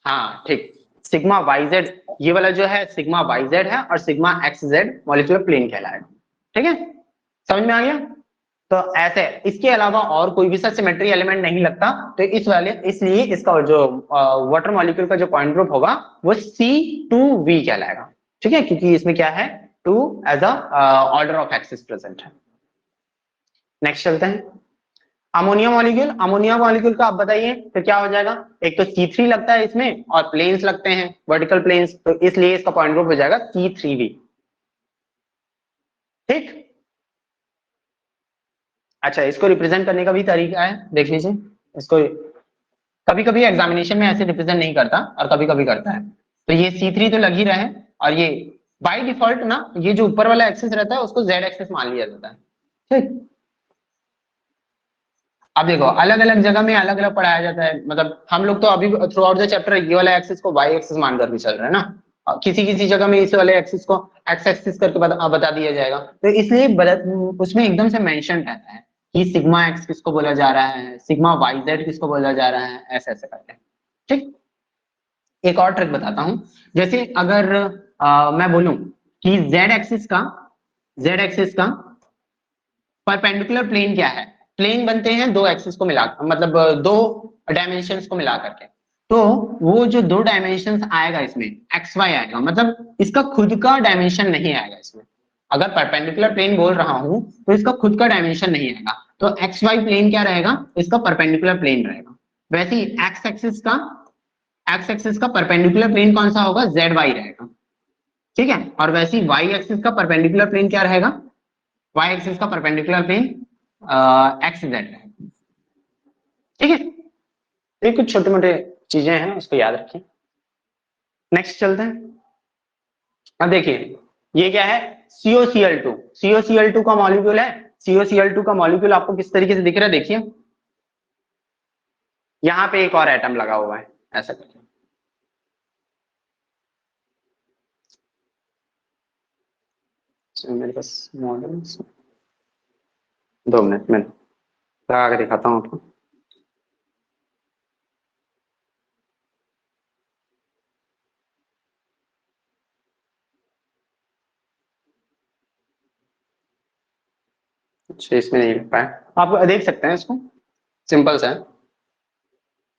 A: हाँ ठीक, सिग्मा YZ, ये वाला जो है सिग्मा YZ है और सिग्मा XZ मॉलिक्यूलर प्लेन कहलाएगा, ठीक है, समझ में आ गया। तो ऐसे इसके अलावा और कोई भी सा सिमेट्री एलिमेंट नहीं लगता, तो इस वाले इसलिए इसका जो वाटर मॉलिक्यूल का जो पॉइंट ग्रुप होगा वो C2V कहलाएगा, ठीक है, क्योंकि इसमें क्या है 2 as a order of axis present है। नेक्स्ट चलते हैं, अमोनिया मॉलिक्यूल। अमोनिया मॉलिक्यूल का आप बताइए तो क्या हो जाएगा, एक तो C3 लगता है इसमें और प्लेन्स लगते हैं वर्टिकल प्लेन्स, तो इसलिए इसका पॉइंट ग्रुप हो जाएगा C3V, ठीक। अच्छा, इसको रिप्रेजेंट करने का भी तरीका है, देख लीजिए इसको, कभी कभी एग्जामिनेशन में ऐसे रिप्रेजेंट नहीं करता और कभी कभी करता है। तो ये C3 तो लग ही रहा है और ये बाय डिफॉल्ट ना, ये जो ऊपर वाला एक्सिस रहता है उसको Z एक्सिस मान लिया जाता है, ठीक। अब देखो अलग अलग जगह में अलग अलग पढ़ाया जाता है, मतलब हम लोग तो अभी थ्रू आउट द चैप्टर ये वाला एक्सिस को Y एक्सिस मानकर भी चल रहे हैं ना, किसी किसी जगह में इस वाले एक्सिस को X एक्सिस करके बता दिया जाएगा, तो इसलिए उसमें एकदम से मेंशन रहता है कि सिग्मा X किसको बोला जा रहा है, सिग्मा YZ किसको बोला जा रहा है, ऐसे ऐसे करते हैं, ठीक। एक और ट्रिक बताता हूं। जैसे अगर मैं बोलूं कि z एक्सिस का परपेंडिकुलर प्लेन क्या है, प्लेन बनते हैं दो एक्सिस को मिला, मतलब दो डायमेंशंस को मिला करके, तो वो जो दो डायमेंशंस आएगा इसमें एक्स वाई आएगा, मतलब इसका खुद का डायमेंशन नहीं आएगा इसमें। अगर परपेंडिकुलर प्लेन बोल रहा हूं तो इसका खुद का डायमेंशन नहीं आएगा, तो एक्स वाई प्लेन क्या रहेगा, इसका परपेंडिकुलर प्लेन रहेगा। वैसे ही एक्स एक्सिस का परपेंडिकुलर प्लेन कौन सा होगा, जेड वाई रहेगा, ठीक है। और वैसे ही वाई एक्सिस का परपेंडिकुलर प्लेन क्या रहेगा, वाई एक्सिस का परपेंडिकुलर प्लेन एक्स जेड रहेगा, ठीक है। ये कुछ छोटे मोटे चीजें हैं, उसको याद रखिए। नेक्स्ट चलते हैं। अब देखिए ये क्या है, COCl2। COCl2 का मॉलिक्यूल है। COCl2 का मॉलिक्यूल आपको किस तरीके से दिख रहा है, देखिए यहां पे एक और एटम लगा हुआ है, ऐसा करके। मेरे पास मॉडल 2 मिनट में लगा के दिखाता हूं आपको। अच्छा इसमें नहीं लिख पाया, आप देख सकते हैं इसको, सिंपल सा है।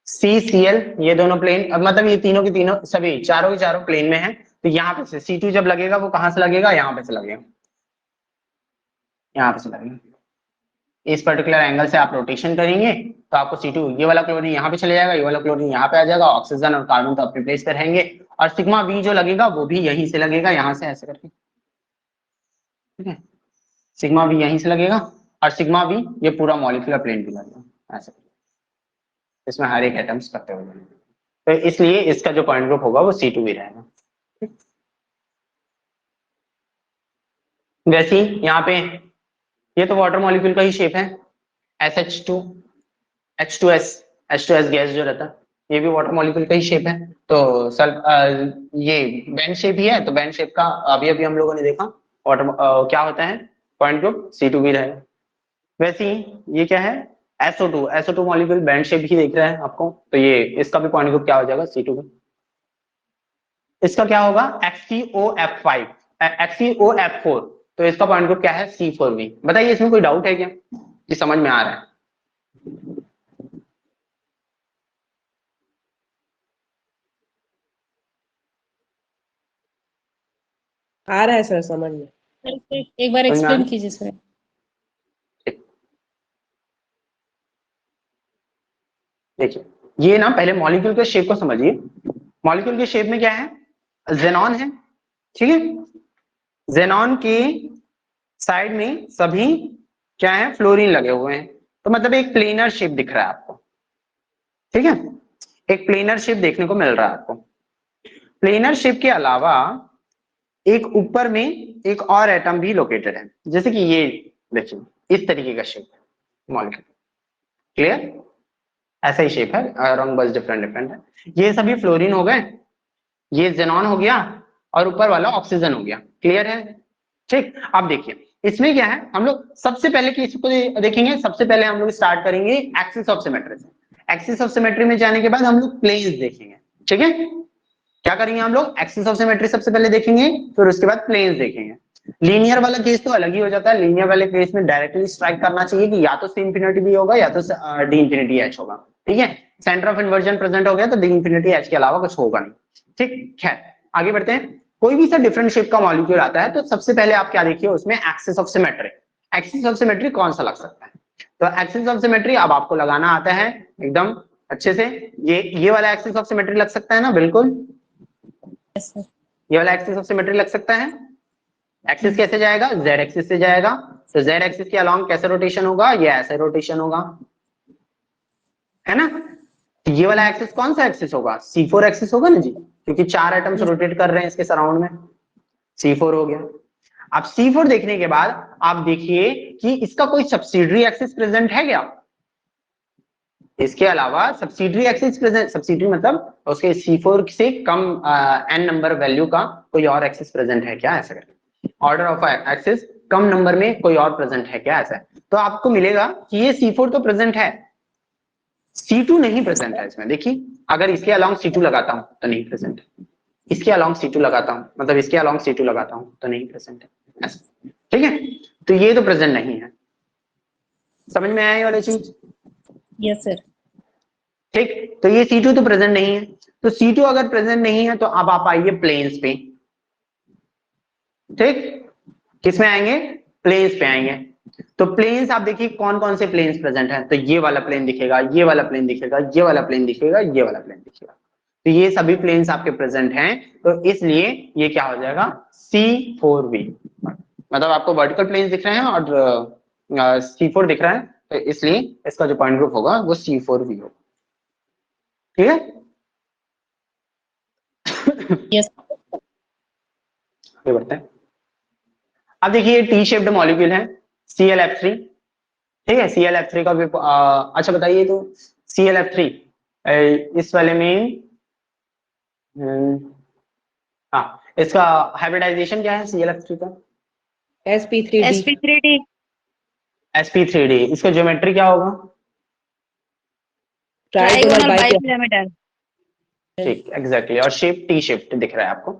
A: CCl, ये दोनों प्लेन, अब मतलब ये तीनों के तीनों सभी चारों के चारों प्लेन में है, तो यहाँ पे से C2 जब लगेगा वो कहां से लगेगा, यहाँ पे से लगेगा, यहाँ पे से लगेगा। इस पर्टिकुलर एंगल से आप रोटेशन करेंगे तो आपको C2, ये वाला क्लोरीन यहाँ पे चले जाएगा, ये वाला क्लोरीन यहाँ पे आ जाएगा, ऑक्सीजन और कार्बन तो आप रिप्लेस पे रहेंगे, और सिग्मा V जो लगेगा वो भी यहीं से लगेगा, यहाँ से ऐसे करके, ठीक है। सिग्मा V यहीं से लगेगा और सिग्मा V ये पूरा मॉलिक्यूलर प्लेन भी लगेगा ऐसे, इसमें हर एक एटम्स करते हुए, तो इसलिए इसका जो पॉइंट ग्रुप होगा वो C2 भी रहेगा। वैसे ही यहाँ पे ये तो वाटर मॉलिक्यूल का ही शेप है, SH2 H2S गैस जो रहता है, ये भी वाटर मॉलिक्यूल का ही शेप है। तो ये बैंड शेप ही है, तो बैंड शेप का अभी अभी हम लोगों ने देखा वाटर क्या होता है, पॉइंट ग्रुप C2 भी रहेगा। वैसे ही ये क्या है, SO2 मॉलिक्यूल बैंड शेप ही देख रहा है आपको, तो ये इसका भी पॉइंट ग्रुप क्या हो जाएगा, C2 भी। इसका क्या होगा, XeO4, तो इसका पॉइंट ग्रुप क्या है, C4V। बताइए इसमें कोई डाउट है क्या, कि समझ में आ रहा है?
C: आ रहा है सर समझ में।
B: एक बार एक्सप्लेन कीजिए सर।
A: देखिए ये ना पहले मॉलिक्यूल के शेप को समझिए। मॉलिक्यूल के शेप में क्या है, जेनॉन है, ठीक है। जेनॉन के साइड में सभी क्या है, फ्लोरीन लगे हुए हैं, तो मतलब एक प्लेनर शेप दिख रहा है आपको, ठीक है। एक प्लेनर शेप देखने को मिल रहा है आपको। प्लेनर शेप के अलावा एक ऊपर में एक और एटम भी लोकेटेड है, जैसे कि ये देखिए इस तरीके का शेप है मॉलिक्यूल, क्लियर। ऐसा ही शेप है, रंग बस डिफरेंट है। ये सभी फ्लोरीन हो गए, ये जेनॉन हो गया, और ऊपर वाला ऑक्सीजन हो गया, क्लियर है, ठीक। अब देखिए इसमें क्या है, हम लोग सबसे पहले किसको देखेंगे, सबसे पहले हम लोग स्टार्ट करेंगे एक्सिस ऑफ सिमेट्री से। एक्सिस ऑफ सिमेट्री में जाने के बाद हम लोग प्लेन्स देखेंगे, ठीक है। क्या करेंगे हम लोग, एक्सिस ऑफ सिमेट्री सबसे पहले देखेंगे, फिर उसके बाद प्लेन्स देखेंगे। लीनियर वाला केस तो अलग ही हो जाता है। लीनियर वाले केस में डायरेक्टली स्ट्राइक करना चाहिए कि या तो सी इंफिनिटी भी होगा या तो डी इंफिनिटी एच होगा, ठीक है। सेंटर ऑफ इन्वर्जन प्रेजेंट हो गया तो डी इंफिनिटी एच के अलावा कुछ होगा नहीं, ठीक। खैर आगे बढ़ते हैं। कोई भी सा डिफरेंट शेप का मॉलिक्यूल आता है तो सबसे पहले आप क्या देखिए उसमें, axis of symmetry. Axis of symmetry कौन सा लग सकता है, तो एक्सिस ऑफ सिमेट्री अब आपको लगाना आता है एकदम अच्छे से। ये वाला एक्सिस ऑफ सिमेट्री लग सकता है ना, बिल्कुल ये वाला एक्सिस ऑफ सिमेट्री लग सकता है। एक्सिस कैसे जाएगा, जेड एक्सिस से जाएगा, तो जेड एक्सिस के अलोंग कैसे रोटेशन होगा, ये ऐसे रोटेशन होगा, है ना। ये वाला एक्सिस कौन सा एक्सिस होगा, C4 एक्सिस होगा ना जी, क्योंकि 4 एटम्स रोटेट कर रहे हैं इसके सराउंड में, C4 हो गया। अब C4 देखने के बाद आप देखिए कि इसका कोई सब्सिडियरी एक्सिस प्रेजेंट है क्या, इसके अलावा सब्सिडियरी एक्सिस प्रेजेंट, सब्सिडियरी मतलब उसके C4 से कम n नंबर वैल्यू का कोई और एक्सिस प्रेजेंट है क्या, ऐसा करके order of axis come number में कोई और प्रेजेंट है क्या, ऐसा है। तो आपको मिलेगा कि ये C4 तो प्रेजेंट है, C2 नहीं प्रेजेंट है इसमें। देखिए अगर इसके अलोंग C2 लगाता हूं तो नहीं प्रेजेंट है, इसके अलोंग C2 लगाता हूं, मतलब इसके अलोंग C2 लगाता हूं तो नहीं प्रेजेंट है, ऐसा। ठीक है, तो ये तो प्रेजेंट नहीं है। समझ में आया ये वाली चीज?
B: Yes sir.
A: ठीक, तो ये C2 तो प्रेजेंट नहीं है। तो C2 अगर प्रेजेंट नहीं है तो अब आप आइए प्लेन्स पे। ठीक, किसमें आएंगे? प्लेन्स पे आएंगे। तो प्लेन्स आप देखिए कौन कौन से प्लेन्स प्रेजेंट हैं। तो ये वाला प्लेन दिखेगा, ये वाला प्लेन दिखेगा, ये वाला प्लेन दिखेगा, ये वाला प्लेन दिखेगा। तो ये सभी प्लेन्स आपके प्रेजेंट हैं, तो इसलिए ये क्या हो जाएगा? C4V। मतलब आपको वर्टिकल प्लेन्स दिख रहे हैं और C4 दिख रहा है, तो इसलिए इसका जो पॉइंट ग्रुप होगा वो C4V होगा। ठीक है?
B: यस।
A: आगे बढ़ते हैं। अब देखिए टी शेप्ड मॉलिक्यूल है ClF3। ठीक है, ClF3 का भी अच्छा बताइए तो ClF3 इस वाले में इसका हाइब्रिडाइजेशन क्या है ClF3 का?
C: sp3d
D: sp3d
A: sp3d। इसका ज्योमेट्री क्या होगा?
C: Trigonal
D: bipyramidal.
A: ठीक, एग्जैक्टली। और शेप टी शेप्ड दिख रहा है आपको।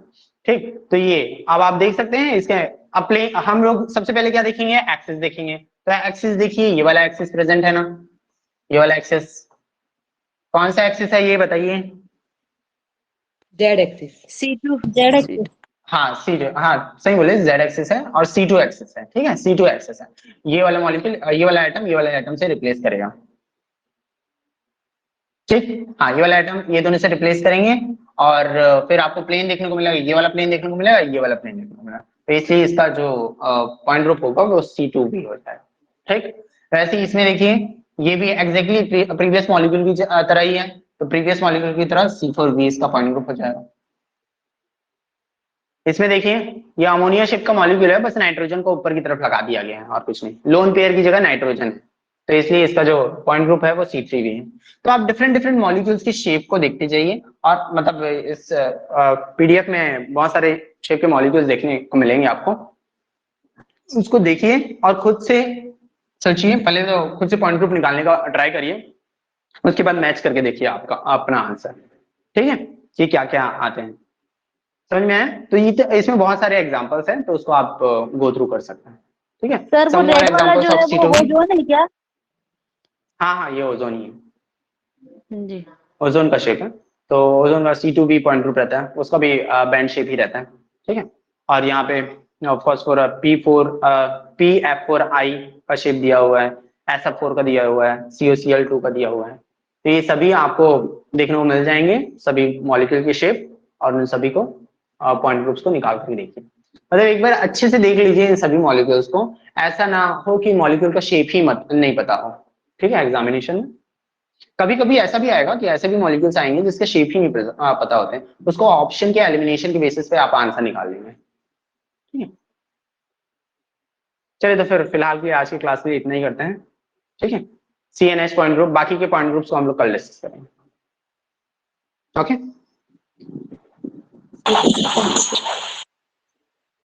A: ठीक, तो ये अब आप देख सकते हैं इसके अपने। हम लोग सबसे पहले क्या देखेंगे? एक्सिस देखेंगे। तो एक्सिस देखिए, ये वाला एक्सिस प्रेजेंट है ना, ये वाला एक्सिस। कौन सा एक्सिस है ये बताइए?
C: z axis
D: c2
B: Z axis.
A: हाँ C2, हाँ सही बोले, Z एक्सिस है और C2 एक्सिस है। ठीक है, C2 एक्सिस है। ये वाला मॉलिक्यूल, ये वाला एटम ये वाला एटम से रिप्लेस करेगा। ठीक, हाँ ये वाला एटम ये दोनों से रिप्लेस करेंगे और फिर आपको प्लेन देखने को मिलेगा, ये वाला प्लेन देखने को मिलेगा, ये वाला प्लेन देखने को मिलेगा। तो इसलिए इसका जो पॉइंट ग्रुप होगा वो C2V होता है। ठीक, वैसे ही इसमें देखिए ये भी एग्जैक्टली प्रीवियस मॉलिक्यूल की तरह ही है। तो प्रीवियस मॉलिक्यूल की तरह C4V इसका पॉइंट ग्रुप हो जाएगा। इसमें देखिए ये अमोनिया शिप का मॉलिक्यूल है, बस नाइट्रोजन को ऊपर की तरफ लगा दिया गया है और कुछ नहीं। लोन पेयर की जगह नाइट्रोजन है, तो इसलिए इसका जो पॉइंट ग्रुप है वो C3V है। तो आप डिफरेंट डिफरेंट मॉलिक्यूल्स की शेप को देखते जाइए और मतलब इस PDF में बहुत सारे शेप के मॉलिक्यूल्स देखने को मिलेंगे आपको। उसको देखिए और खुद से सोचिए। पहले तो खुद से पॉइंट ग्रुप निकालने का ट्राई करिए, उसके बाद मैच करके देखिए आपका अपना आंसर। ठीक है, कि क्या क्या आते हैं। समझ में आया? तो ये तो इसमें बहुत सारे एग्जांपल्स हैं, तो उसको आप गो थ्रू कर सकते हैं। ठीक है
D: सर वो
A: Some more
D: रेड वाला
A: examples
D: जो
A: of
D: है वो
A: C2V।
D: ओजोन है क्या?
A: हाँ हाँ, ये ओजोन ही है,
D: जी।
A: ओजोन का शेप है। तो ओजोन का C2V पॉइंट ग्रुप रहता है, उसका भी बैंड शेप ही रहता है। ठीक है, और यहाँ पे फॉस्फोर PF4I का शेप दिया हुआ है, SF4 का दिया हुआ है, COCl2 का दिया हुआ है। तो ये सभी आपको देखने को मिल जाएंगे, सभी मॉलिक्यूल के शेप, और उन सभी को पॉइंट ग्रुप्स को निकाल कर देखिए। मतलब एक बार अच्छे से देख लीजिए इन सभी मॉलिक्यूल्स को, ऐसा ना हो कि मॉलिक्यूल का शेप ही मत नहीं पता हो। ठीक है, एग्जामिनेशन में कभी कभी ऐसा भी आएगा कि ऐसे भी मॉलिक्यूल्स आएंगे जिसके शेप ही नहीं पता होते हैं, उसको ऑप्शन के एलिमिनेशन के बेसिस पे आप आंसर निकाल लेंगे। ठीक है, चलिए तो फिर फिलहाल के लिए आज की क्लास में इतना ही करते हैं। ठीक है, CNS पॉइंट ग्रुप, बाकी के पॉइंट ग्रुप्स को हम लोग कल डिस्कस करेंगे। ओके।